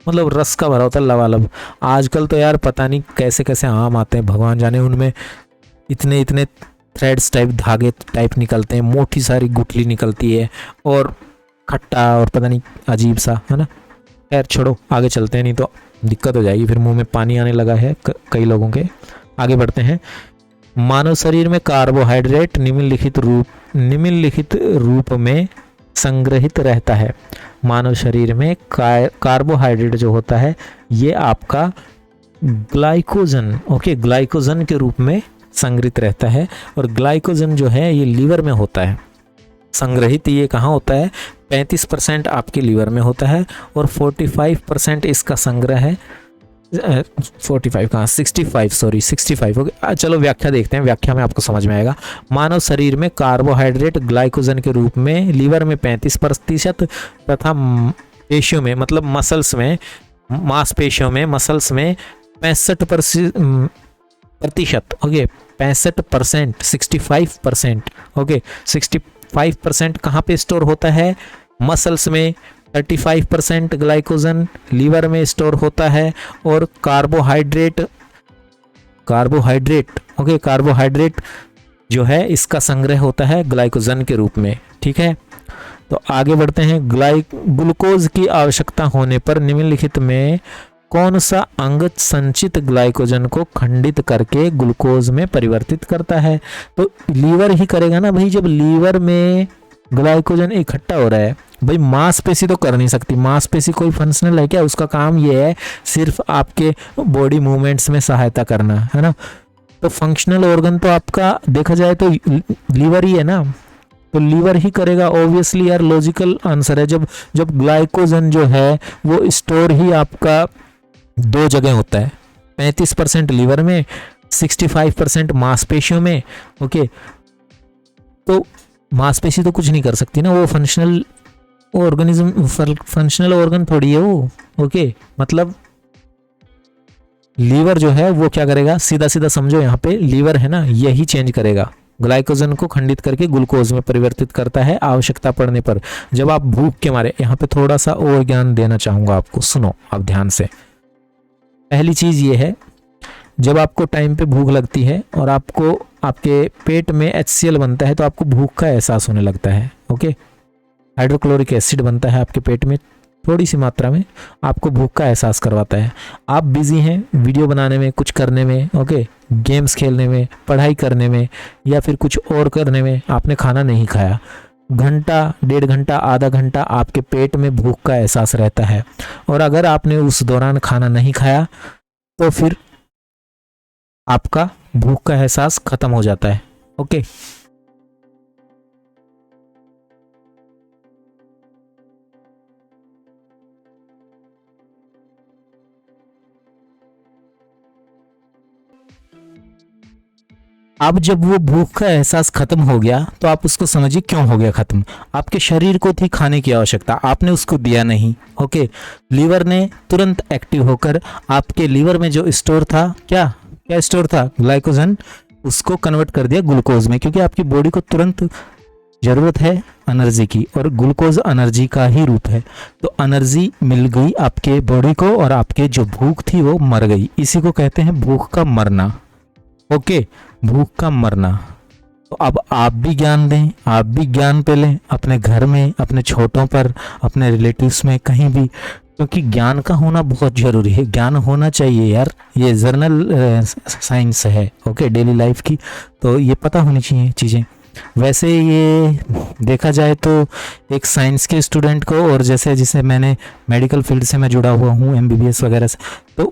मतलब रस का भरा होता है लबालब। आजकल तो यार पता नहीं कैसे कैसे आम आते हैं, भगवान जाने, उनमें इतने इतने थ्रेड्स टाइप, धागे टाइप निकलते हैं, मोटी सारी गुठली निकलती है और खट्टा और पता नहीं अजीब सा, है ना। खैर छोड़ो, आगे चलते हैं, नहीं तो दिक्कत हो जाएगी, फिर मुंह में पानी आने लगा है कई लोगों के। आगे बढ़ते हैं। मानव शरीर में कार्बोहाइड्रेट निम्नलिखित रूप में संग्रहित रहता है। मानव शरीर में कार्बोहाइड्रेट जो होता है ये आपका ग्लाइकोजन, ओके, ग्लाइकोजन के रूप में संग्रहित रहता है। और ग्लाइकोजन जो है ये लीवर में होता है संग्रहित। ये कहाँ होता है, 35% आपके लीवर में होता है और 45% इसका संग्रह है। 45 कहाँ, 65 ओके। चलो व्याख्या देखते हैं, व्याख्या में आपको समझ में आएगा। मानव शरीर में कार्बोहाइड्रेट ग्लाइकोजन के रूप में लीवर में 35% तथा पेशियों में, मतलब मसल्स में, मांसपेशियों में, मसल्स में 65%, ओके, 65%, 65%, ओके, 65% कहाँ पे स्टोर होता है, मसल्स में। 35% ग्लाइकोजन लीवर में स्टोर होता है। और कार्बोहाइड्रेट, ओके, कार्बोहाइड्रेट जो है इसका संग्रह होता है ग्लाइकोजन के रूप में। ठीक है, तो आगे बढ़ते हैं। ग्लूकोज की आवश्यकता होने पर निम्नलिखित में कौन सा अंग संचित ग्लाइकोजन को खंडित करके ग्लूकोज में परिवर्तित करता है। तो लीवर ही करेगा ना भाई, जब लीवर में ग्लाइकोजन इकट्ठा हो रहा है। भाई मांसपेशी तो कर नहीं सकती, मांसपेशी कोई फंक्शनल है क्या, उसका काम ये है सिर्फ आपके बॉडी मूवमेंट्स में सहायता करना, है ना। तो फंक्शनल ऑर्गन तो आपका देखा जाए तो लीवर ही है ना, तो लीवर ही करेगा ऑब्वियसली यार, लॉजिकल आंसर है। जब ग्लाइकोजन जो है वो स्टोर ही आपका 2 जगह होता है, 35% लीवर में, 65% मांसपेशियों में। ओके, तो मांसपेशी तो कुछ नहीं कर सकती ना, वो फंक्शनल ऑर्गेनिज्म, फंक्शनल ऑर्गन थोड़ी है वो। ओके, मतलब लीवर जो है वो क्या करेगा, सीधा सीधा समझो, यहाँ पे लीवर है ना, यही चेंज करेगा, ग्लाइकोजन को खंडित करके ग्लूकोज में परिवर्तित करता है आवश्यकता पड़ने पर। जब आप भूख के मारे, यहाँ पे थोड़ा सा और ज्ञान देना चाहूंगा आपको, सुनो आप ध्यान से। पहली चीज ये है, जब आपको टाइम पे भूख लगती है और आपको आपके पेट में HCl बनता है तो आपको भूख का एहसास होने लगता है। ओके, हाइड्रोक्लोरिक एसिड बनता है आपके पेट में थोड़ी सी मात्रा में, आपको भूख का एहसास करवाता है। आप बिजी हैं वीडियो बनाने में, कुछ करने में, ओके, गेम्स खेलने में, पढ़ाई करने में, या फिर कुछ और करने में, आपने खाना नहीं खाया, घंटा, 1.5 घंटा, आधा घंटा आपके पेट में भूख का एहसास रहता है। और अगर आपने उस दौरान खाना नहीं खाया तो फिर आपका भूख का एहसास खत्म हो जाता है। ओके, अब जब वो भूख का एहसास खत्म हो गया तो आप उसको समझिए क्यों हो गया खत्म। आपके शरीर को थी खाने की आवश्यकता, आपने उसको दिया नहीं। ओके, लीवर ने तुरंत एक्टिव होकर आपके लीवर में जो स्टोर था, क्या स्टोर था, ग्लाइकोजन, उसको कन्वर्ट कर दिया ग्लूकोज में, क्योंकि आपकी बॉडी को तुरंत जरूरत है एनर्जी की, और ग्लूकोज एनर्जी का ही रूप है। तो एनर्जी मिल गई आपके बॉडी को और आपके जो भूख थी वो मर गई। इसी को कहते हैं भूख का मरना। ओके, भूख का मरना। तो अब आप भी ज्ञान दें, आप भी ज्ञान पे लें, अपने घर में, अपने छोटों पर, अपने रिलेटिव्स में, कहीं भी, क्योंकि ज्ञान का होना बहुत जरूरी है। ज्ञान होना चाहिए यार, ये जर्नल साइंस है, ओके, डेली लाइफ की, तो ये पता होनी चाहिए चीज़ें। वैसे ये देखा जाए तो एक साइंस के स्टूडेंट को, और जैसे जिसे मैंने मेडिकल फील्ड से मैं जुड़ा हुआ हूँ MBBS वगैरह से, तो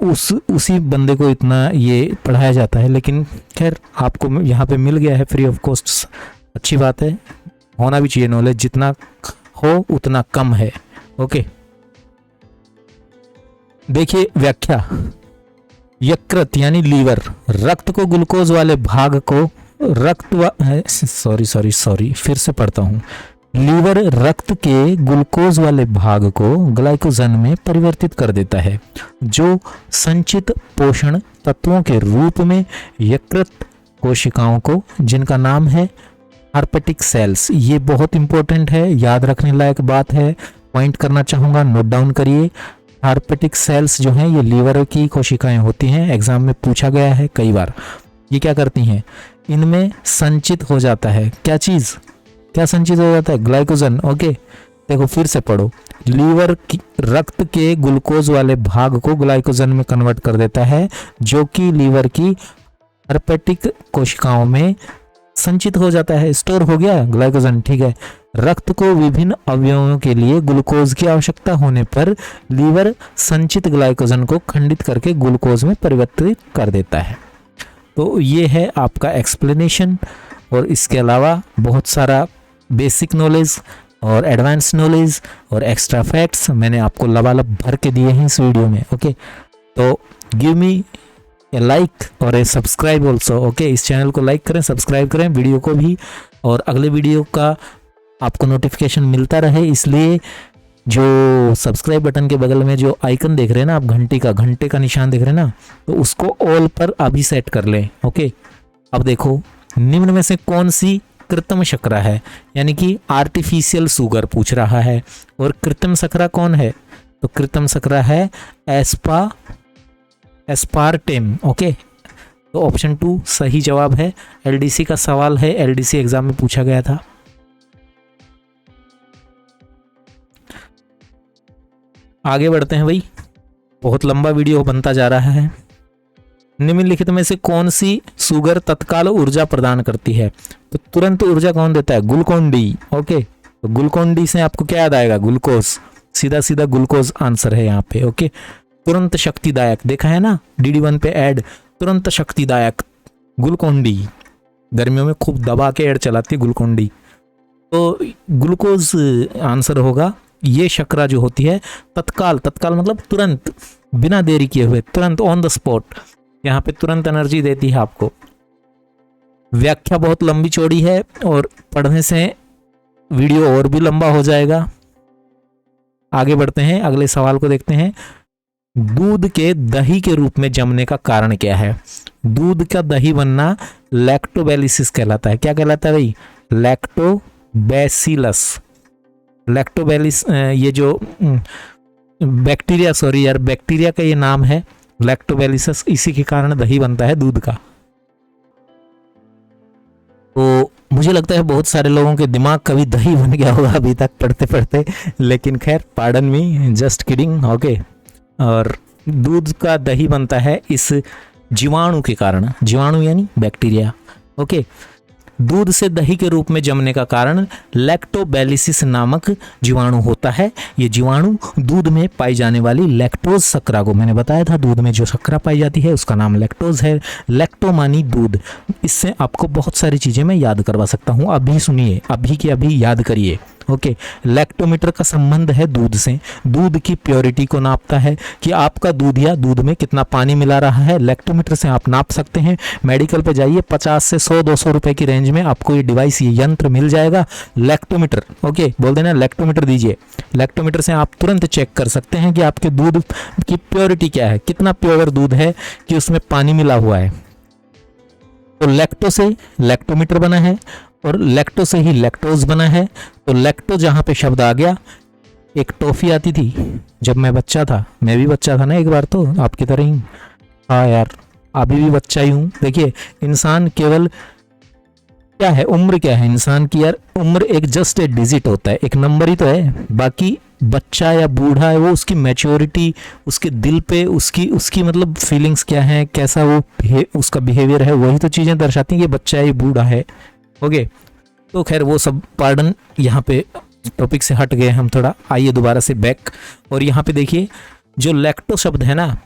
उसी बंदे को इतना ये पढ़ाया जाता है। लेकिन खैर आपको यहाँ पे मिल गया है फ्री ऑफ कॉस्ट, अच्छी बात है, होना भी चाहिए नॉलेज, जितना हो उतना कम है। ओके, देखिए व्याख्या। यकृत यानी लीवर रक्त को ग्लूकोज वाले भाग को सॉरी फिर से पढ़ता हूँ। लीवर रक्त के ग्लूकोज वाले भाग को ग्लाइकोजन में परिवर्तित कर देता है, जो संचित पोषण तत्वों के रूप में यकृत कोशिकाओं को, जिनका नाम है हार्पेटिक सेल्स, ये बहुत इंपॉर्टेंट है, याद रखने लायक बात है, पॉइंट करना चाहूंगा, नोट डाउन करिए। हार्पेटिक सेल्स जो हैं ये लीवर की कोशिकाएं होती हैं, एग्जाम में पूछा गया है कई बार। ये क्या करती हैं, इनमें संचित हो जाता है, क्या चीज, क्या संचित हो जाता है, ग्लाइकोजन। ओके, देखो फिर से पढ़ो, लीवर की रक्त के ग्लूकोज वाले भाग को ग्लाइकोजन में कन्वर्ट कर देता है, जो कि लीवर की हार्पेटिक कोशिकाओं में संचित हो जाता है, स्टोर हो गया ग्लाइकोजन। ठीक है, रक्त को विभिन्न अवयवों के लिए ग्लूकोज की आवश्यकता होने पर लीवर संचित ग्लाइकोजन को खंडित करके ग्लूकोज में परिवर्तित कर देता है। तो ये है आपका एक्सप्लेनेशन, और इसके अलावा बहुत सारा बेसिक नॉलेज और एडवांस नॉलेज और एक्स्ट्रा फैक्ट्स मैंने आपको लबालब भर के दिए हैं इस वीडियो में। ओके, तो गिव मी ए लाइक और ए सब्सक्राइब ऑल्सो। ओके, इस चैनल को लाइक करें, सब्सक्राइब करें, वीडियो को भी, और अगले वीडियो का आपको नोटिफिकेशन मिलता रहे, इसलिए जो सब्सक्राइब बटन के बगल में जो आइकन देख रहे हैं ना आप, घंटे का निशान देख रहे हैं ना, तो उसको ऑल पर अभी सेट कर लें। ओके, अब देखो निम्न में से कौन सी कृत्रिम शर्करा है, यानी कि आर्टिफिशियल शुगर पूछ रहा है, और कृत्रिम शर्करा कौन है, तो कृत्रिम शर्करा है एस्पार्टेम। ओके, तो ऑप्शन 2 सही जवाब है। LDC का सवाल है, LDC एग्जाम में पूछा गया था। आगे बढ़ते हैं भाई, बहुत लंबा वीडियो बनता जा रहा है। निम्नलिखित में से कौन सी शुगर तत्काल ऊर्जा प्रदान करती है, तो तुरंत ऊर्जा कौन देता है, ग्लूकोन डी। ओके, तो ग्लूकोन डी से आपको क्या याद आएगा, ग्लूकोज, सीधा सीधा ग्लूकोज आंसर है यहाँ पे। ओके, तुरंत शक्तिदायक, देखा है ना DD1 पे ऐड, तुरंत शक्तिदायक ग्लूकोन डी, गर्मियों में खूब दबा के ऐड चलाती है ग्लूकोन डी, तो ग्लूकोज आंसर होगा। ये शर्करा जो होती है तत्काल मतलब तुरंत, बिना देरी किए हुए, तुरंत ऑन द स्पॉट, यहाँ पे तुरंत एनर्जी देती है आपको। व्याख्या बहुत लंबी चौड़ी है और पढ़ने से वीडियो और भी लंबा हो जाएगा। आगे बढ़ते हैं, अगले सवाल को देखते हैं। दूध के दही के रूप में जमने का कारण क्या है? दूध का दही बनना लैक्टोबैलिसिस कहलाता है। क्या कहलाता है भाई? लैक्टोबैसिलस। लैक्टोबैलिस ये जो बैक्टीरिया, सॉरी यार, बैक्टीरिया का ये नाम है लैक्टोबैलिसिस, इसी के कारण दही बनता है दूध का। तो मुझे लगता है बहुत सारे लोगों के दिमाग कभी दही बन गया होगा अभी तक पढ़ते पढ़ते, लेकिन खैर pardon me, just kidding, okay. और दूध का दही बनता है इस जीवाणु के कारण, जीवाणु यानी बैक्टीरिया, ओके। दूध से दही के रूप में जमने का कारण लैक्टोबैलिसिस नामक जीवाणु होता है। ये जीवाणु दूध में पाई जाने वाली लैक्टोज शर्करा को, मैंने बताया था दूध में जो शर्करा पाई जाती है उसका नाम लैक्टोज है। लैक्टो मानी दूध। इससे आपको बहुत सारी चीज़ें मैं याद करवा सकता हूँ, अभी सुनिए, अभी के अभी याद करिए, ओके। लैक्टोमीटर का संबंध है दूध से। दूध की प्योरिटी को नापता है कि आपका दूध या दूध में कितना पानी मिला रहा है, लैक्टोमीटर से आप नाप सकते हैं। मेडिकल पे जाइए, 50 से 100-200 रुपए की रेंज में आपको ये डिवाइस, ये यंत्र मिल जाएगा, लैक्टोमीटर, ओके। बोल देना लैक्टोमीटर दीजिए। लैक्टोमीटर से आप तुरंत चेक कर सकते हैं कि आपके दूध की प्योरिटी क्या है, कितना प्योर दूध है कि उसमें पानी मिला हुआ है। तो लैक्टो से लैक्टोमीटर बना है और लैक्टो से ही लैक्टोज बना है। तो लैक्टो जहाँ पे शब्द आ गया, एक टॉफी आती थी जब मैं बच्चा था, मैं भी बच्चा था ना एक बार, तो आपकी तरह ही, हाँ यार अभी भी बच्चा ही हूँ। देखिए इंसान केवल क्या है, उम्र क्या है इंसान की यार, उम्र एक जस्ट ए डिजिट होता है, एक नंबर ही तो है। बाकी बच्चा या बूढ़ा है वो उसकी मैच्योरिटी, उसके दिल पे उसकी मतलब फीलिंग्स क्या है, कैसा वो उसका बिहेवियर है, वही तो चीज़ें दर्शाती हैं कि बच्चा है ये बूढ़ा है, ओके। तो खैर वो सब पार्डन, यहाँ पे टॉपिक से हट गए हम थोड़ा, आइए दोबारा से बैक। और यहाँ पे देखिए जो लैक्टो शब्द है ना,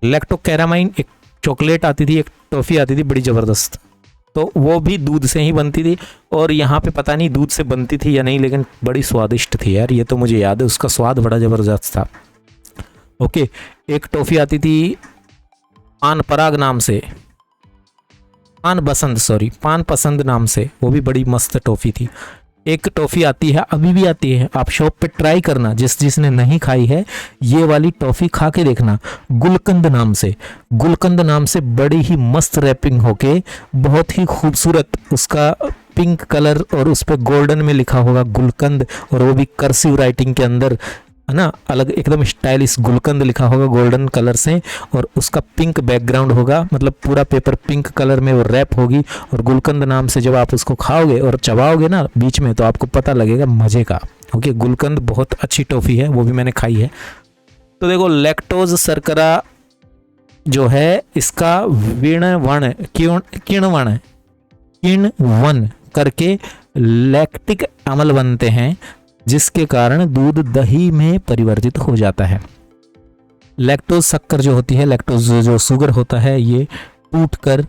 लैक्टो कैरामाइन, एक चॉकलेट आती थी, एक टॉफ़ी आती थी बड़ी ज़बरदस्त, तो वो भी दूध से ही बनती थी। और यहाँ पे पता नहीं दूध से बनती थी या नहीं, लेकिन बड़ी स्वादिष्ट थी यार, ये तो मुझे याद है, उसका स्वाद बड़ा ज़बरदस्त था, ओके। एक टॉफ़ी आती थी पान पराग नाम से, पान पसंद नाम से, वो भी बड़ी मस्त टॉफ़ी थी। एक टॉफ़ी आती है, अभी भी आती है, आप शॉप पे ट्राई करना, जिसने नहीं खाई है ये वाली टॉफ़ी खा के देखना, गुलकंद नाम से। गुलकंद नाम से बड़ी ही मस्त रैपिंग होके, बहुत ही खूबसूरत, उसका पिंक कलर और उस पर गोल्डन में लिखा होगा गुलकंद, और वो भी कर्सिव राइटिंग के अंदर, है ना, अलग एकदम स्टाइलिश गुलकंद लिखा होगा गोल्डन कलर से, और उसका पिंक बैकग्राउंड होगा, मतलब पूरा पेपर पिंक कलर में वो रैप होगी। और गुलकंद नाम से जब आप उसको खाओगे और चबाओगे ना बीच में, तो आपको पता लगेगा मज़े का, ओके। गुलकंद बहुत अच्छी टॉफ़ी है, वो भी मैंने खाई है। तो देखो लैक्टोज शर्करा जो है, इसका किण्वन करके लैक्टिक अम्ल बनते हैं, जिसके कारण दूध दही में परिवर्तित हो जाता है। लैक्टोज शक्कर जो होती है, लैक्टोज जो शुगर होता है, ये टूट कर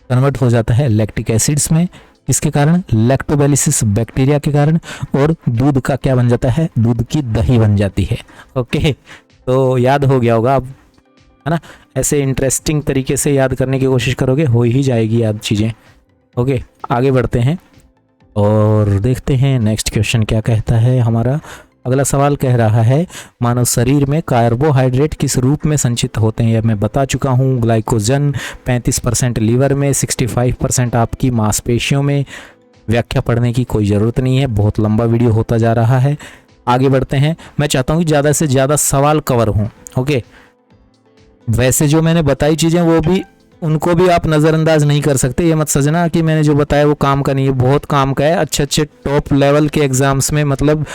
कन्वर्ट हो जाता है लैक्टिक एसिड्स में, इसके कारण लैक्टोबैलिसिस बैक्टीरिया के कारण, और दूध का क्या बन जाता है, दूध की दही बन जाती है, ओके। तो याद हो गया होगा अब, है ना। ऐसे इंटरेस्टिंग तरीके से याद करने की कोशिश करोगे, हो ही जाएगी याद चीज़ें, ओके। आगे बढ़ते हैं और देखते हैं नेक्स्ट क्वेश्चन क्या कहता है हमारा। अगला सवाल कह रहा है, मानव शरीर में कार्बोहाइड्रेट किस रूप में संचित होते हैं? यह मैं बता चुका हूँ, ग्लाइकोजन 35% लीवर में, 65% आपकी मांसपेशियों में। व्याख्या पढ़ने की कोई ज़रूरत नहीं है, बहुत लंबा वीडियो होता जा रहा है। आगे बढ़ते हैं, मैं चाहता हूँ कि ज़्यादा से ज़्यादा सवाल कवर हों, ओके। वैसे जो मैंने बताई चीज़ें वो भी, उनको भी आप नज़रअंदाज नहीं कर सकते, ये मत समझना कि मैंने जो बताया वो काम का नहीं है, बहुत काम का है। अच्छे अच्छे टॉप लेवल के एग्जाम्स में, मतलब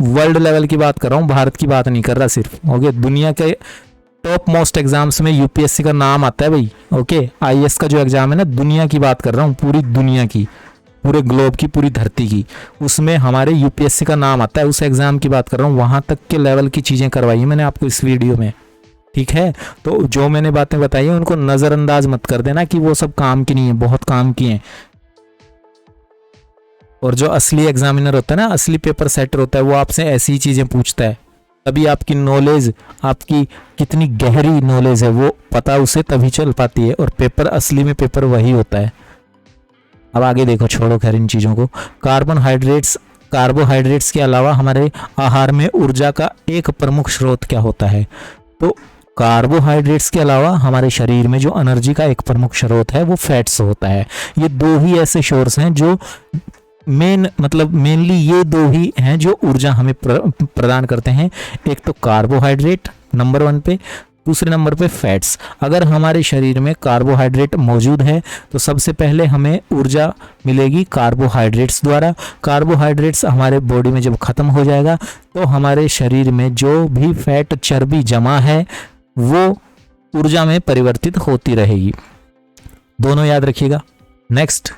वर्ल्ड लेवल की बात कर रहा हूँ, भारत की बात नहीं कर रहा सिर्फ, ओके। दुनिया के टॉप मोस्ट एग्जाम्स में यूपीएससी का नाम आता है भाई, ओके। आईएएस का जो एग्जाम है ना, दुनिया की बात कर रहा हूँ, पूरी दुनिया की, पूरे ग्लोब की, पूरी धरती की, उसमें हमारे यूपीएससी का नाम आता है, उस एग्जाम की बात कर रहा हूँ। वहाँ तक के लेवल की चीज़ें करवाई है मैंने आपको इस वीडियो में, ठीक है। तो जो मैंने बातें बताई हैं उनको नज़रअंदाज मत कर देना कि वो सब काम की नहीं है, बहुत काम की हैं। और जो असली एग्जामिनर होता है ना, असली पेपर सेटर होता है, वो आपसे ऐसी चीज़ें पूछता है, तभी आपकी नॉलेज, आपकी कितनी गहरी नॉलेज है वो पता उसे तभी चल पाती है। और पेपर असली में पेपर वही होता है। अब आगे देखो, छोड़ो खैर इन चीज़ों को। कार्बोहाइड्रेट्स के अलावा हमारे आहार में ऊर्जा का एक प्रमुख स्रोत क्या होता है? तो कार्बोहाइड्रेट्स के अलावा हमारे शरीर में जो एनर्जी का एक प्रमुख स्रोत है वो फैट्स होता है। ये दो ही ऐसे सोर्स हैं जो मेनली ये दो ही हैं जो ऊर्जा हमें प्रदान करते हैं। एक तो कार्बोहाइड्रेट नंबर 1 पे, दूसरे नंबर पे फैट्स। अगर हमारे शरीर में कार्बोहाइड्रेट मौजूद है तो सबसे पहले हमें ऊर्जा मिलेगी कार्बोहाइड्रेट्स द्वारा। कार्बोहाइड्रेट्स हमारे बॉडी में जब खत्म हो जाएगा तो हमारे शरीर में जो भी फैट चर्बी जमा है वो ऊर्जा में परिवर्तित होती रहेगी। दोनों याद रखिएगा। Next,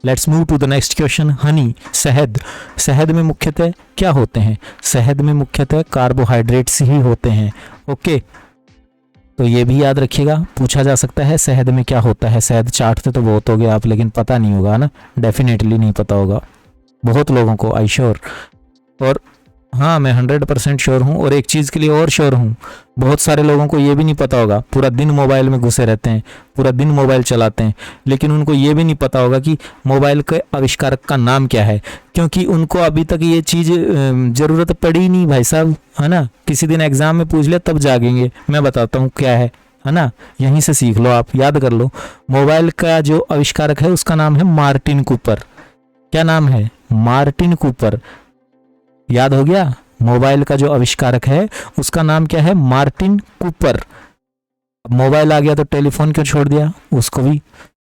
let's move to the next question. Honey, शहद। शहद में मुख्यतः क्या होते हैं? शहद में मुख्यतः कार्बोहाइड्रेट्स ही होते हैं। ओके, तो ये भी याद रखिएगा, पूछा जा सकता है शहद में क्या होता है। शहद चाटते तो बहुत हो गया आप, लेकिन पता नहीं होगा ना, डेफिनेटली नहीं पता होगा बहुत लोगों को, आई श्योर। और हाँ, मैं 100% श्योर हूँ। और एक चीज़ के लिए और श्योर हूँ, बहुत सारे लोगों को ये भी नहीं पता होगा, पूरा दिन मोबाइल में घुसे रहते हैं, पूरा दिन मोबाइल चलाते हैं, लेकिन उनको ये भी नहीं पता होगा कि मोबाइल के आविष्कारक का नाम क्या है, क्योंकि उनको अभी तक ये चीज़ ज़रूरत पड़ी नहीं भाई साहब, है ना। किसी दिन एग्जाम में पूछ ले तब जागेंगे। मैं बताता हूँ क्या है ना, यहीं से सीख लो, आप याद कर लो। मोबाइल का जो आविष्कारक है उसका नाम है मार्टिन कूपर। क्या नाम है? Martin Cooper. याद हो गया? मोबाइल का जो आविष्कारक है उसका नाम क्या है? Martin Cooper. अब मोबाइल आ गया तो टेलीफोन क्यों छोड़ दिया? उसको भी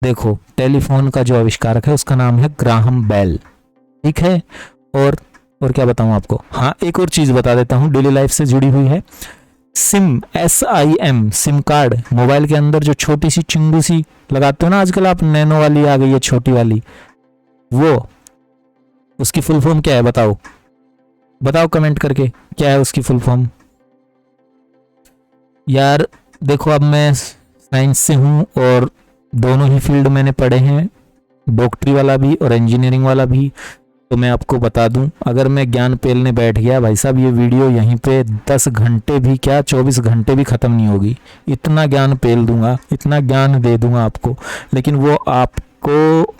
देखो, टेलीफोन का जो आविष्कारक है उसका नाम है ग्राहम बेल। ठीक है। और क्या बताऊं आपको? हाँ, एक और चीज बता देता हूं, डेली लाइफ से जुड़ी हुई है। SIM, SIM, SIM card. Mobile के अंदर जो छोटी सी चिंगू सी लगाते हो ना आजकल आप, नैनो वाली आ गई है छोटी वाली, वो उसकी फुल फॉर्म क्या है? बताओ कमेंट करके, क्या है उसकी फुल फॉर्म? यार देखो, अब मैं साइंस से हूँ और दोनों ही फील्ड मैंने पढ़े हैं, डॉक्टरी वाला भी और इंजीनियरिंग वाला भी। तो मैं आपको बता दूं, अगर मैं ज्ञान पेलने बैठ गया भाई साहब, ये वीडियो यहीं पे 10 घंटे भी क्या 24 घंटे भी ख़त्म नहीं होगी। इतना ज्ञान पेल दूंगा, इतना ज्ञान दे दूंगा आपको, लेकिन वो आपको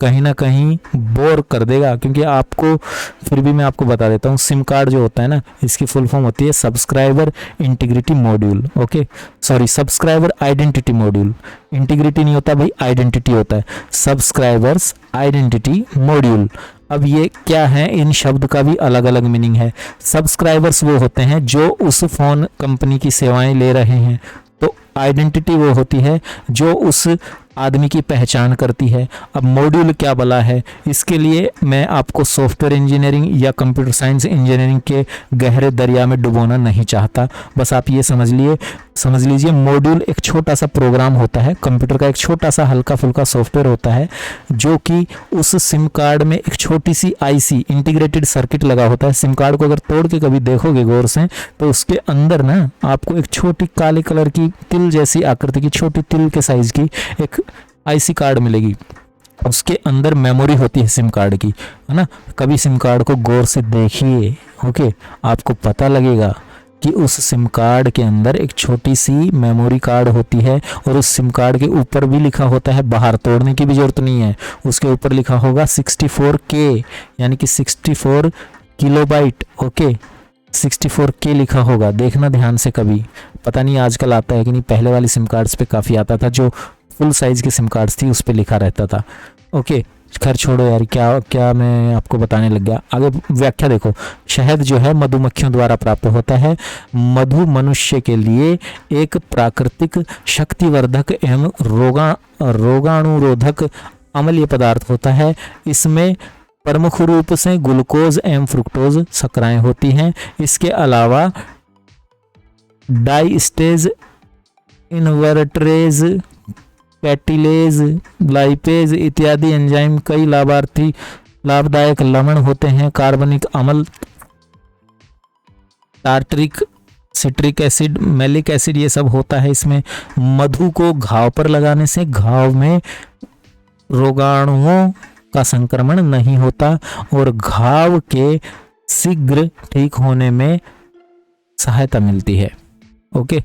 कहीं ना कहीं बोर कर देगा, क्योंकि आपको, फिर भी मैं आपको बता देता हूँ, सिम कार्ड जो होता है ना, इसकी फुल फॉर्म होती है subscriber integrity module. Okay, sorry, subscriber identity module. Integrity नहीं होता भाई, आइडेंटिटी होता है। Subscribers identity module. अब ये क्या है, इन शब्द का भी अलग अलग मीनिंग है। सब्सक्राइबर्स वो होते हैं जो उस फोन कंपनी की सेवाएं ले रहे हैं, तो आइडेंटिटी वो होती है जो उस आदमी की पहचान करती है। अब मॉड्यूल क्या बला है, इसके लिए मैं आपको सॉफ्टवेयर इंजीनियरिंग या कंप्यूटर साइंस इंजीनियरिंग के गहरे दरिया में डुबोना नहीं चाहता। बस आप ये समझ लीजिए मॉड्यूल एक छोटा सा प्रोग्राम होता है, कंप्यूटर का एक छोटा सा हल्का फुल्का सॉफ्टवेयर होता है, जो कि उस सिम कार्ड में एक छोटी सी IC इंटीग्रेटेड सर्किट लगा होता है। सिम कार्ड को अगर तोड़ के कभी देखोगे गौर से, तो उसके अंदर ना आपको एक छोटी काले कलर की तिल जैसी आकृति की, छोटी तिल के साइज की एक IC कार्ड मिलेगी। उसके अंदर मेमोरी होती है सिम कार्ड की, है ना। कभी सिम कार्ड को गौर से देखिए, ओके, आपको पता लगेगा कि उस सिम कार्ड के अंदर एक छोटी सी मेमोरी कार्ड होती है, और उस सिम कार्ड के ऊपर भी लिखा होता है, बाहर तोड़ने की भी जरूरत नहीं है, उसके ऊपर लिखा होगा 64K, यानी कि 64 किलोबाइट। ओके, 64K लिखा होगा, देखना ध्यान से कभी, पता नहीं आजकल आता है कि नहीं, पहले वाली सिम कार्ड्स पे काफ़ी आता था, जो फुल साइज की सिम कार्ड्स थी उस पे लिखा रहता था। ओके, खैर छोड़ो यार, क्या मैं आपको बताने लग गया। आगे व्याख्या देखो। शहद जो है मधुमक्खियों द्वारा प्राप्त होता है। मधु मनुष्य के लिए एक प्राकृतिक शक्तिवर्धक एवं रोगाणुरोधक अम्लीय पदार्थ होता है। इसमें प्रमुख रूप से ग्लूकोज एवं फ्रुक्टोज शर्कराएं होती हैं। इसके अलावा डाइस्टेज, इन्वर्टरेज, कैटिलेज, लाइपेज इत्यादि एंजाइम कई लाभदायक लवण होते हैं। कार्बनिक अम्ल, tartaric, citric acid, malic acid, ये सब होता है इसमें। मधु को घाव पर लगाने से घाव में रोगाणुओं का संक्रमण नहीं होता और घाव के शीघ्र ठीक होने में सहायता मिलती है। ओके,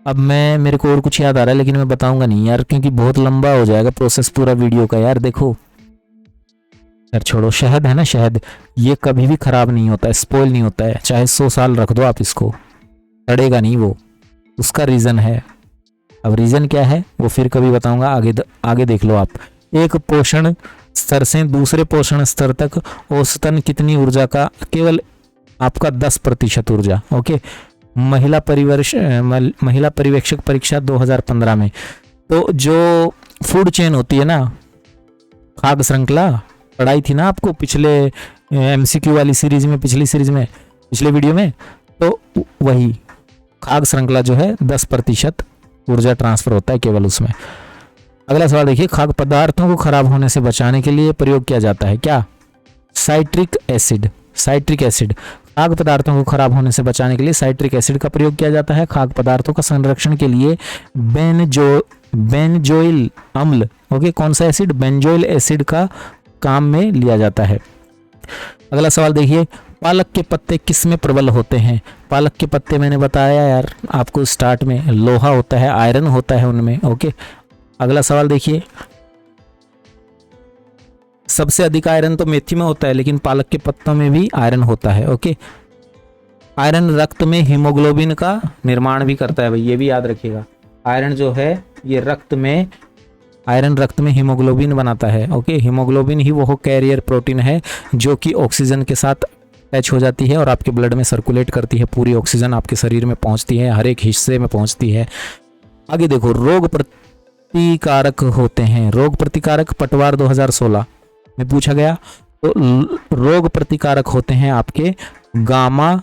अब मेरे को और कुछ याद आ रहा है, लेकिन मैं बताऊंगा नहीं यार, क्योंकि बहुत लंबा हो जाएगा प्रोसेस पूरा वीडियो का यार। देखो यार, छोड़ो। शहद है ना, शहद ये कभी भी खराब नहीं होता है, स्पॉइल नहीं होता है, चाहे 100 साल रख दो आप इसको, सड़ेगा नहीं वो, उसका रीज़न है। अब रीज़न क्या है वो फिर कभी बताऊंगा, आगे देख लो आप। एक पोषण स्तर से दूसरे पोषण स्तर तक औसतन कितनी ऊर्जा का, केवल आपका 10% ऊर्जा। ओके, महिला पर्यवेक्षक परीक्षा 2015 में। तो जो फूड चेन होती है ना, खाद्य श्रृंखला, पढ़ाई थी ना आपको पिछले MCQ वाली सीरीज में, पिछले वीडियो में, तो वही खाद्य श्रृंखला जो है 10% ऊर्जा ट्रांसफर होता है केवल उसमें। अगला सवाल देखिए, खाद्य पदार्थों को खराब होने से बचाने के लिए प्रयोग किया जाता है क्या? Citric acid. खाद्य पदार्थों को खराब होने से बचाने के लिए साइट्रिक एसिड का प्रयोग किया जाता है। खाद्य पदार्थों का संरक्षण के लिए बेंजोइल अम्ल, ओके, कौन सा एसिड? बेंजोइल एसिड का काम में लिया जाता है। अगला सवाल देखिए, पालक के पत्ते किस में प्रबल होते हैं? पालक के पत्ते मैंने बताया यार आपको स्टार्ट में, लोहा होता है, आयरन होता है उनमें। ओके, अगला सवाल देखिए, सबसे अधिक आयरन तो मेथी में होता है, लेकिन पालक के पत्तों में भी आयरन होता है। ओके, आयरन रक्त में हीमोग्लोबिन का निर्माण भी करता है भाई, ये भी याद रखिएगा। आयरन जो है ये रक्त में हीमोग्लोबिन बनाता है। ओके, हीमोग्लोबिन ही वो कैरियर प्रोटीन है जो कि ऑक्सीजन के साथ अटैच हो जाती है और आपके ब्लड में सर्कुलेट करती है। पूरी ऑक्सीजन आपके शरीर में पहुंचती है, हर एक हिस्से में पहुंचती है। आगे देखो, रोग प्रतिकारक होते हैं। रोग प्रतिकारक पटवार 2016 में पूछा गया। तो रोग प्रतिकारक होते हैं आपके gamma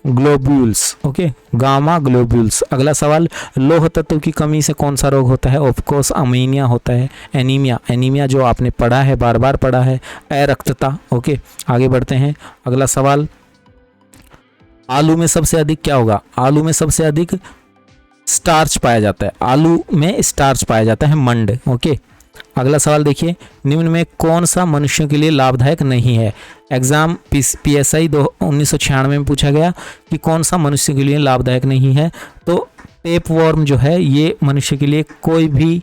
globules. Okay, gamma globules. अगला सवाल, लौह तत्व की कमी से कौन सा रोग होता है? ऑफ कोर्स अमीनिया होता है, एनीमिया जो आपने पढ़ा है, बार बार पढ़ा है, अरक्तता। ओके, आगे बढ़ते हैं। अगला सवाल, आलू में सबसे अधिक क्या होगा? आलू में सबसे अधिक स्टार्च पाया जाता है। आलू में स्टार्च पाया जाता है, मंड। ओके, अगला सवाल देखिए, निम्न में कौन सा मनुष्यों के लिए लाभदायक नहीं है? एग्जाम PSI 1996 में पूछा गया कि कौन सा मनुष्य के लिए लाभदायक नहीं है। तो टेप वॉर्म जो है ये मनुष्य के लिए कोई भी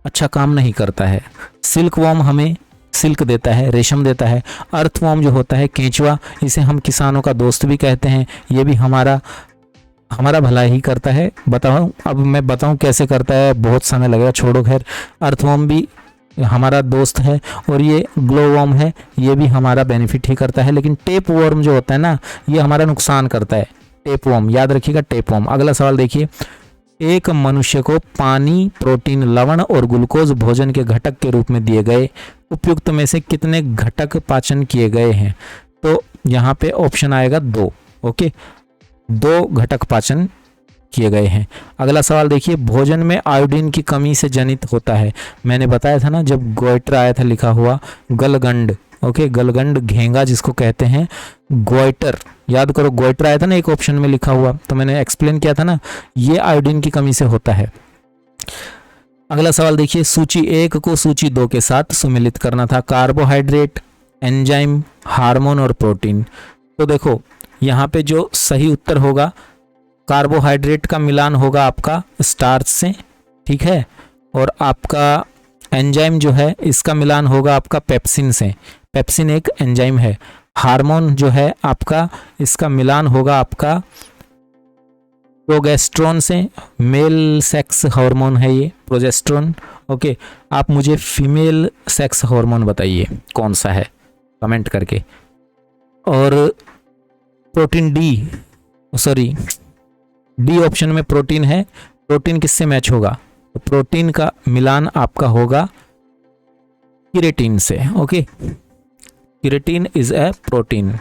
अच्छा काम नहीं करता है। सिल्क वॉर्म हमें सिल्क देता है, रेशम देता है। अर्थ वॉर्म जो होता है केंचुआ, इसे हम किसानों का दोस्त भी कहते हैं, ये भी हमारा भला ही करता है। अब मैं बताऊं कैसे करता है, बहुत समय लगेगा, छोड़ो खैर। अर्थवॉर्म भी हमारा दोस्त है और ये ग्लोवॉर्म है, ये भी हमारा बेनिफिट ही करता है। लेकिन टेप वॉर्म जो होता है ना, ये हमारा नुकसान करता है। टेप वॉर्म याद रखिएगा, टेप वॉर्म। अगला सवाल देखिए, एक मनुष्य को पानी, प्रोटीन, लवण और ग्लूकोज भोजन के घटक के रूप में दिए गए उपयुक्त में से कितने घटक पाचन किए गए हैं? तो यहाँ पे ऑप्शन आएगा 2। ओके, 2 घटक पाचन किए गए हैं। अगला सवाल देखिए, भोजन में आयोडीन की कमी से जनित होता है। मैंने बताया था ना, जब गोइटर आया था लिखा हुआ, गलगंड। ओके, गलगंड, घेंगा जिसको कहते हैं, गोइटर, याद करो, गोइटर आया था ना एक ऑप्शन में लिखा हुआ, तो मैंने एक्सप्लेन किया था ना, ये आयोडीन की कमी से होता है। अगला सवाल देखिए, सूची 1 को सूची 2 के साथ सुमेलित करना था। कार्बोहाइड्रेट, एंजाइम, हार्मोन और प्रोटीन। तो देखो यहाँ पे जो सही उत्तर होगा, कार्बोहाइड्रेट का मिलान होगा आपका स्टार्च से, ठीक है, और आपका एंजाइम जो है इसका मिलान होगा आपका पेप्सिन से। पेप्सिन एक एंजाइम है। हार्मोन जो है आपका, इसका मिलान होगा आपका प्रोजेस्टेरोन से, मेल सेक्स हार्मोन है ये प्रोजेस्टेरोन। ओके, आप मुझे फीमेल सेक्स हार्मोन बताइए कौन सा है, कमेंट करके। और प्रोटीन डी ऑप्शन में प्रोटीन है। प्रोटीन किससे मैच होगा? तो प्रोटीन का मिलान आपका होगा केराटिन से। Okay, keratin is a protein.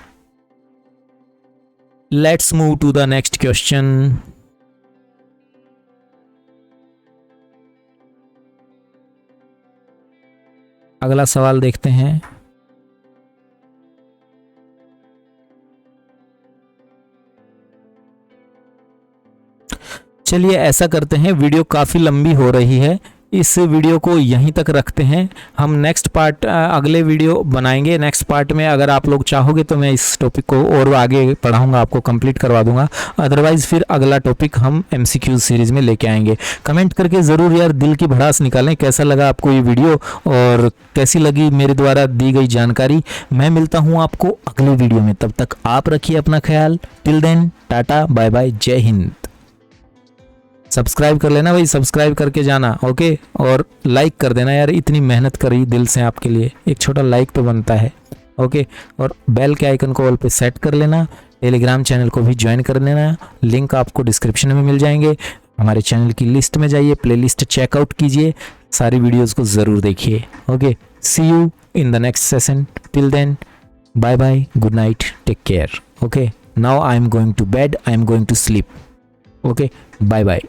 Let's move to the next question. अगला सवाल देखते हैं। चलिए ऐसा करते हैं, वीडियो काफ़ी लंबी हो रही है, इस वीडियो को यहीं तक रखते हैं। हम नेक्स्ट पार्ट अगले वीडियो बनाएंगे। नेक्स्ट पार्ट में अगर आप लोग चाहोगे तो मैं इस टॉपिक को और आगे पढ़ाऊंगा, आपको कंप्लीट करवा दूंगा। अदरवाइज फिर अगला टॉपिक हम MCQ सीरीज में लेके आएंगे। कमेंट करके ज़रूर यार दिल की भड़ास निकालें, कैसा लगा आपको ये वीडियो और कैसी लगी मेरे द्वारा दी गई जानकारी। मैं मिलता हूँ आपको अगली वीडियो में, तब तक आप रखिए अपना ख्याल। Till then tata bye bye, जय हिंद। सब्सक्राइब कर लेना भाई, सब्सक्राइब करके जाना, ओके। और लाइक कर देना यार, इतनी मेहनत करी दिल से आपके लिए, एक छोटा लाइक तो बनता है, ओके। और बेल के आइकन को ऑल पे सेट कर लेना। टेलीग्राम चैनल को भी ज्वाइन कर लेना, लिंक आपको डिस्क्रिप्शन में मिल जाएंगे। हमारे चैनल की लिस्ट में जाइए, प्लेलिस्ट चेकआउट कीजिए, सारी वीडियोज़ को ज़रूर देखिए, okay. See you in the next session. Till then bye bye, good night, take care, okay. Now I am going to bed, I am going to sleep, okay. Bye bye.